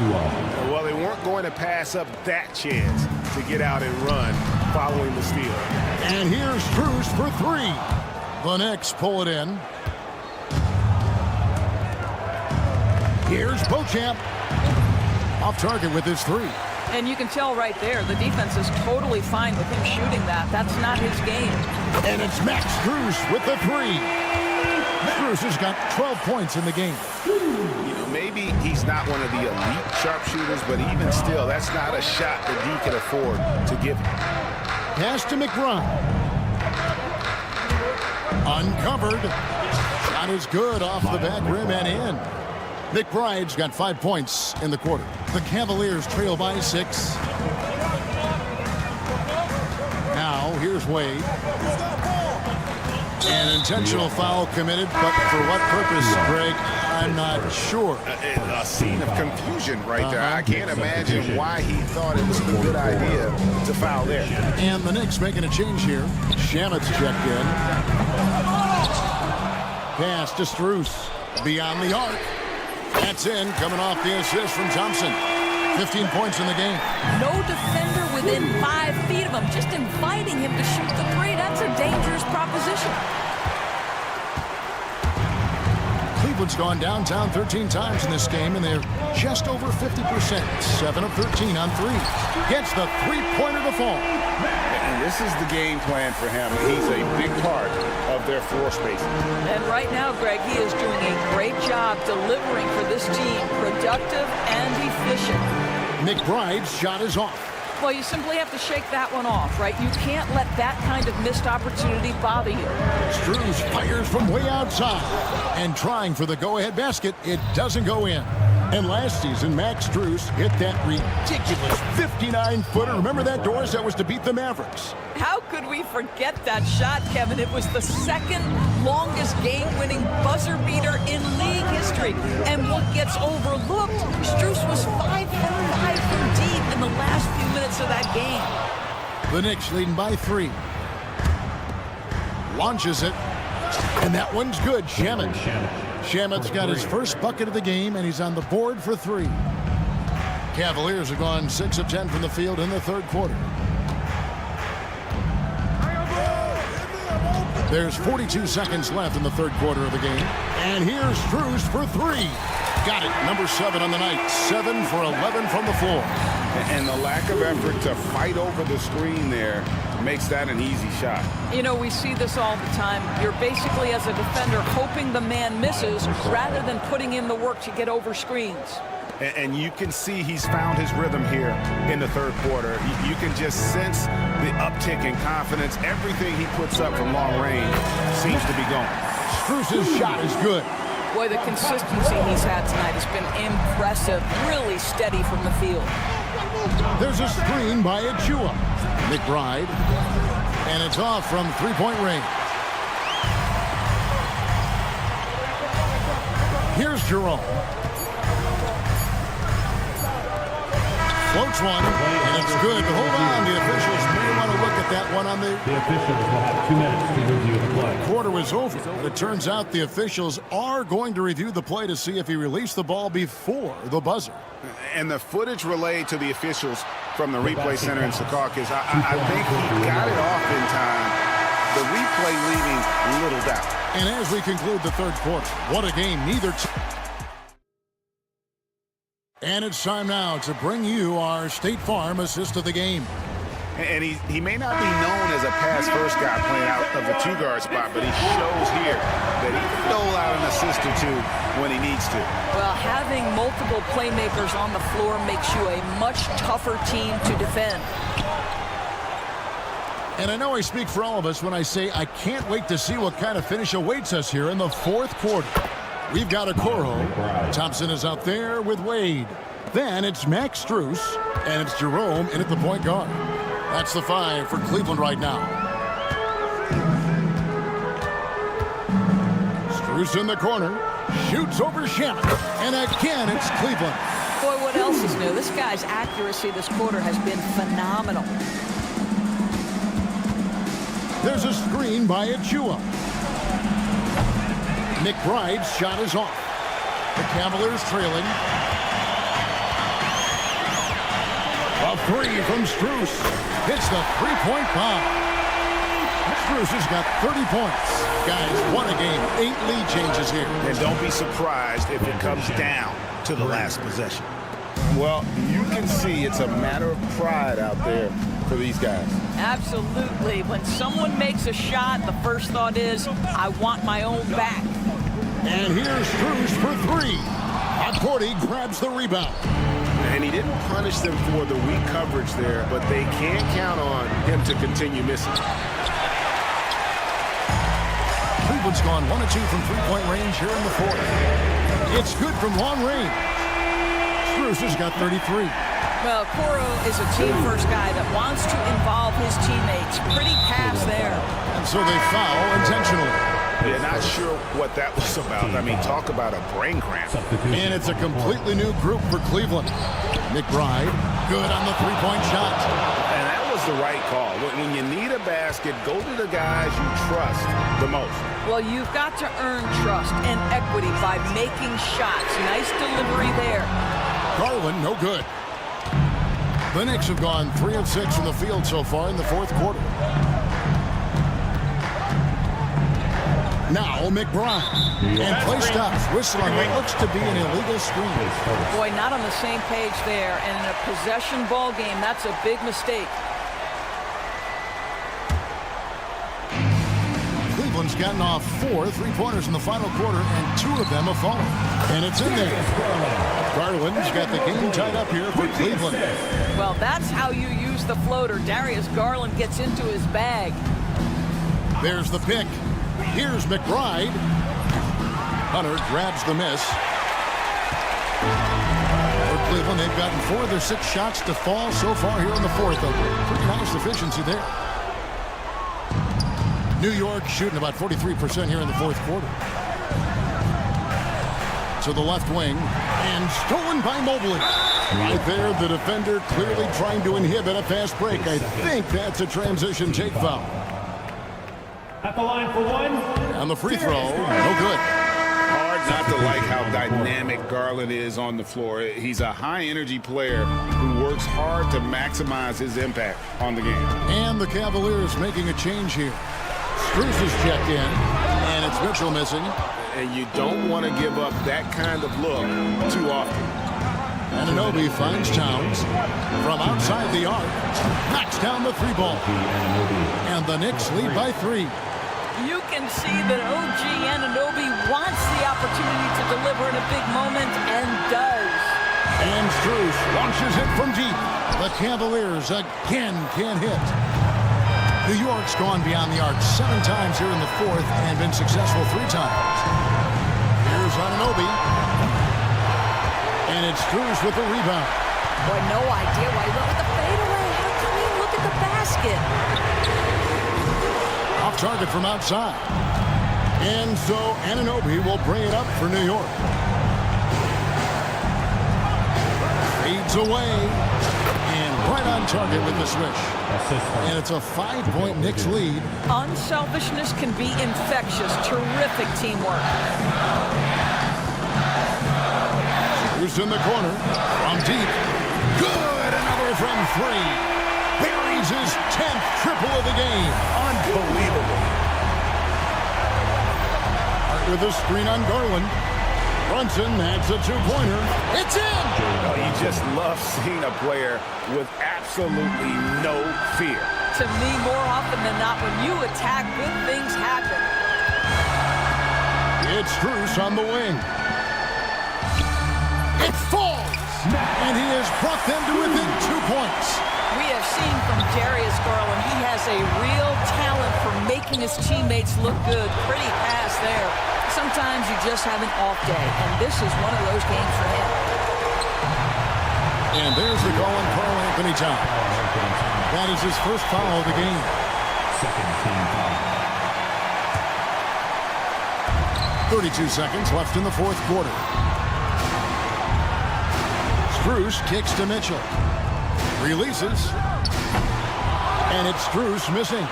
Speaker 12: Well, they weren't going to pass up that chance to get out and run following the steal.
Speaker 6: And here's Strus for three. The Knicks pull it in. Here's Beauchamp. Off target with his three.
Speaker 11: And you can tell right there, the defense is totally fine with him shooting that. That's not his game.
Speaker 6: And it's Max Strus with the three. Strus has got 12 points in the game.
Speaker 12: You know, maybe he's not one of the elite sharpshooters, but even still, that's not a shot that he can afford to give him.
Speaker 6: Pass to McBride. Uncovered. Shot is good off the back rim and in. McBride's got 5 points in the quarter. The Cavaliers trail by 6. Now, here's Wade. An intentional foul committed, but for what purpose, Greg, I'm not sure.
Speaker 12: A scene of confusion right there. I can't imagine why he thought it was a good idea to foul there.
Speaker 6: And the Knicks making a change here. Shamet's checked in. Pass to Strus. Beyond the arc. That's in, coming off the assist from Thompson. 15 points in the game.
Speaker 11: No defender within 5 feet of him, just inviting him to shoot the three. That's a dangerous proposition.
Speaker 6: Cleveland's gone downtown 13 times in this game, and they're just over 50%. 7 of 13 on threes. Gets the three-pointer to fall.
Speaker 12: And this is the game plan for him. He's a big part of their floor spacing.
Speaker 11: And right now, Greg, he is doing a great job delivering for this team, productive and efficient.
Speaker 6: McBride's shot is off.
Speaker 11: Well, you simply have to shake that one off, right? You can't let that kind of missed opportunity bother you.
Speaker 6: Strus fires from way outside. And trying for the go-ahead basket, it doesn't go in. And last season, Max Strus hit that ridiculous 59-footer. Remember that, Doris? That was to beat the Mavericks.
Speaker 11: How could we forget that shot, Kevin? It was the second longest game-winning buzzer beater in league history. And what gets overlooked, Strus was 5 from 5 from deep in the last few minutes of that game.
Speaker 6: The Knicks leading by 3. Launches it. And that one's good. Shamet. Shamet's got his first bucket of the game, and he's on the board for 3. Cavaliers have gone 6 of 10 from the field in the third quarter. There's 42 seconds left in the third quarter of the game. And here's Strus for 3. Got it. Number 7 on the night. 7 for 11 from the floor.
Speaker 12: And the lack of effort to fight over the screen there makes that an easy shot.
Speaker 11: You know, we see this all the time. You're basically, as a defender, hoping the man misses rather than putting in the work to get over screens.
Speaker 12: And you can see he's found his rhythm here in the third quarter. You can just sense the uptick in confidence. Everything he puts up from long range seems to be going.
Speaker 6: Strus's shot is good.
Speaker 11: Boy, the consistency he's had tonight has been impressive. Really steady from the field.
Speaker 6: There's a screen by Achua. McBride. And it's off from three-point range. Here's Jerome. Floats one, and it's good. But hold on, the officials may want to look at that one on the...
Speaker 5: The officials will have 2 minutes to review the play.
Speaker 6: Quarter was over, but it turns out the officials are going to review the play to see if he released the ball before the buzzer.
Speaker 12: And the footage relayed to the officials from the replay center in Secaucus, I think he got it off in time. The replay leaving little doubt.
Speaker 6: And as we conclude the third quarter, what a game. Neither team. And it's time now to bring you our State Farm assist of the game.
Speaker 12: And he may not be known as a pass-first guy playing out of the two-guard spot, but he shows here that he can dole out an assist or two when he needs to.
Speaker 11: Well, having multiple playmakers on the floor makes you a much tougher team to defend.
Speaker 6: And I know I speak for all of us when I say I can't wait to see what kind of finish awaits us here in the fourth quarter. We've got a Coro. Thompson is out there with Wade. Then it's Max Strus, and it's Jerome in at the point guard. That's the 5 for Cleveland right now. Strus in the corner. Shoots over Shamet. And again, it's Cleveland.
Speaker 11: Boy, what else is new? This guy's accuracy this quarter has been phenomenal.
Speaker 6: There's a screen by Achua. McBride's shot is off. The Cavaliers trailing. A three from Strus. Hits the three-point bomb. Strus has got 30 points. Guys, what a game. 8 lead changes here.
Speaker 12: And don't be surprised if it comes down to the last possession.
Speaker 8: Well, you can see it's a matter of pride out there for these guys.
Speaker 11: Absolutely. When someone makes a shot, the first thought is, I want my own back.
Speaker 6: And here's Strus for three. Cordy grabs the rebound.
Speaker 12: And he didn't punish them for the weak coverage there, but they can't count on him to continue missing.
Speaker 6: Cleveland's gone 1 of 2 from three-point range here in the fourth. It's good from long range. Strus has got 33.
Speaker 11: Well, Coro is a team-first guy that wants to involve his teammates. Pretty pass there.
Speaker 6: And so they foul intentionally.
Speaker 12: Yeah, not sure what that was about. I mean, talk about a brain cramp.
Speaker 6: And it's a completely new group for Cleveland. McBride, good on the three-point shot.
Speaker 12: And that was the right call. When you need a basket, go to the guys you trust the most.
Speaker 11: Well, you've got to earn trust and equity by making shots. Nice delivery there.
Speaker 6: Garland, no good. The Knicks have gone 3 of 6 from the field so far in the fourth quarter. Now McBride. And play stops. Whistle on what looks to be an illegal screen.
Speaker 11: Boy, not on the same page there. And in a possession ball game, that's a big mistake.
Speaker 6: Cleveland's gotten off 4 3-pointers in the final quarter, and 2 of them have fallen. And it's in there. Garland's got the game tied up here for Cleveland.
Speaker 11: Well, that's how you use the floater. Darius Garland gets into his bag.
Speaker 6: There's the pick. Here's McBride. Hunter grabs the miss. For Cleveland, they've gotten 4 of their 6 shots to fall so far here in the fourth. A pretty nice efficiency there. New York shooting about 43% here in the fourth quarter. To the left wing, and stolen by Mobley. Right there, the defender clearly trying to inhibit a fast break. I think that's a transition take foul.
Speaker 5: At the line for one.
Speaker 6: On the free throw, no good.
Speaker 12: Hard not to like how dynamic Garland is on the floor. He's a high-energy player who works hard to maximize his impact on the game.
Speaker 6: And the Cavaliers making a change here. Strus is checked in, and it's Mitchell missing.
Speaker 12: And you don't want to give up that kind of look too often.
Speaker 6: Anunoby finds Towns from outside the arc. Knocks down the 3-ball. And the Knicks lead by 3.
Speaker 11: You can see that OG Anunoby wants the opportunity to deliver in a big moment, and does.
Speaker 6: And Strus launches it from deep. The Cavaliers again can't hit. New York's gone beyond the arc 7 times here in the fourth and been successful 3 times. Here's Anunoby. And it's Strus with the rebound.
Speaker 11: Boy, no idea why he went with the fadeaway. How come he look at the basket?
Speaker 6: Off target from outside. And so Anunoby will bring it up for New York. Fades away. And right on target with the swish. And it's a 5-point Knicks lead.
Speaker 11: Unselfishness can be infectious. Terrific teamwork.
Speaker 6: Here's in the corner. From deep. Good. Another from 3. Buries his 10th triple of the game.
Speaker 12: Unbelievable.
Speaker 6: With a screen on Garland. Brunson adds a 2-pointer. It's in!
Speaker 12: Oh, you just love seeing a player with absolutely no fear.
Speaker 11: To me, more often than not, when you attack, good things happen.
Speaker 6: It's Strus on the wing. It falls! And he has brought them to within 2 points.
Speaker 11: We have seen from Darius Garland, he has a real talent for making his teammates look good. Pretty pass there. Sometimes you just have an off day, and this is one of those games for him.
Speaker 6: And there's the call on Karl Anthony Towns. That is his first foul of the game.
Speaker 5: Second team foul.
Speaker 6: 32 seconds left in the fourth quarter. Strus kicks to Mitchell. Releases. And it's Strus missing.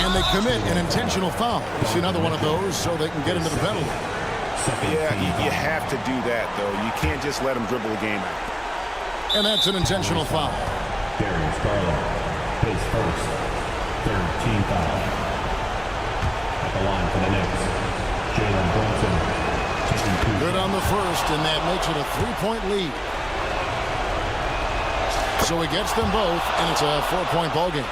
Speaker 6: And they commit an intentional foul. You see another one of those so they can get into the penalty.
Speaker 12: Yeah, you have to do that, though. You can't just let him dribble the game out.
Speaker 6: And that's an intentional foul.
Speaker 5: Darius Garland, his first, third team foul. At the line for the Knicks, Jalen Brunson, taking 2.
Speaker 6: Good on the first, and that makes it a 3-point lead. So he gets them both, and it's a 4-point ball game.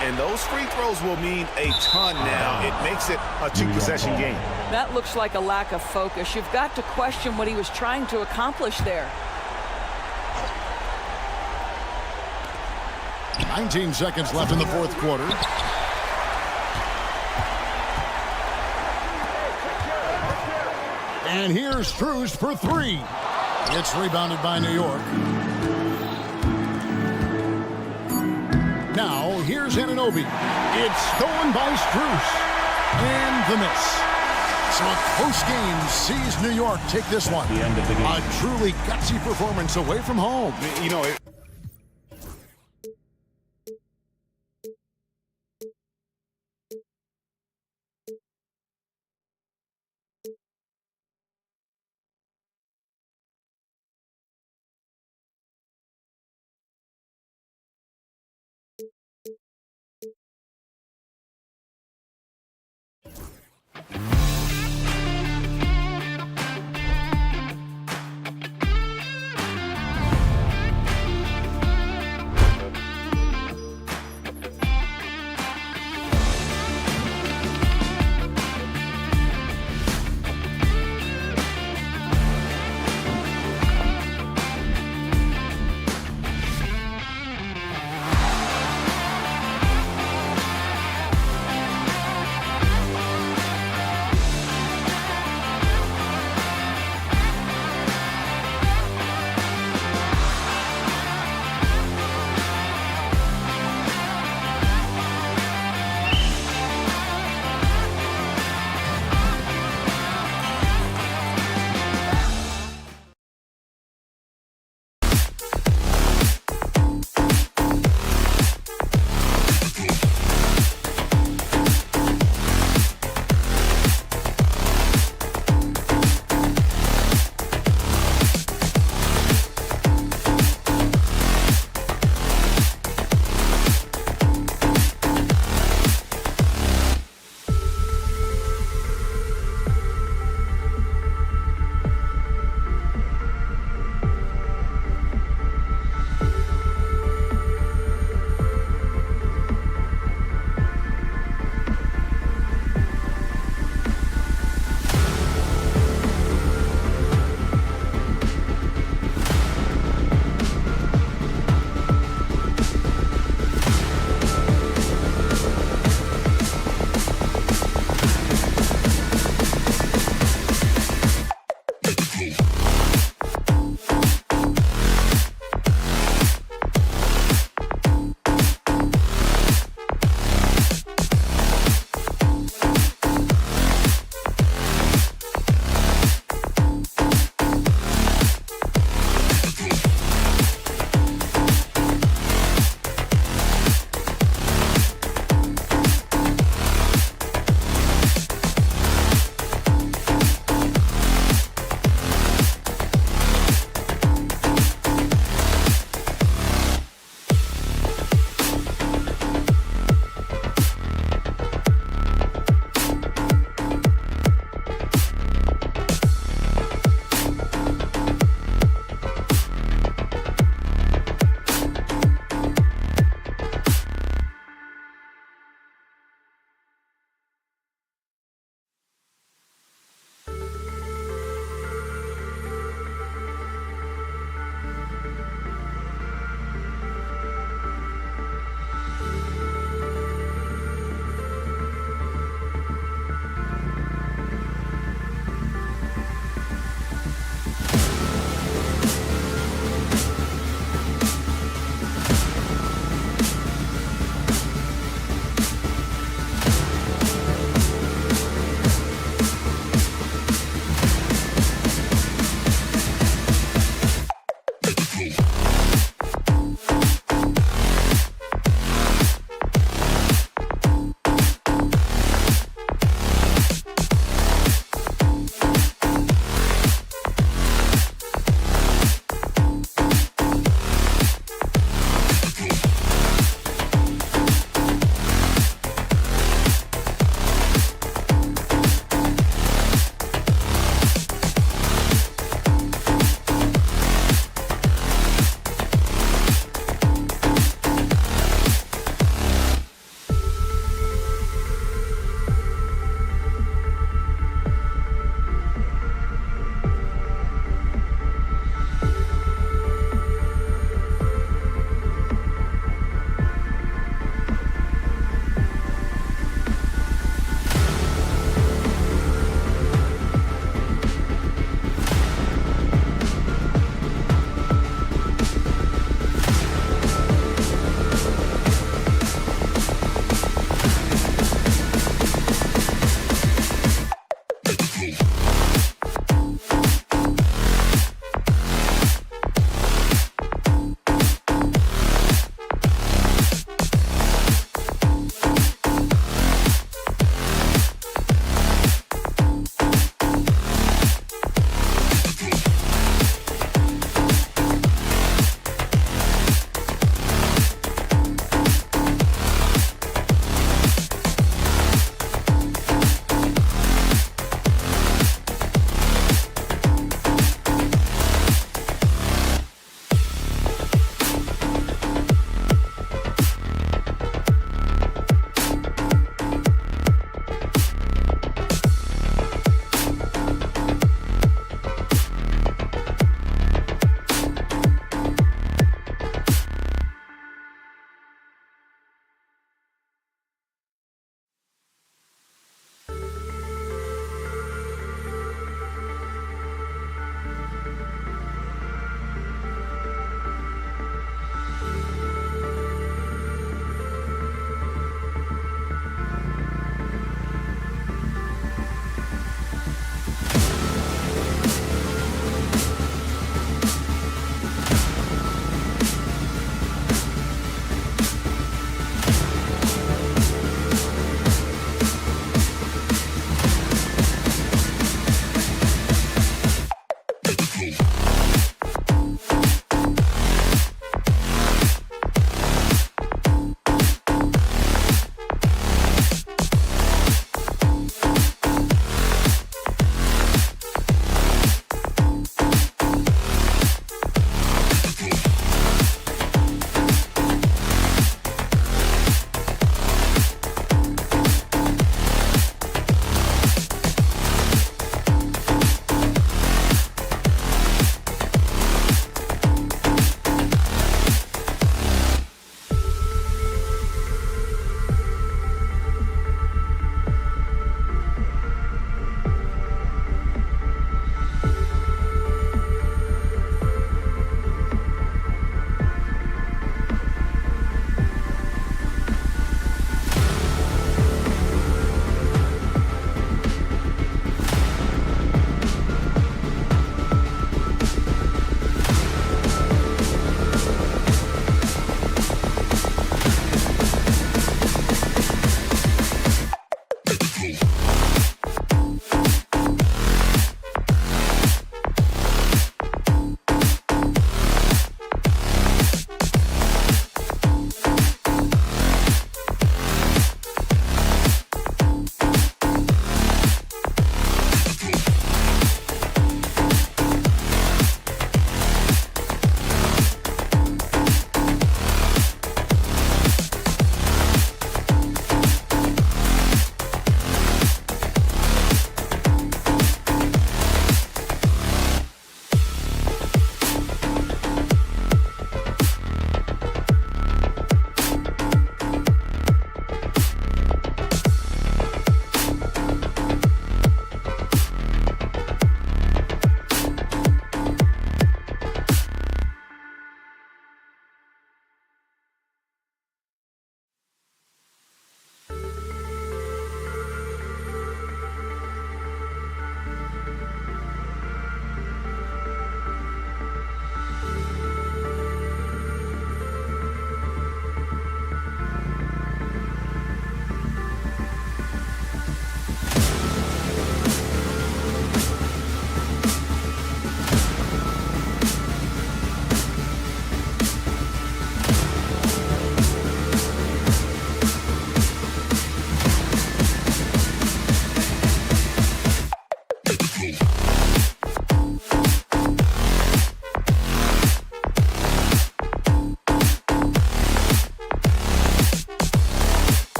Speaker 12: And those free throws will mean a ton now. It makes it a 2-possession game.
Speaker 11: That looks like a lack of focus. You've got to question what he was trying to accomplish there.
Speaker 6: 19 seconds left in the fourth quarter. And here's Strus for 3. It's rebounded by New York. Now, here's Anunoby. It's stolen by Strus. And the miss. So a close game sees New York take this one.
Speaker 5: The end of the game.
Speaker 6: A truly gutsy performance away from home.
Speaker 12: You know,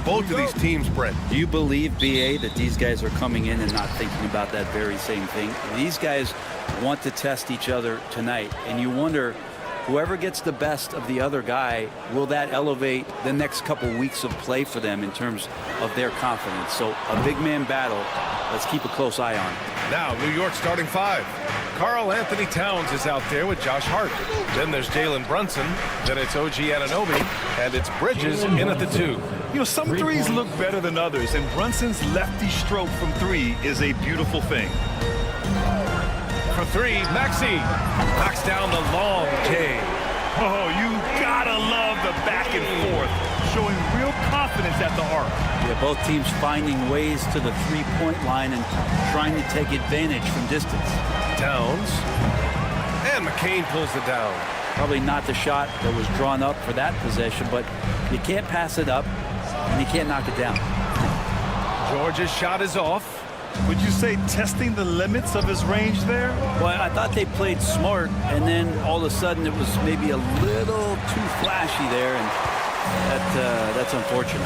Speaker 1: both of these teams, Brent.
Speaker 4: Do you believe, BA, that these guys are coming in and not thinking about that very same thing? These guys want to test each other tonight, and you wonder, whoever gets the best of the other guy, will that elevate the next couple weeks of play for them in terms of their confidence? So a big man battle. Let's keep a close eye on.
Speaker 1: Now, New York starting 5. Karl Anthony Towns is out there with Josh Hart. Then there's Jalen Brunson. Then it's OG Anunoby. And it's Bridges in at the 2.
Speaker 2: You know, some threes look better than others, and Brunson's lefty stroke from 3 is a beautiful thing.
Speaker 1: For 3, Maxey knocks down the long J.
Speaker 2: Oh, you gotta love the back and forth, showing real confidence at the arc.
Speaker 4: Yeah, both teams finding ways to the three-point line and trying to take advantage from distance.
Speaker 1: Towns. And McCain pulls it down.
Speaker 4: Probably not the shot that was drawn up for that possession, but you can't pass it up and you can't knock it down.
Speaker 1: George's shot is off.
Speaker 2: Would you say testing the limits of his range there?
Speaker 4: Well, I thought they played smart, and then all of a sudden it was maybe a little too flashy there, and that's unfortunate.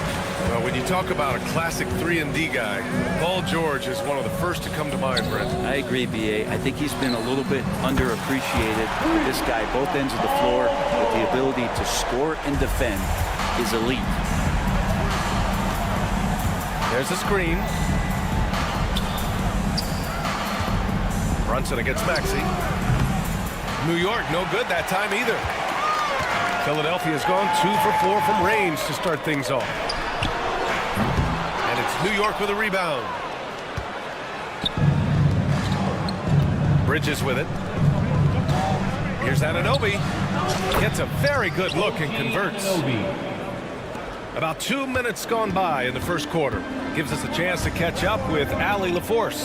Speaker 1: Well, when you talk about a classic 3-and-D guy, Paul George is one of the first to come to mind, Brent.
Speaker 4: I agree, BA. I think he's been a little bit underappreciated. This guy, both ends of the floor, with the ability to score and defend, is elite.
Speaker 1: There's a screen. Brunson against Maxey. New York, no good that time either. Philadelphia's gone 2 for 4 from range to start things off. And it's New York with a rebound. Bridges with it. Here's Anunoby. Gets a very good look and converts. About 2 minutes gone by in the first quarter. Gives us a chance to catch up with Allie LaForce.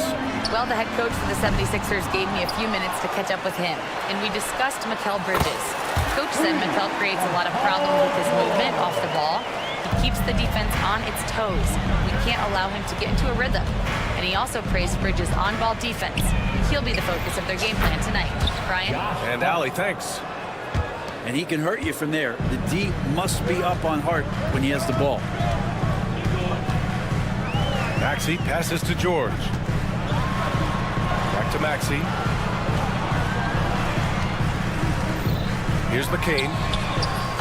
Speaker 3: Well, the head coach for the 76ers gave me a few minutes to catch up with him, and we discussed Mikal Bridges. Coach said Mikal creates a lot of problems with his movement off the ball. He keeps the defense on its toes. We can't allow him to get into a rhythm. And he also praised Bridges' on-ball defense. He'll be the focus of their game plan tonight. Brian?
Speaker 1: And Allie, thanks.
Speaker 4: And he can hurt you from there. The D must be up on Hart when he has the ball.
Speaker 1: Maxey passes to George. Back to Maxey. Here's McCain.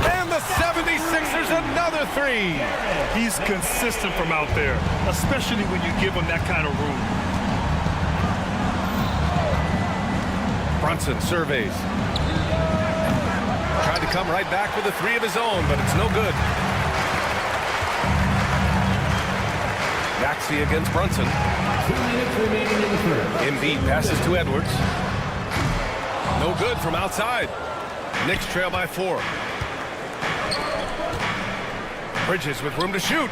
Speaker 1: And the 76ers another 3.
Speaker 2: He's consistent from out there, especially when you give him that kind of room.
Speaker 1: Brunson surveys. Tried to come right back with a 3 of his own, but it's no good. Maxey against Brunson. Embiid passes to Edwards. No good from outside. Knicks trail by 4. Bridges with room to shoot.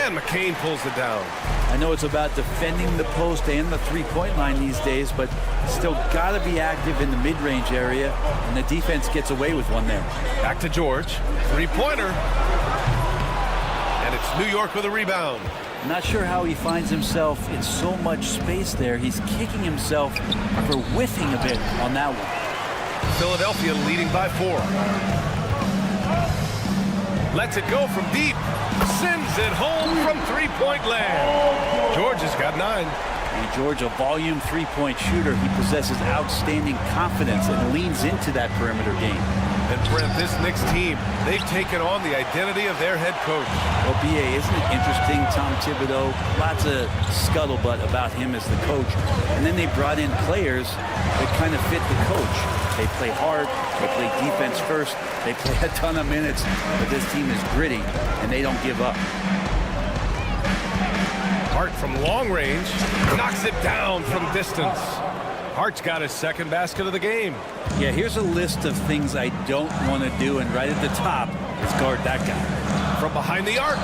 Speaker 1: And McCain pulls it down.
Speaker 4: I know it's about defending the post and the three-point line these days, but still got to be active in the mid-range area, and the defense gets away with one there.
Speaker 1: Back to George. Three-pointer. And it's New York with a rebound.
Speaker 4: Not sure how he finds himself in so much space there. He's kicking himself for whiffing a bit on that one.
Speaker 1: Philadelphia leading by 4. Lets it go from deep. Sends it home from three-point land. George has got 9.
Speaker 4: And George, a volume three-point shooter. He possesses outstanding confidence and leans into that perimeter game.
Speaker 1: And Brent, this Knicks team, they've taken on the identity of their head coach.
Speaker 4: Well, BA, isn't it interesting? Tom Thibodeau, lots of scuttlebutt about him as the coach. And then they brought in players that kind of fit the coach. They play hard, they play defense first, they play a ton of minutes, but this team is gritty, and they don't give up.
Speaker 1: Hart from long range knocks it down from distance. Hart's got his second basket of the game.
Speaker 4: Yeah, here's a list of things I don't want to do, and right at the top is guard that guy.
Speaker 1: From behind the arc.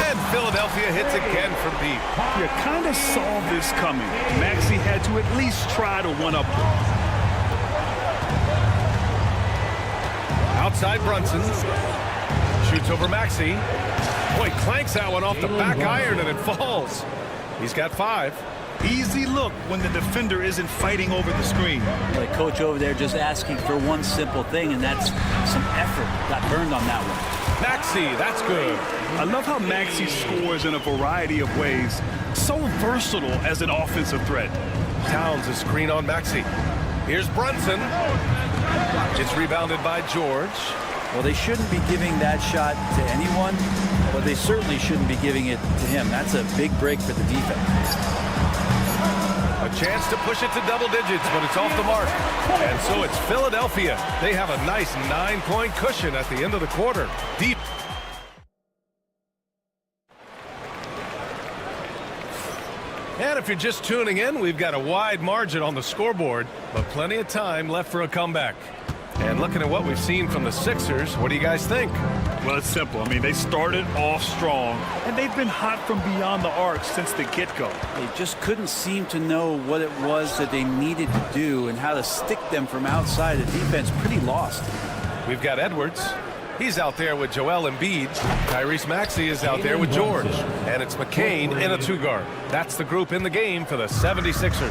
Speaker 1: And Philadelphia hits again from deep.
Speaker 2: You kind of saw this coming. Maxey had to at least try to one-up him.
Speaker 1: Outside Brunson. Shoots over Maxey. Boy, clanks that one off the back iron and it falls. He's got 5.
Speaker 2: Easy look when the defender isn't fighting over the screen.
Speaker 4: The coach over there just asking for one simple thing, and that's some effort. Got burned on that one.
Speaker 1: Maxey, that's good.
Speaker 2: I love how Maxey scores in a variety of ways. So versatile as an offensive threat.
Speaker 1: Towns a screen on Maxey. Here's Brunson. It's rebounded by George.
Speaker 4: Well, they shouldn't be giving that shot to anyone, but they certainly shouldn't be giving it to him. That's a big break for the defense.
Speaker 1: A chance to push it to double digits, but it's off the mark. And so it's Philadelphia. They have a nice 9-point cushion at the end of the quarter. Deep. And if you're just tuning in, we've got a wide margin on the scoreboard, but plenty of time left for a comeback. And looking at what we've seen from the Sixers, what do you guys think?
Speaker 2: Well, it's simple. I mean, they started off strong, and they've been hot from beyond the arc since the get-go.
Speaker 4: They just couldn't seem to know what it was that they needed to do and how to stick them from outside. The defense pretty lost.
Speaker 1: We've got Edwards. He's out there with Joel Embiid. Tyrese Maxey is out there with George. And it's McCain in a two-guard. That's the group in the game for the 76ers.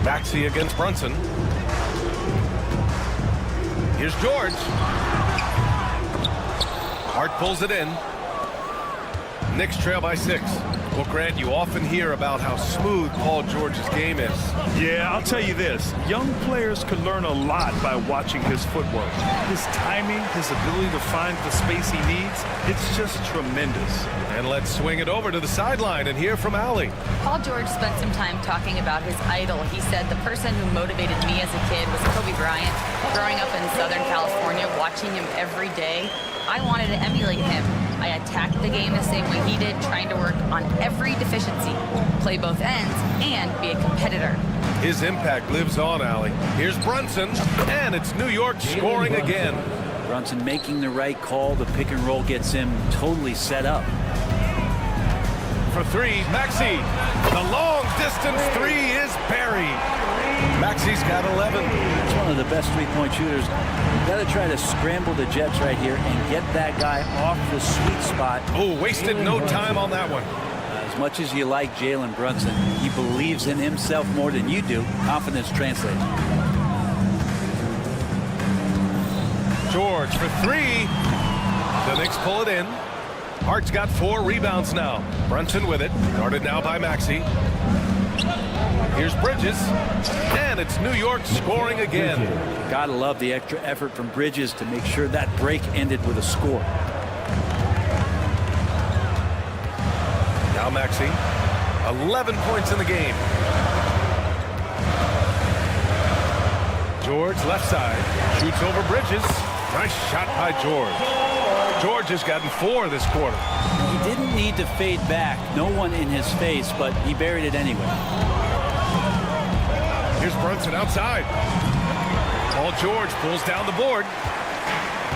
Speaker 1: Maxey against Brunson. Here's George. Hart pulls it in. Knicks trail by 6. Well, Grant, you often hear about how smooth Paul George's game is.
Speaker 2: Yeah, I'll tell you this. Young players can learn a lot by watching his footwork. His timing, his ability to find the space he needs, it's just tremendous.
Speaker 1: And let's swing it over to the sideline and hear from Allie.
Speaker 3: Paul George spent some time talking about his idol. He said, the person who motivated me as a kid was Kobe Bryant. Growing up in Southern California, watching him every day, I wanted to emulate him. I attacked the game the same way he did, trying to work on every deficiency, play both ends, and be a competitor.
Speaker 1: His impact lives on, Allie. Here's Brunson, and it's New York scoring again.
Speaker 4: Brunson making the right call. The pick and roll gets him totally set up.
Speaker 1: For 3, Maxey. The long distance 3 is buried. Maxey's got 11.
Speaker 4: It's one of the best three-point shooters. You've got to try to scramble the Jets right here and get that guy off the sweet spot.
Speaker 1: Oh, wasted no time on that one.
Speaker 4: As much as you like Jalen Brunson, he believes in himself more than you do. Confidence translates.
Speaker 1: George for 3. The Knicks pull it in. Hart's got 4 rebounds now. Brunson with it. Guarded now by Maxey. Here's Bridges. And it's New York scoring again.
Speaker 4: Gotta love the extra effort from Bridges to make sure that break ended with a score.
Speaker 1: Now Maxey. 11 points in the game. George left side. Shoots over Bridges. Nice shot by George. George has gotten 4 this quarter.
Speaker 4: He didn't need to fade back. No one in his face, but he buried it anyway.
Speaker 1: Here's Brunson outside. Paul George pulls down the board.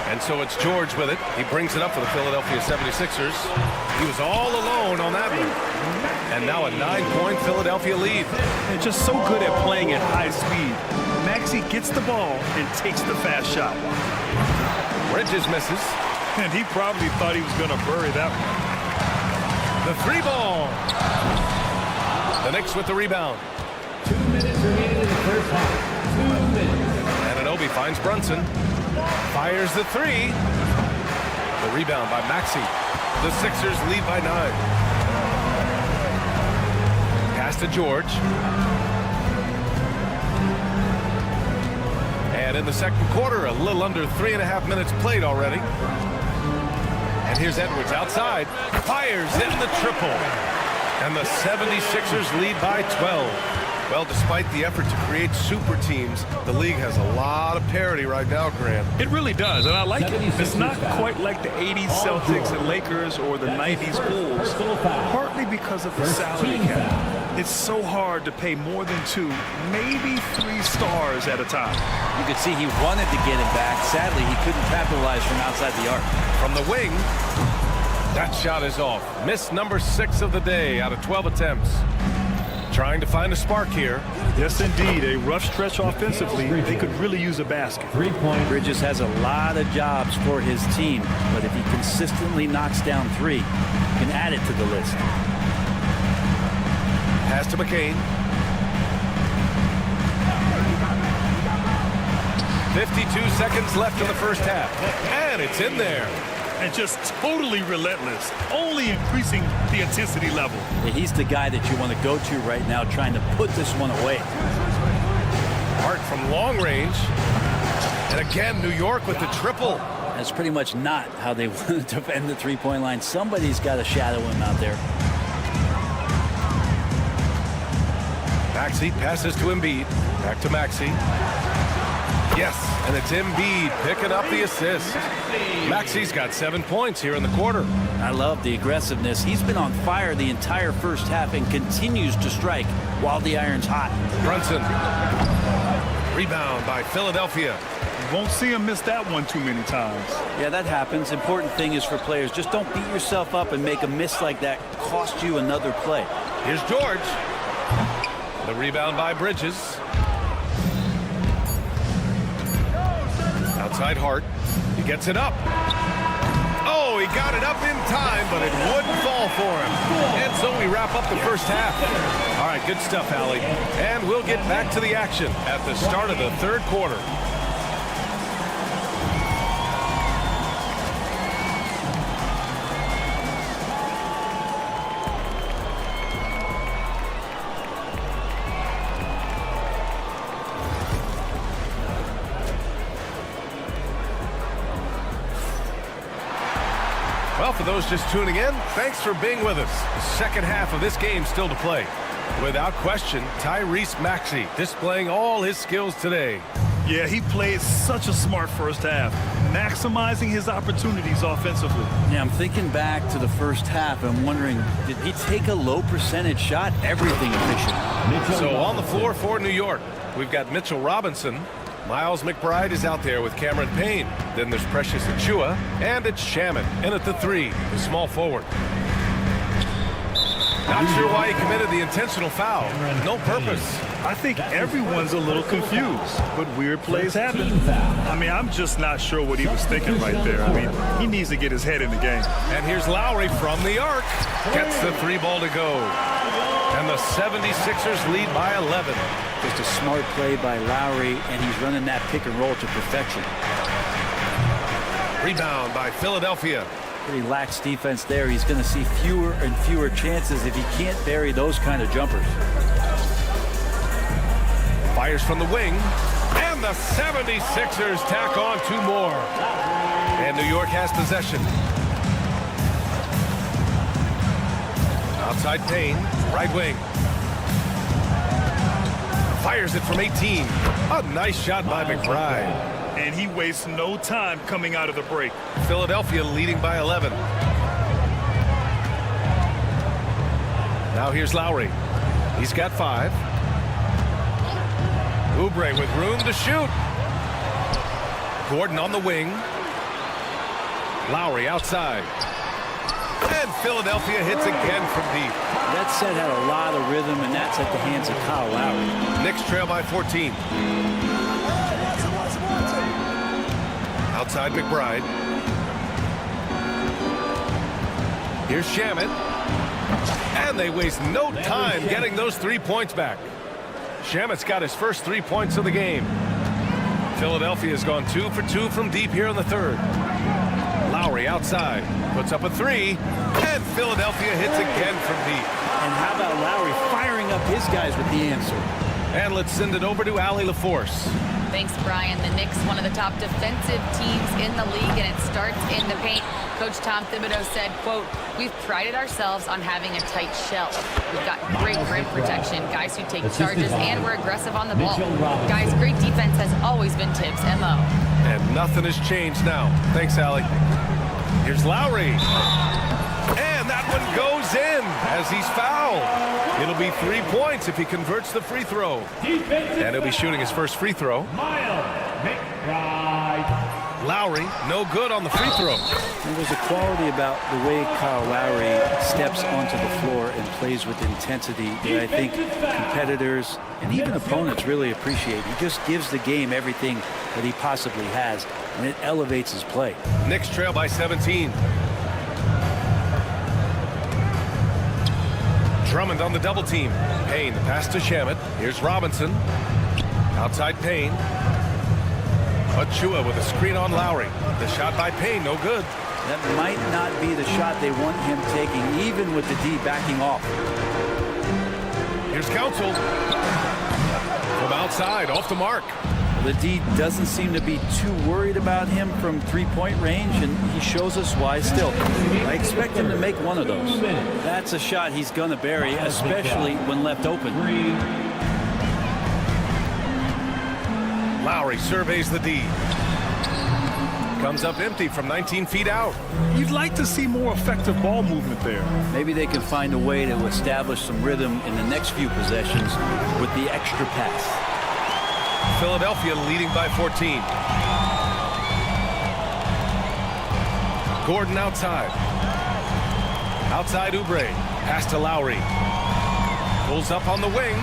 Speaker 1: And so it's George with it. He brings it up for the Philadelphia 76ers. He was all alone on that one. And now a 9-point Philadelphia lead.
Speaker 2: And just so good at playing at high speed. Maxey gets the ball and takes the fast shot.
Speaker 1: Bridges misses.
Speaker 2: And he probably thought he was going to bury that one.
Speaker 1: The 3-ball. The Knicks with the rebound.
Speaker 5: 2 minutes remaining in the first half. 2 minutes.
Speaker 1: Anunoby finds Brunson. Fires the 3. The rebound by Maxey. The Sixers lead by 9. Pass to George. And in the second quarter, a little under 3.5 minutes played already. And here's Edwards outside. Fires in the triple. And the 76ers lead by 12. Well, despite the effort to create super teams, the league has a lot of parity right now, Grant.
Speaker 2: It really does, and I like it. It's not quite like the 80s Celtics and Lakers or the 90s Bulls, partly because of the salary cap. It's so hard to pay more than 2, maybe 3 stars at a time.
Speaker 4: You could see he wanted to get it back. Sadly, he couldn't capitalize from outside the arc.
Speaker 1: From the wing, that shot is off. Miss number 6 of the day out of 12 attempts. Trying to find a spark here.
Speaker 2: Yes, indeed. A rough stretch offensively. They could really use a basket.
Speaker 5: 3-point.
Speaker 4: Bridges has a lot of jobs for his team, but if he consistently knocks down 3, he can add it to the list.
Speaker 1: Pass to McCain. 52 seconds left in the first half. And it's in there.
Speaker 2: And just totally relentless, only increasing the intensity level.
Speaker 4: Yeah, he's the guy that you want to go to right now, trying to put this one away.
Speaker 1: Hart from long range. And again, New York with the triple.
Speaker 4: That's pretty much not how they want to defend the three-point line. Somebody's got to shadow him out there.
Speaker 1: Maxey passes to Embiid. Back to Maxey. Yes, and it's Embiid picking up the assist. Maxey's got 7 points here in the quarter.
Speaker 4: I love the aggressiveness. He's been on fire the entire first half and continues to strike while the iron's hot.
Speaker 1: Brunson. Rebound by Philadelphia.
Speaker 2: You won't see him miss that one too many times.
Speaker 4: Yeah, that happens. Important thing is for players, just don't beat yourself up and make a miss like that cost you another play.
Speaker 1: Here's George. The rebound by Bridges. Outside Hart. He gets it up. Oh, he got it up in time, but it wouldn't fall for him. And so we wrap up the first half. All right, good stuff, Allie. And we'll get back to the action at the start of the third quarter. Well, for those just tuning in, thanks for being with us. The second half of this game still to play. Without question, Tyrese Maxey displaying all his skills today.
Speaker 2: Yeah, he played such a smart first half, maximizing his opportunities offensively.
Speaker 4: Yeah, I'm thinking back to the first half. I'm wondering, did he take a low percentage shot? Everything efficient.
Speaker 1: So on the floor for New York, we've got Mitchell Robinson. Miles McBride is out there with Cameron Payne. Then there's Precious Achiuwa, and it's Shaman in at the three, the small forward. Not sure why he committed the intentional foul. No purpose.
Speaker 2: I think everyone's a little confused, but weird plays happen. I mean, I'm just not sure what he was thinking right there. I mean, he needs to get his head in the game.
Speaker 1: And here's Lowry from the arc. Gets the three ball to go. And the 76ers lead by 11.
Speaker 4: Just a smart play by Lowry, and he's running that pick and roll to perfection.
Speaker 1: Rebound by Philadelphia.
Speaker 4: Pretty lax defense there. He's going to see fewer and fewer chances if he can't bury those kind of jumpers.
Speaker 1: Fires from the wing. And the 76ers tack on two more. And New York has possession. Outside Payne, right wing. Fires it from 18. A nice shot by McBride.
Speaker 2: And he wastes no time coming out of the break.
Speaker 1: Philadelphia leading by 11. Now here's Lowry. He's got 5. Oubre with room to shoot. Gordon on the wing. Lowry outside. And Philadelphia hits again from deep.
Speaker 4: That set had a lot of rhythm, and that's at the hands of Kyle Lowry.
Speaker 1: Knicks trail by 14. Outside McBride. Here's Shaman. And they waste no time getting those 3 points back. Shaman's got his first 3 points of the game. Philadelphia's gone 2 for 2 from deep here in the third. Lowry outside. Puts up a 3. And Philadelphia hits again from deep.
Speaker 4: And how about Lowry firing up his guys with the answer?
Speaker 1: And let's send it over to Allie LaForce.
Speaker 3: Thanks, Brian. The Knicks, one of the top defensive teams in the league, and it starts in the paint. Coach Tom Thibodeau said, quote, "We've prided ourselves on having a tight shell. We've got great rim protection, guys who take charges, and we're aggressive on the ball. Guys, great defense has always been Tibbs' MO."
Speaker 1: And nothing has changed now. Thanks, Allie. Here's Lowry. And that one goes in as he's fouled. It'll be 3 points if he converts the free throw. And he'll be shooting his first free throw. Lowry, no good on the free throw.
Speaker 4: There's a quality about the way Kyle Lowry steps onto the floor and plays with intensity that I think competitors and even opponents really appreciate. He just gives the game everything that he possibly has, and it elevates his play.
Speaker 1: Knicks trail by 17. Drummond on the double team. Payne, the pass to Shamet. Here's Robinson. Outside Payne. Achua with a screen on Lowry. The shot by Payne, no good.
Speaker 4: That might not be the shot they want him taking, even with the D backing off.
Speaker 1: Here's Council. From outside, off the mark.
Speaker 4: The D doesn't seem to be too worried about him from three-point range, and he shows us why still. I expect him to make one of those. That's a shot he's going to bury, especially when left open.
Speaker 1: Lowry surveys the D. Comes up empty from 19 feet out.
Speaker 2: You'd like to see more effective ball movement there.
Speaker 4: Maybe they can find a way to establish some rhythm in the next few possessions with the extra pass.
Speaker 1: Philadelphia leading by 14. Gordon outside. Outside Oubre. Pass to Lowry. Pulls up on the wing.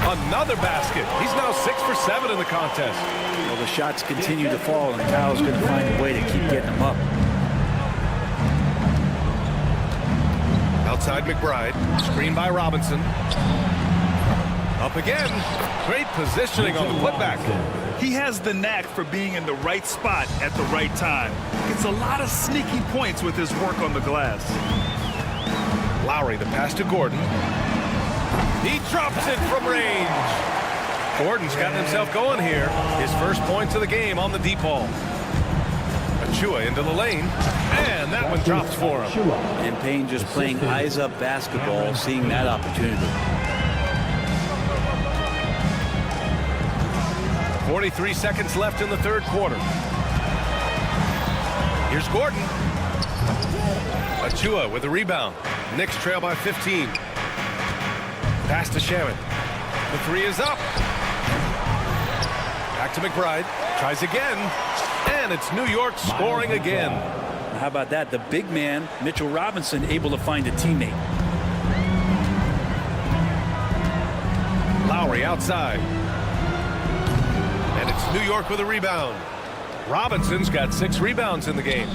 Speaker 1: Another basket. He's now 6 for 7 in the contest.
Speaker 4: Well, the shots continue to fall, and Kyle's going to find a way to keep getting them up.
Speaker 1: Outside McBride. Screen by Robinson. Up again. Great positioning on the putback.
Speaker 2: He has the knack for being in the right spot at the right time. Gets a lot of sneaky points with his work on the glass.
Speaker 1: Lowry, the pass to Gordon. He drops it from range. Gordon's gotten himself going here. His first points of the game on the deep ball. Achua into the lane. And that one drops for him.
Speaker 4: And Payne just playing eyes-up basketball, seeing that opportunity.
Speaker 1: 43 seconds left in the third quarter. Here's Gordon. Achua with a rebound. Knicks trail by 15. Pass to Shaman. The three is up. Back to McBride. Tries again. And it's New York scoring again.
Speaker 4: How about that? The big man, Mitchell Robinson, able to find a teammate.
Speaker 1: Lowry outside. And it's New York with a rebound. Robinson's got 6 rebounds in the game.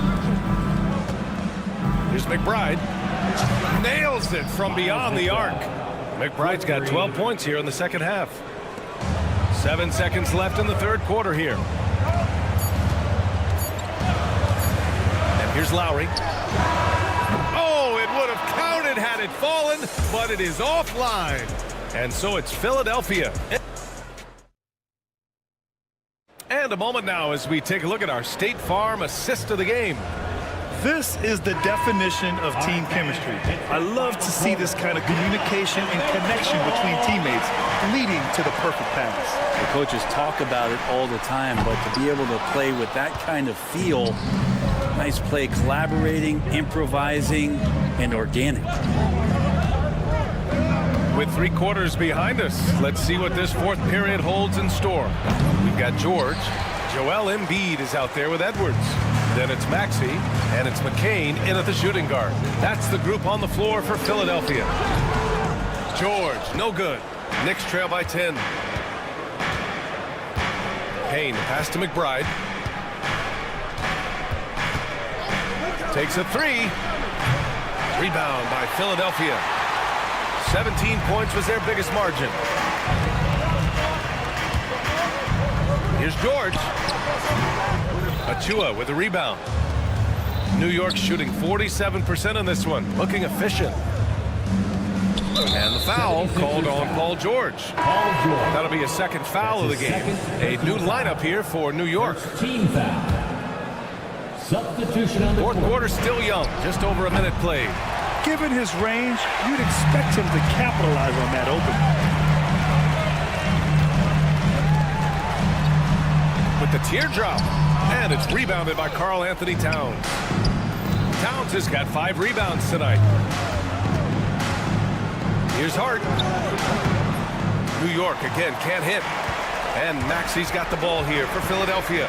Speaker 1: Here's McBride. Nails it from beyond the arc. McBride's got 12 points here in the second half. 7 seconds left in the third quarter here. And here's Lowry. Oh, it would have counted had it fallen, but it is offline. And so it's Philadelphia. And a moment now as we take a look at our State Farm assist of the game.
Speaker 2: This is the definition of team chemistry. I love to see this kind of communication and connection between teammates leading to the perfect pass.
Speaker 4: The coaches talk about it all the time, but to be able to play with that kind of feel, nice play, collaborating, improvising, and organic.
Speaker 1: With 3 quarters behind us, let's see what this fourth period holds in store. We've got George. Joel Embiid is out there with Edwards. Then it's Maxey, and it's McCain in at the shooting guard. That's the group on the floor for Philadelphia. George, no good. Knicks trail by 10. Payne, pass to McBride. Takes a 3. Rebound by Philadelphia. 17 points was their biggest margin. Here's George. Achua with a rebound. New York shooting 47% in this one, looking efficient. And the foul called on Paul George. That'll be a second foul of the game. A new lineup here for New York.
Speaker 5: Team foul. Substitution on the
Speaker 1: Fourth quarter still young, just over a minute played.
Speaker 2: Given his range, you'd expect him to capitalize on that opening.
Speaker 1: With the teardrop, and it's rebounded by Karl Anthony Towns. Towns has got 5 rebounds tonight. Here's Hart. New York again can't hit. And Maxey's got the ball here for Philadelphia.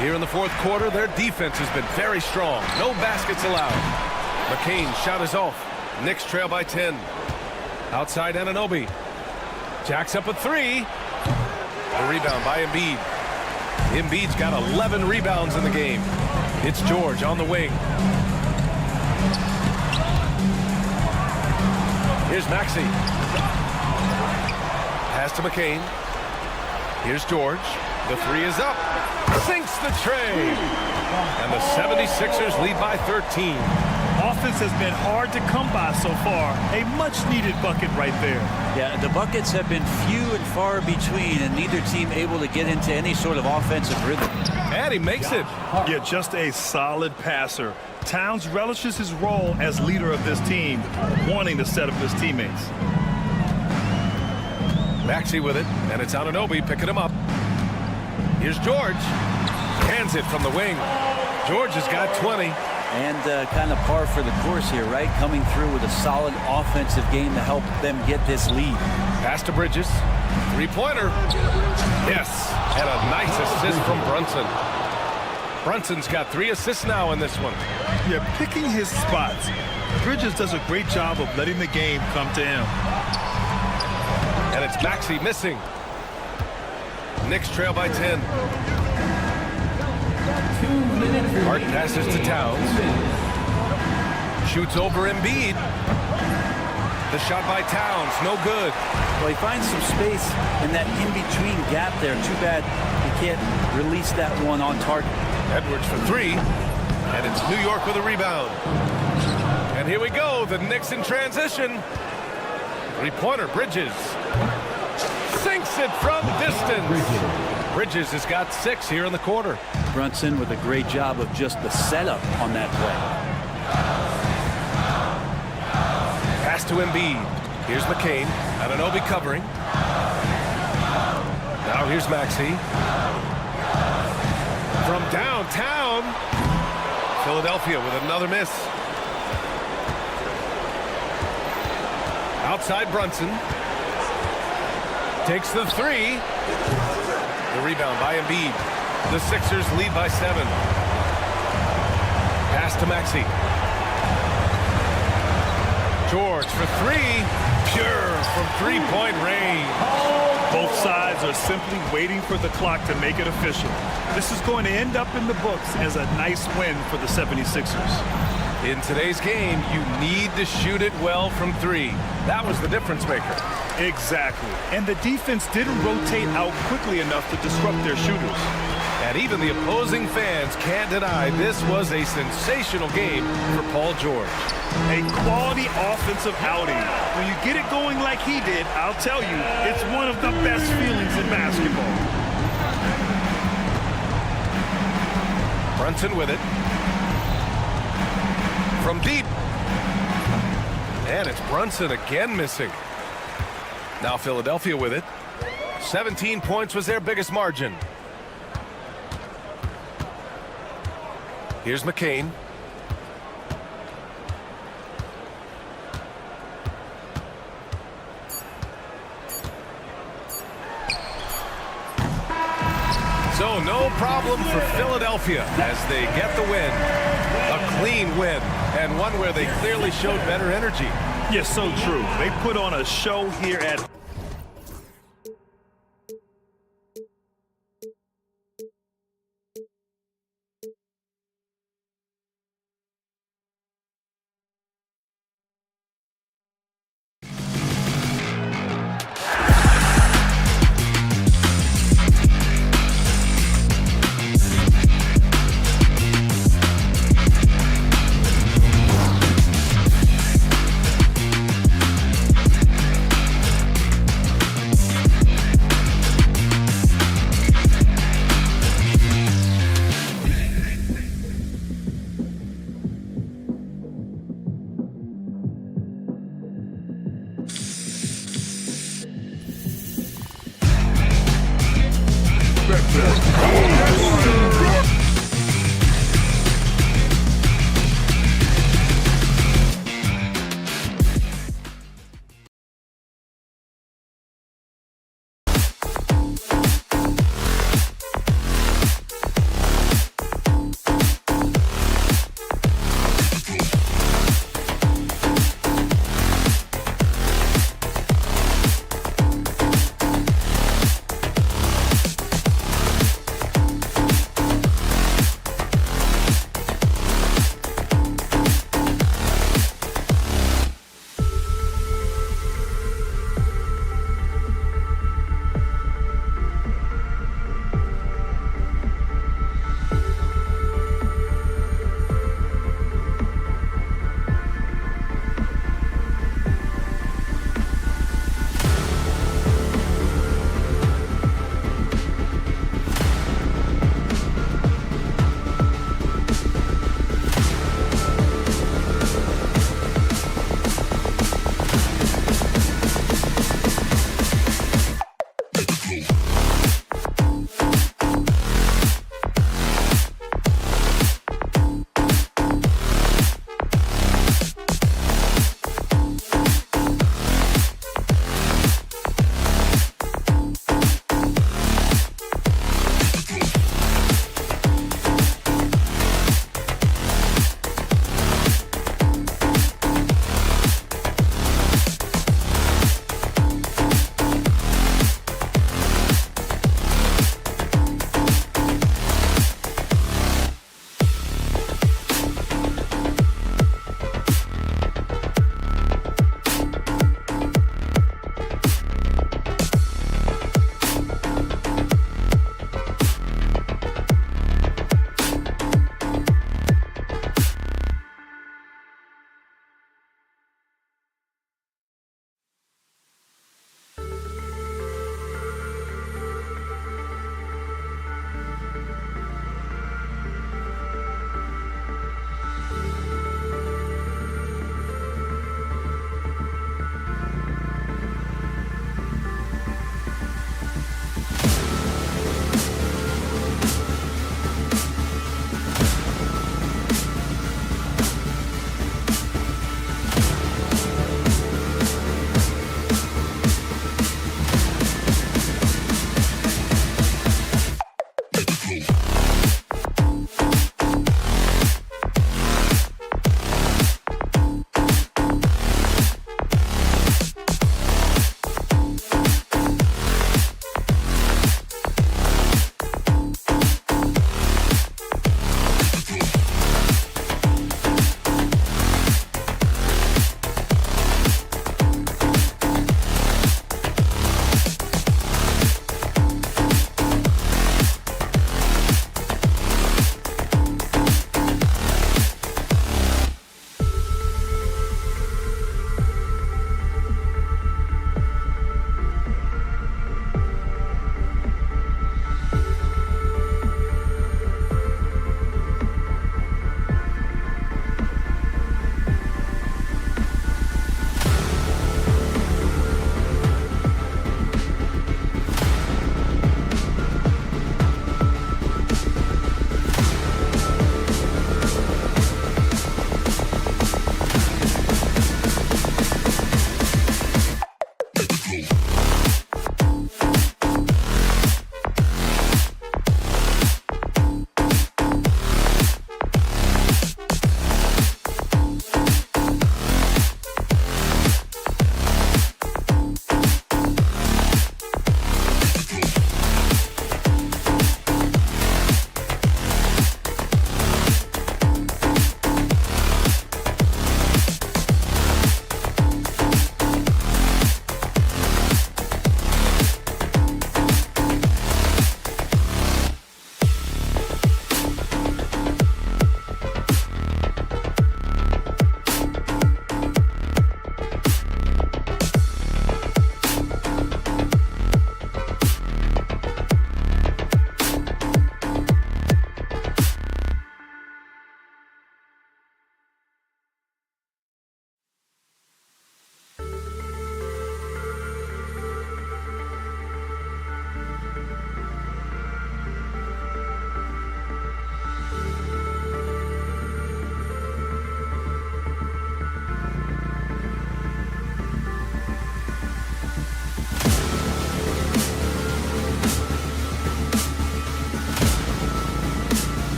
Speaker 1: Here in the fourth quarter, their defense has been very strong. No baskets allowed. McCain shot is off. Knicks trail by 10. Outside Anunoby. Jacks up a 3. A rebound by Embiid. Embiid's got 11 rebounds in the game. It's George on the wing. Here's Maxey. Pass to McCain. Here's George. The 3 is up. sinks the tray. And the 76ers lead by 13.
Speaker 2: Offense has been hard to come by so far. A much-needed bucket right there.
Speaker 4: Yeah, the buckets have been few and far between, and neither team able to get into any sort of offensive rhythm.
Speaker 1: And he makes it.
Speaker 2: Yeah, just a solid passer. Towns relishes his role as leader of this team, wanting to set up his teammates.
Speaker 1: Maxey with it, and it's Anunoby picking him up. Here's George. Hands it from the wing. George has got 20.
Speaker 4: And kind of par for the course here, right? Coming through with a solid offensive game to help them get this lead.
Speaker 1: Pass to Bridges. Three-pointer. Yes. And a nice assist from Brunson. Brunson's got 3 assists now in this one.
Speaker 2: Yeah, picking his spots. Bridges does a great job of letting the game come to him.
Speaker 1: And it's Maxey missing. Knicks trail by 10. Hart passes to Towns. Shoots over Embiid. The shot by Towns, no good.
Speaker 4: Well, he finds some space in that in-between gap there. Too bad he can't release that one on target.
Speaker 1: Edwards for 3. And it's New York with a rebound. And here we go, the Knicks in transition. Three-pointer, Bridges. Sinks it from distance. Bridges has got 6 here in the quarter.
Speaker 4: Brunson with a great job of just the setup on that play.
Speaker 1: Pass to Embiid. Here's McCain. Anunoby covering. Now here's Maxey. From downtown. Philadelphia with another miss. Outside Brunson. Takes the 3. The rebound by Embiid. The Sixers lead by 7. Pass to Maxey. George for 3. Pure from three-point range.
Speaker 2: Both sides are simply waiting for the clock to make it official. This is going to end up in the books as a nice win for the 76ers.
Speaker 1: In today's game, you need to shoot it well from 3. That was the difference maker.
Speaker 2: Exactly. And the defense didn't rotate out quickly enough to disrupt their shooters.
Speaker 1: And even the opposing fans can't deny this was a sensational game for Paul George.
Speaker 2: A quality offensive outing. When you get it going like he did, I'll tell you, it's one of the best feelings in basketball.
Speaker 1: Brunson with it. From deep. And it's Brunson again missing. Now Philadelphia with it. 17 points was their biggest margin. Here's McCain. So no problem for Philadelphia as they get the win. A clean win, and one where they clearly showed better energy.
Speaker 2: Yes, so true. They put on a show here at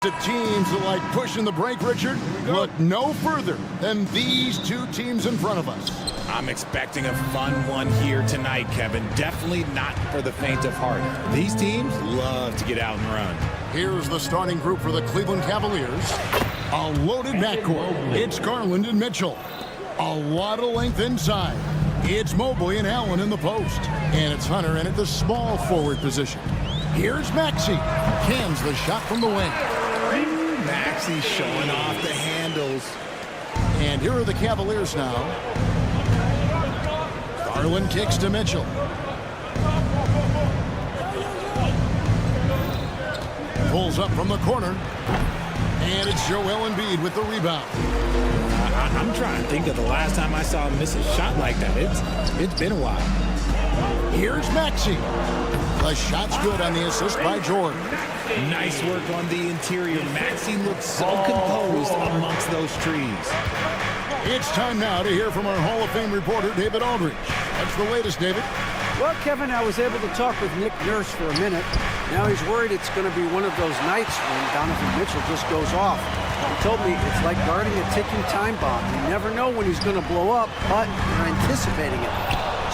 Speaker 6: The teams that like pushing the break, Richard, look no further than these two teams in front of us.
Speaker 7: I'm expecting a fun one here tonight, Kevin. Definitely not for the faint of heart. These teams love to get out and run.
Speaker 6: Here's the starting group for the Cleveland Cavaliers. A loaded backcourt. It's Garland and Mitchell. A lot of length inside. It's Mobley and Allen in the post. And it's Hunter in at the small forward position. Here's Maxey. Cans the shot from the wing.
Speaker 7: Maxey showing off the handles.
Speaker 6: And here are the Cavaliers now. Garland kicks to Mitchell. Pulls up from the corner. And it's Joel Embiid with the rebound.
Speaker 7: I'm trying to think of the last time I saw him miss a shot like that. It's been a while.
Speaker 6: Here's Maxey. The shot's good on the assist by Jordan.
Speaker 7: Nice work on the interior. Maxey looks so composed amongst those trees.
Speaker 6: It's time now to hear from our Hall of Fame reporter, David Aldridge. What's the latest, David?
Speaker 9: Well, Kevin, I was able to talk with Nick Nurse for a minute. Now he's worried it's going to be one of those nights when Donovan Mitchell just goes off. He told me it's like guarding a ticking time bomb. You never know when he's going to blow up, but you're anticipating it.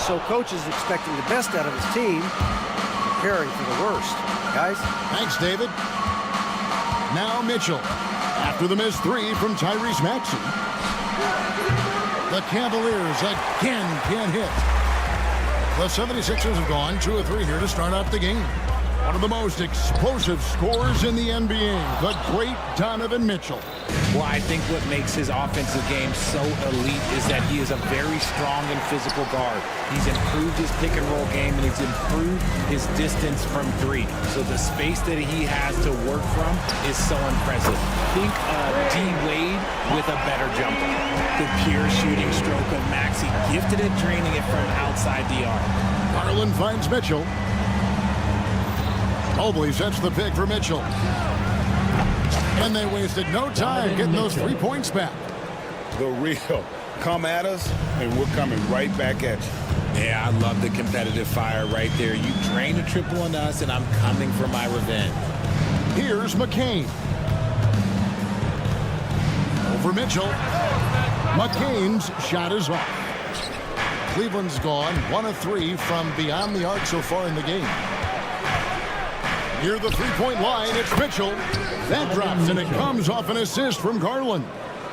Speaker 9: So coach is expecting the best out of his team, preparing for the worst. Guys?
Speaker 6: Thanks, David. Now Mitchell. After the missed three from Tyrese Maxey. The Cavaliers again can't hit. The 76ers have gone 2 of 3 here to start out the game. One of the most explosive scorers in the NBA, the great Donovan Mitchell.
Speaker 7: Well, I think what makes his offensive game so elite is that he is a very strong and physical guard. He's improved his pick and roll game, and he's improved his distance from three. So the space that he has to work from is so impressive. Think D. Wade with a better jumper. The pure shooting stroke of Maxey, gifted at draining it from outside the arc.
Speaker 6: Garland finds Mitchell. Mobley sets the pick for Mitchell. And they wasted no time getting those 3 points back.
Speaker 8: The real. Come at us, and we're coming right back at you.
Speaker 7: Yeah, I love the competitive fire right there. You drain a triple on us, and I'm coming for my revenge.
Speaker 6: Here's McCain. Over Mitchell. McCain's shot is off. Cleveland's gone 1 of 3 from beyond the arc so far in the game. Near the three-point line, it's Mitchell. That drops, and it comes off an assist from Garland.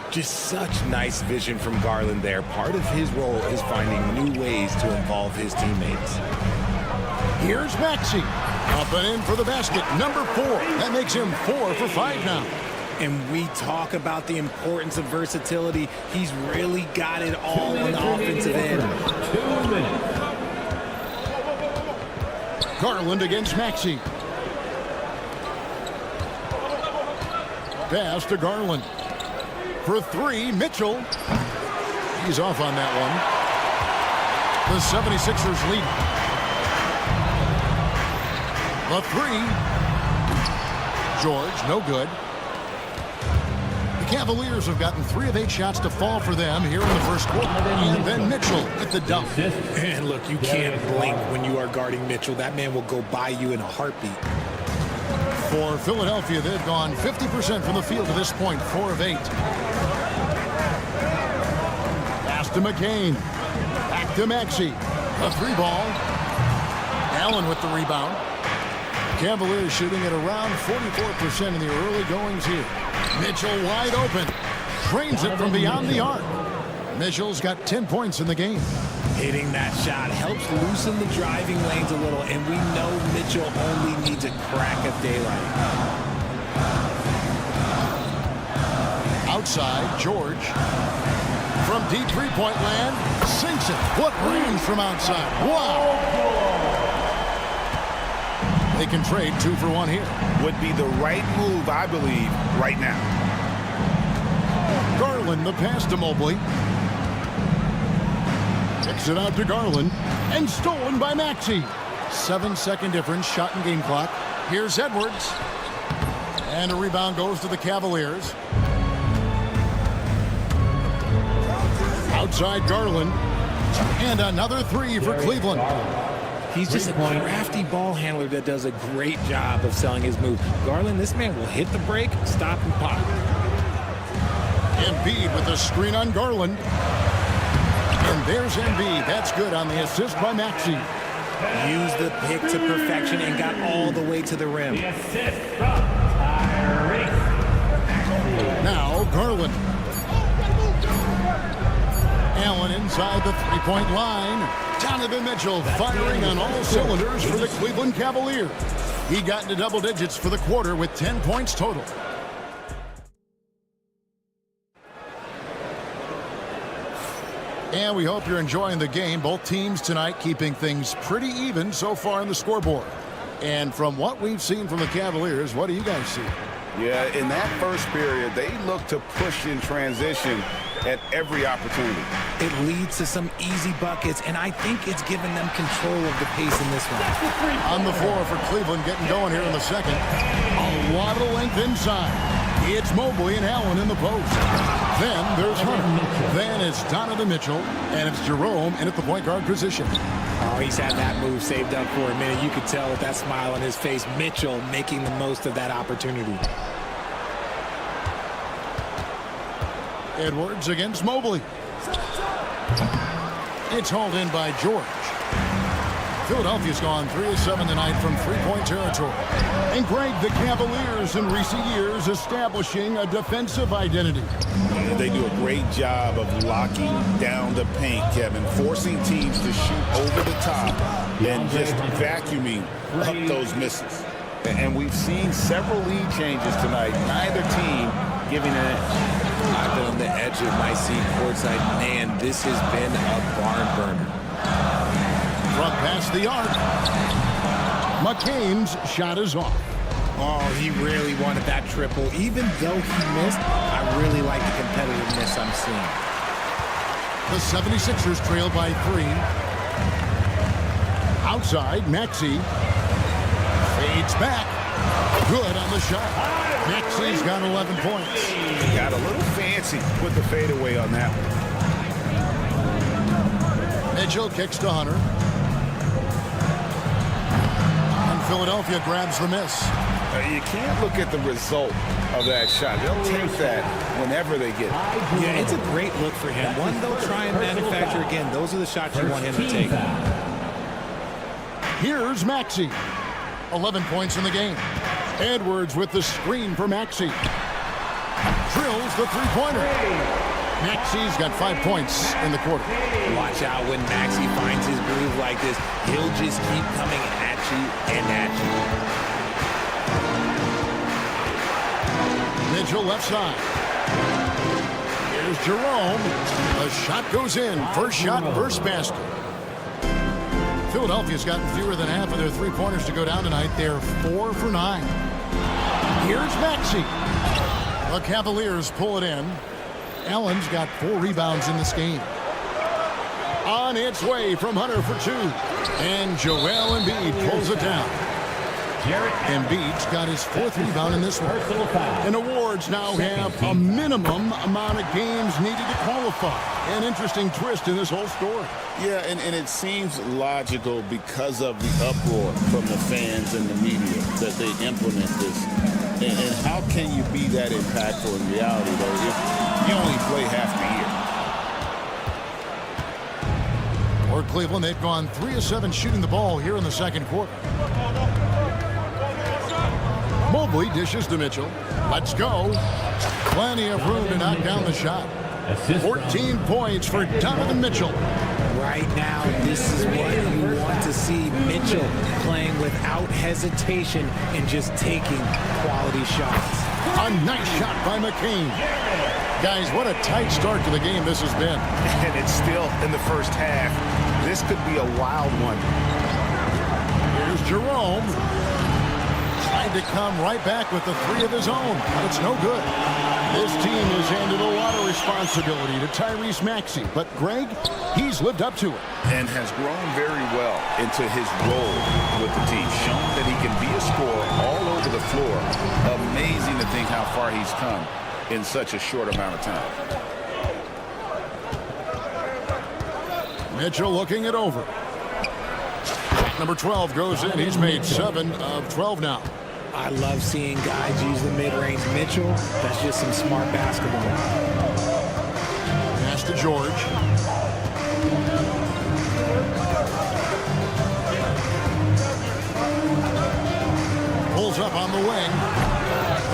Speaker 7: Just such nice vision from Garland there. Part of his role is finding new ways to involve his teammates.
Speaker 6: Here's Maxey. Up and in for the basket. Number 4. That makes him 4 for 5 now.
Speaker 7: And we talk about the importance of versatility. He's really got it all on the offensive end.
Speaker 5: 2 minutes.
Speaker 6: Garland against Maxey. Pass to Garland. For 3, Mitchell. He's off on that one. The 76ers lead. The 3. George, no good. The Cavaliers have gotten 3 of 8 shots to fall for them here in the first quarter. And then Mitchell at the dump.
Speaker 7: And look, you can't blink when you are guarding Mitchell. That man will go by you in a heartbeat.
Speaker 6: For Philadelphia, they've gone 50% from the field to this point, 4 of 8. Pass to McCain. Back to Maxey. A 3-ball. Allen with the rebound. Cavaliers shooting at around 44% in the early goings here. Mitchell wide open. Trains it from beyond the arc. Mitchell's got 10 points in the game.
Speaker 7: Hitting that shot helps loosen the driving lanes a little, and we know Mitchell only needs a crack of daylight. Outside, George. From deep three-point land, sinks it. What range from outside. Wow! They can trade 2 for 1 here.
Speaker 12: Would be the right move, I believe, right now.
Speaker 6: Garland, the pass to Mobley. Kicks it out to Garland. And stolen by Maxey. 7-second difference, shot and game clock. Here's Edwards. And a rebound goes to the Cavaliers. Outside Garland. And another 3 for Cleveland.
Speaker 7: He's just a crafty ball handler that does a great job of selling his move. Garland, this man will hit the break, stop, and pop.
Speaker 6: Embiid with a screen on Garland. And there's Embiid. That's good on the assist by Maxey.
Speaker 7: Used the pick to perfection and got all the way to the rim.
Speaker 6: Now Garland. Allen inside the three-point line. Donovan Mitchell firing on all cylinders for the Cleveland Cavaliers. He got into double digits for the quarter with 10 points total. And we hope you're enjoying the game. Both teams tonight keeping things pretty even so far in the scoreboard. And from what we've seen from the Cavaliers, what do you guys see?
Speaker 8: Yeah, in that first period, they look to push in transition at every opportunity.
Speaker 7: It leads to some easy buckets, and I think it's given them control of the pace in this one.
Speaker 6: On the floor for Cleveland, getting going here in the second. A lot of length inside. It's Mobley and Allen in the post. Then there's Hunter. Then it's Donovan Mitchell, and it's Jerome in at the point guard position.
Speaker 7: Oh, he's had that move saved up for a minute. You could tell with that smile on his face. Mitchell making the most of that opportunity.
Speaker 6: Edwards against Mobley. It's hauled in by George. Philadelphia's gone 3 of 7 tonight from three-point territory. And Greg, the Cavaliers in recent years establishing a defensive identity.
Speaker 12: They do a great job of locking down the paint, Kevin, forcing teams to shoot over the top and just vacuuming up those misses.
Speaker 8: And we've seen several lead changes tonight. Neither team giving an inch.
Speaker 7: I've been on the edge of my seat courtside. Man, this has been a barn burner.
Speaker 6: Front past the arc. McCain's shot is off.
Speaker 7: Oh, he really wanted that triple. Even though he missed, I really like the competitiveness I'm seeing.
Speaker 6: The 76ers trail by 3. Outside, Maxey. Fades back. Good on the shot. Maxey's got 11 points.
Speaker 12: He got a little fancy with the fadeaway on that one.
Speaker 6: Mitchell kicks to Hunter. And Philadelphia grabs the miss.
Speaker 8: You can't look at the result of that shot. They'll take that whenever they get it.
Speaker 7: Yeah, it's a great look for him. One they'll try and manufacture again. Those are the shots you want him to take.
Speaker 6: Here's Maxey. 11 points in the game. Edwards with the screen for Maxey. Drills the three-pointer. Maxey's got 5 points in the quarter.
Speaker 7: Watch out when Maxey finds his groove like this. He'll just keep coming at you and at
Speaker 6: you. Mitchell left side. Here's Jerome. The shot goes in. First shot, first basket. Philadelphia's gotten fewer than half of their three-pointers to go down tonight. They're 4 for 9. Here's Maxey. The Cavaliers pull it in. Allen's got 4 rebounds in this game. On its way from Hunter for 2. And Joel Embiid pulls it down. Embiid's got his 4th rebound in this one. And awards now have a minimum amount of games needed to qualify. An interesting twist in this whole story.
Speaker 8: Yeah, and it seems logical because of the uproar from the fans and the media that they implement this. And how can you be that impactful in reality, though, if you only play half the year?
Speaker 6: For Cleveland, they've gone 3 of 7 shooting the ball here in the second quarter. Mobley dishes to Mitchell. Let's go. Plenty of room to knock down the shot. 14 points for Donovan Mitchell.
Speaker 7: Right now, this is what you want to see. Mitchell playing without hesitation and just taking quality shots.
Speaker 6: A nice shot by McCain. Guys, what a tight start to the game this has been.
Speaker 12: And it's still in the first half. This could be a wild one.
Speaker 6: Here's Jerome. Tried to come right back with the 3 of his own, but it's no good. This team has handed a lot of responsibility to Tyrese Maxey, but Greg, he's lived up to it.
Speaker 8: And has grown very well into his role with the team. Shown that he can be a scorer all over the floor. Amazing to think how far he's come in such a short amount of time. Mitchell looking it over.
Speaker 6: number 12 goes in. He's made 7 of 12 now.
Speaker 7: I love seeing guys use the mid-range. Mitchell, that's just some smart basketball.
Speaker 6: Pass to George. Pulls up on the wing.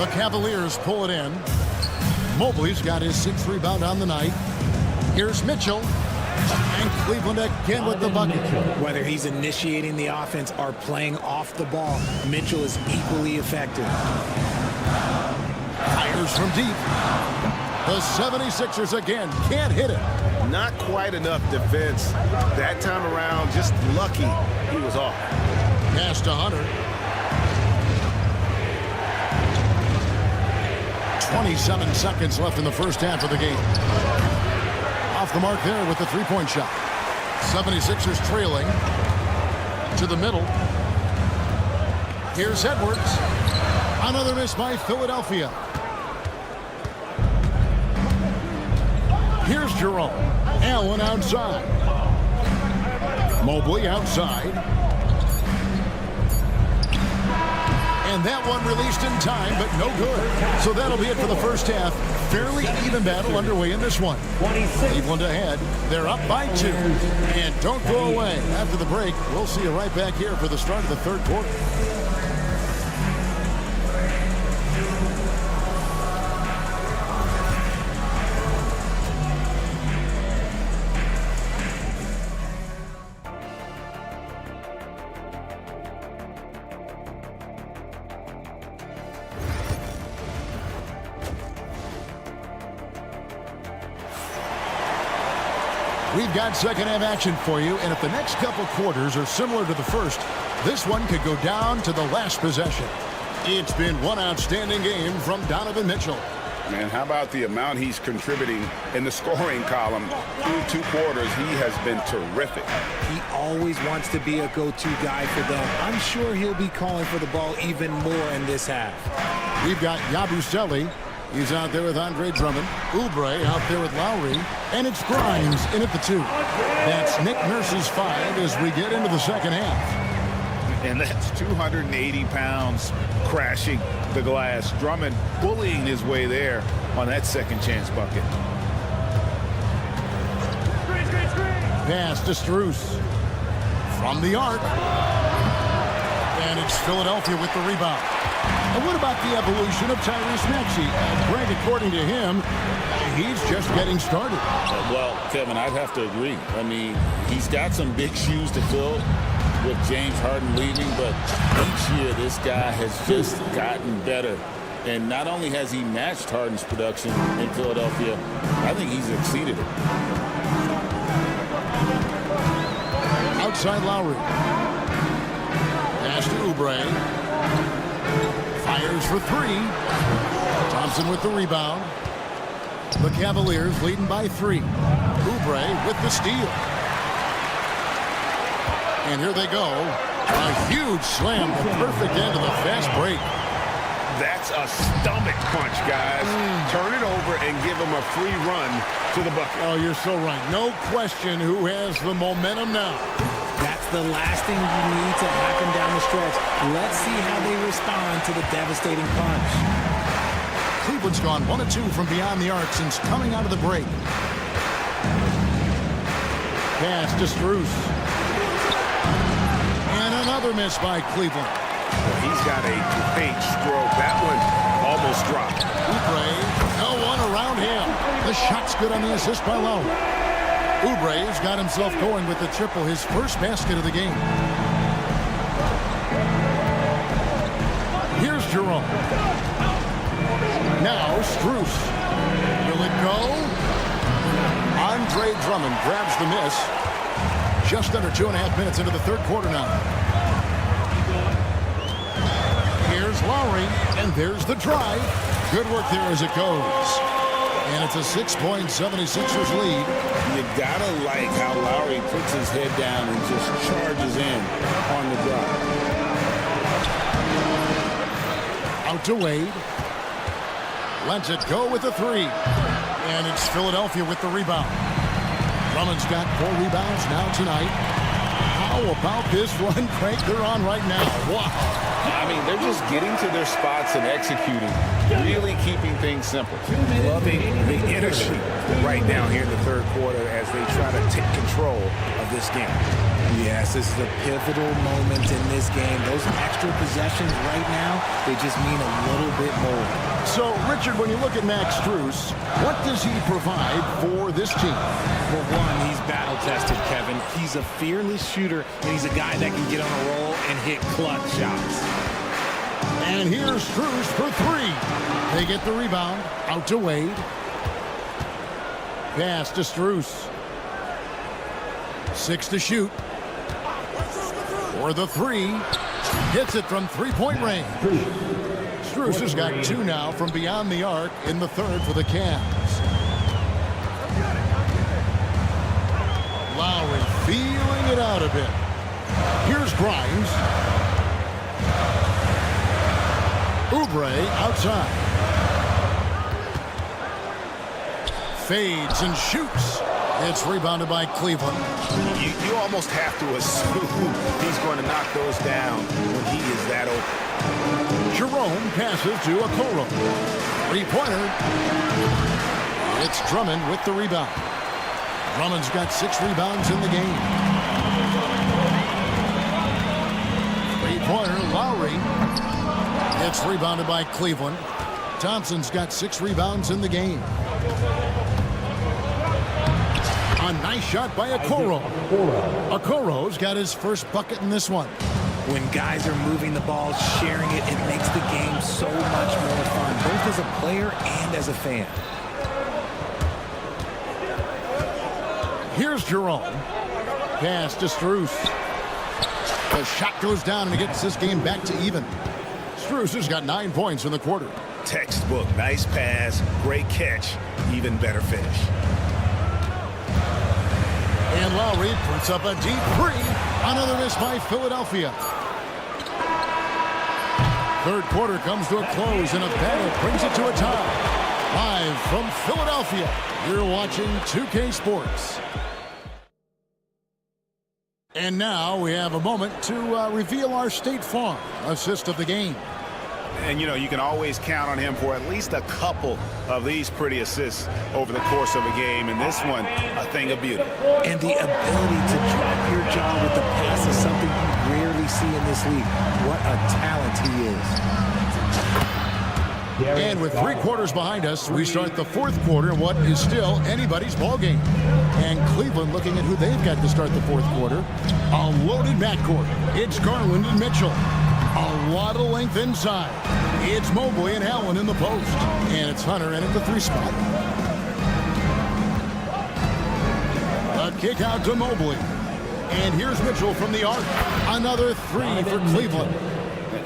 Speaker 6: The Cavaliers pull it in. Mobley's got his 6th rebound on the night. Here's Mitchell. And Cleveland again with the bucket.
Speaker 7: Whether he's initiating the offense or playing off the ball, Mitchell is equally effective.
Speaker 6: Fires from deep. The 76ers again can't hit it.
Speaker 12: Not quite enough defense that time around. Just lucky he was off.
Speaker 6: Pass to Hunter. 27 seconds left in the first half of the game. Off the mark there with the three-point shot. 76ers trailing to the middle. Here's Edwards. Another miss by Philadelphia. Here's Jerome. Allen outside. Mobley outside. And that one released in time, but no good. So that'll be it for the first half. Fairly even battle underway in this one. Cleveland ahead. They're up by 2. And don't go away. After the break, we'll see you right back here for the start of the third quarter. We've got second half action for you, and if the next couple quarters are similar to the first, this one could go down to the last possession. It's been one outstanding game from Donovan Mitchell.
Speaker 12: Man, how about the amount he's contributing in the scoring column through 2 quarters? He has been terrific.
Speaker 7: He always wants to be a go-to guy for them. I'm sure he'll be calling for the ball even more in this half.
Speaker 6: We've got Yabusele. He's out there with Andre Drummond. Oubre out there with Lowry. And it's Grimes in at the 2. That's Nick Nurse's 5 as we get into the second half.
Speaker 12: And that's 280 pounds crashing the glass. Drummond bullying his way there on that second chance bucket.
Speaker 6: Pass to Strus. From the arc. And it's Philadelphia with the rebound. And what about the evolution of Tyrese Maxey? Greg, according to him, he's just getting started.
Speaker 8: Well, Kevin, I'd have to agree. I mean, he's got some big shoes to fill with James Harden leaving, but each year this guy has just gotten better. And not only has he matched Harden's production in Philadelphia, I think he's exceeded it.
Speaker 6: Outside Lowry. Pass to Oubre. Fires for 3. Thompson with the rebound. The Cavaliers leading by 3. Oubre with the steal. And here they go. A huge slam. The perfect end of the fast break.
Speaker 12: That's a stomach punch, guys. Turn it over and give him a free run to the bucket.
Speaker 6: Oh, you're so right. No question who has the momentum now.
Speaker 7: That's the last thing you need to happen down the stretch. Let's see how they respond to the devastating punch.
Speaker 6: Cleveland's gone 1 of 2 from beyond the arc since coming out of the break. Pass to Strus. And another miss by Cleveland.
Speaker 12: Well, he's got a great stroke. That one almost dropped.
Speaker 6: Oubre, no one around him. The shot's good on the assist by Lowry. Oubre's got himself going with the triple, his first basket of the game. Here's Jerome. Now Strus. Will it go? Andre Drummond grabs the miss. Just under 2.5 minutes into the third quarter now. Here's Lowry, and there's the drive. Good work there as it goes. And it's a 6-point 76ers lead.
Speaker 8: You gotta like how Lowry puts his head down and just charges in on the drive.
Speaker 6: Out to Wade. Lets it go with the 3. And it's Philadelphia with the rebound. Drummond's got 4 rebounds now tonight. How about this run crank they're on right now? Wow.
Speaker 8: I mean, they're just getting to their spots and executing, really keeping things simple.
Speaker 12: Loving the energy right now here in the third quarter as they try to take control of this game.
Speaker 7: Yes, this is a pivotal moment in this game. Those extra possessions right now, they just mean a little bit more.
Speaker 6: So, Richard, when you look at Max Strus, what does he provide for this team?
Speaker 7: Well, one, he's battle-tested, Kevin. He's a fearless shooter, and he's a guy that can get on a roll and hit clutch shots.
Speaker 6: And here's Strus for three. They get the rebound. Out to Wade. Pass to Strus. 6 to shoot. For the three. Hits it from three-point range. Strus has got 2 now from beyond the arc in the third for the Cavs. Lowry feeling it out a bit. Here's Grimes. Oubre outside. Fades and shoots. It's rebounded by Cleveland.
Speaker 12: You almost have to assume he's going to knock those down when he is that open.
Speaker 6: Jerome passes to Okoro. Three-pointer. It's Drummond with the rebound. Drummond's got 6 rebounds in the game. Three-pointer, Lowry. It's rebounded by Cleveland. Thompson's got 6 rebounds in the game. A nice shot by Okoro. Okoro's got his first bucket in this one.
Speaker 7: When guys are moving the ball, sharing it, it makes the game so much more fun, both as a player and as a fan.
Speaker 6: Here's Jerome. Pass to Strus. The shot goes down and it gets this game back to even. Strus has got 9 points in the quarter.
Speaker 12: Textbook, nice pass, great catch, even better finish.
Speaker 6: And Lowry puts up a deep three. Another miss by Philadelphia. Third quarter comes to a close and a battle brings it to a tie. Live from Philadelphia, you're watching 2K Sports. And now we have a moment to reveal our State Farm assist of the game.
Speaker 12: And, you know, you can always count on him for at least a couple of these pretty assists over the course of a game. And this one, a thing of beauty.
Speaker 7: And the ability to drop your jaw with the pass is something you rarely see in this league. What a talent he is.
Speaker 6: And with 3 quarters behind us, we start the fourth quarter in what is still anybody's ball game. And Cleveland looking at who they've got to start the fourth quarter. A loaded backcourt. It's Garland and Mitchell. A lot of length inside. It's Mobley and Allen in the post. And it's Hunter in at the 3 spot. A kick out to Mobley. And here's Mitchell from the arc. Another 3 for Cleveland.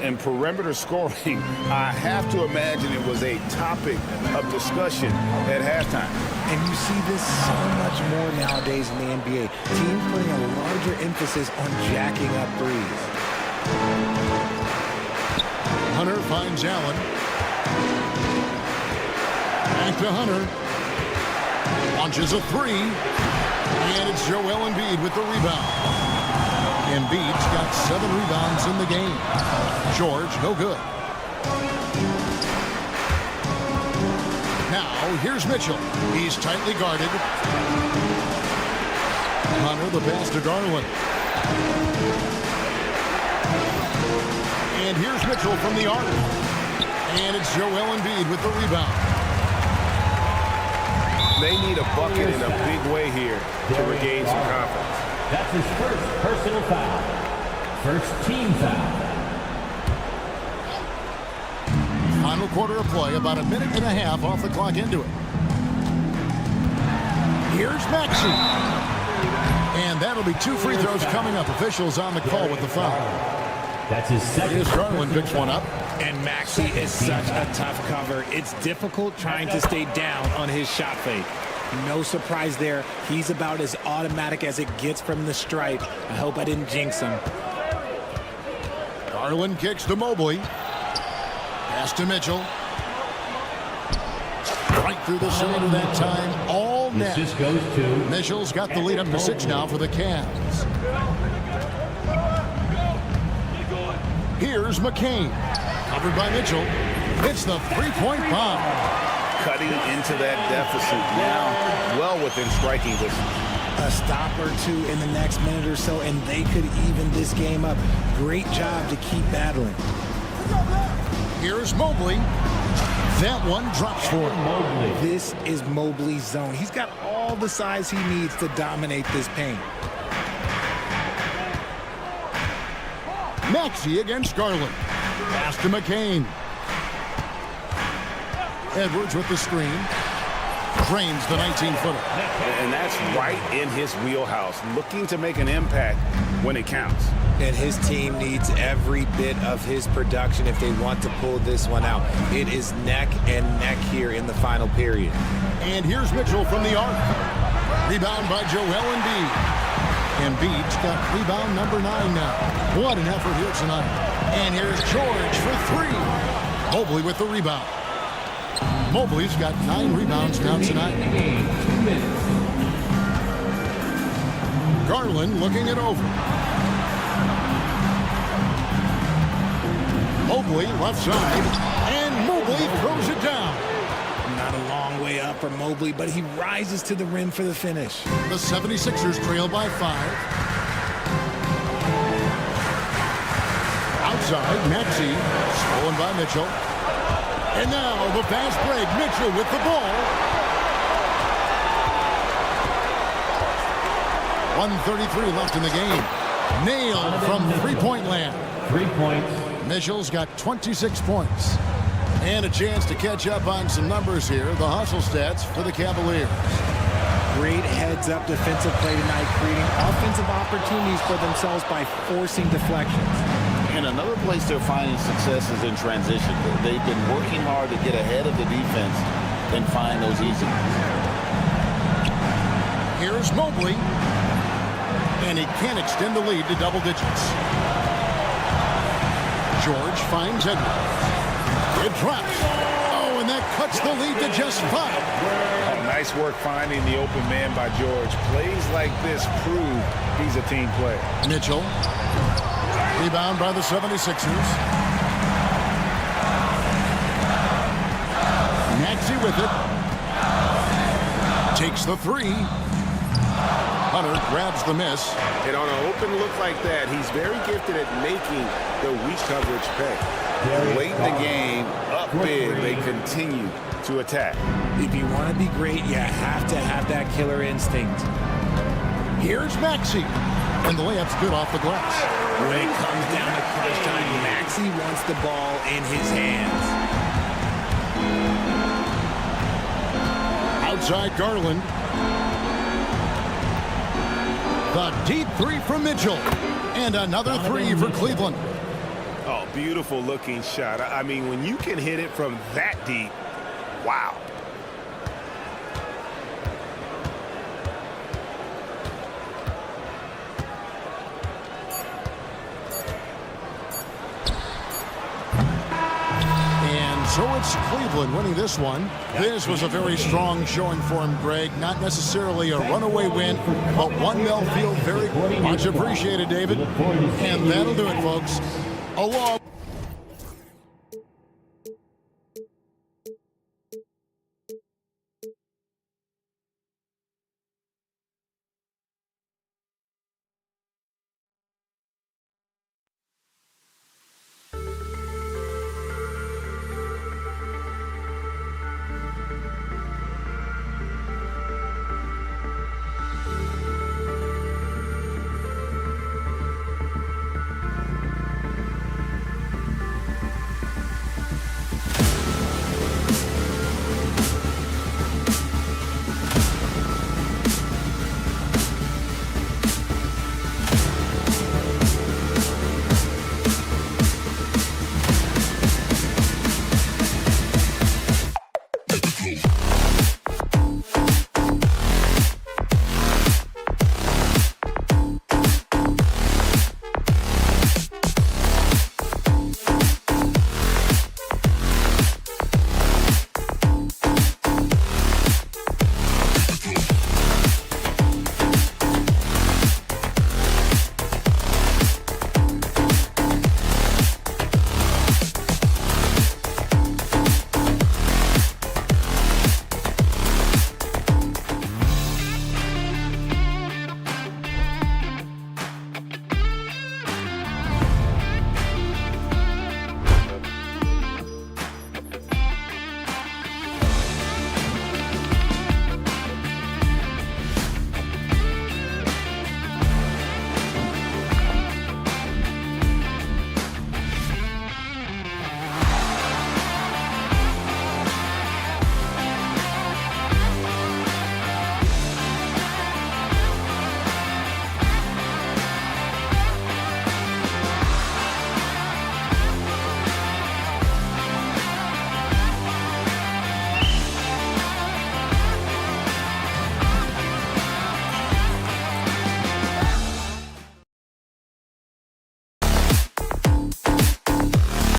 Speaker 8: And perimeter scoring, I have to imagine it was a topic of discussion at halftime.
Speaker 7: And you see this so much more nowadays in the NBA. Teams putting a larger emphasis on jacking up threes.
Speaker 6: Hunter finds Allen. Back to Hunter. Launches a 3. And it's Joel Embiid with the rebound. Embiid's got 7 rebounds in the game. George, no good. Now, here's Mitchell. He's tightly guarded. Hunter, the pass to Garland. And here's Mitchell from the arc. And it's Joel Embiid with the rebound.
Speaker 12: They need a bucket in a big way here to regain some confidence.
Speaker 5: That's his first personal foul. First team foul.
Speaker 6: Final quarter of play, about a minute and a half off the clock into it. Here's Maxey. And that'll be 2 free throws coming up. Officials on the call with the foul.
Speaker 5: That's his second.
Speaker 6: Here's Garland, picks one up.
Speaker 7: And Maxey is such a tough cover. It's difficult trying to stay down on his shot fake. No surprise there. He's about as automatic as it gets from the stripe. I hope I didn't jinx him.
Speaker 6: Garland kicks to Mobley. Pass to Mitchell. Right through the cylinder that time. All net.
Speaker 5: This goes to
Speaker 6: Mitchell's got the lead up to 6 now for the Cavs. Here's McCain. Covered by Mitchell. It's the three-point bomb.
Speaker 12: Cutting into that deficit now, well within striking distance.
Speaker 7: A stop or two in the next minute or so, and they could even this game up. Great job to keep battling.
Speaker 6: Here's Mobley. That one drops for him.
Speaker 7: This is Mobley's zone. He's got all the size he needs to dominate this paint.
Speaker 6: Maxey against Garland. Pass to McCain. Edwards with the screen. Drains the 19-footer.
Speaker 12: And that's right in his wheelhouse, looking to make an impact when it counts.
Speaker 7: And his team needs every bit of his production if they want to pull this one out. It is neck and neck here in the final period.
Speaker 6: And here's Mitchell from the arc. Rebound by Joel Embiid. Embiid's got rebound number 9 now. What an effort here tonight. And here's George for 3. Mobley with the rebound. Mobley's got 9 rebounds now tonight. Garland looking it over. Mobley left side, and Mobley throws it down.
Speaker 7: Not a long way up for Mobley, but he rises to the rim for the finish.
Speaker 6: The 76ers trail by 5. Outside, Maxey, stolen by Mitchell. And now the fast break, Mitchell with the ball. 1:33 left in the game. Nailed from three-point land.
Speaker 5: 3 points.
Speaker 6: Mitchell's got 26 points. And a chance to catch up on some numbers here. The hustle stats for the Cavaliers.
Speaker 7: Great heads-up defensive play tonight, creating offensive opportunities for themselves by forcing deflections.
Speaker 8: And another place they're finding success is in transition. They've been working hard to get ahead of the defense and find those easy ones.
Speaker 6: Here's Mobley. And he can't extend the lead to double digits. George finds Edwards. It drops. Oh, and that cuts the lead to just 5.
Speaker 12: Nice work finding the open man by George. Plays like this prove he's a team player.
Speaker 6: Mitchell. Rebound by the 76ers. Maxey with it. Takes the 3. Hunter grabs the miss.
Speaker 12: And on an open look like that, he's very gifted at making the weak coverage pay. Late in the game, up big, they continue to attack.
Speaker 7: If you want to be great, you have to have that killer instinct.
Speaker 6: Here's Maxey. And the layup's good off the glass.
Speaker 7: When it comes down to crunch time, Maxey wants the ball in his hands.
Speaker 6: Outside Garland. The deep 3 from Mitchell. And another 3 for Cleveland.
Speaker 12: Oh, beautiful looking shot. I mean, when you can hit it from that deep, wow.
Speaker 6: So it's Cleveland winning this one. This was a very strong showing for him, Greg. Not necessarily a runaway win, but one they'll feel very much appreciated, David. And that'll do it, folks. Along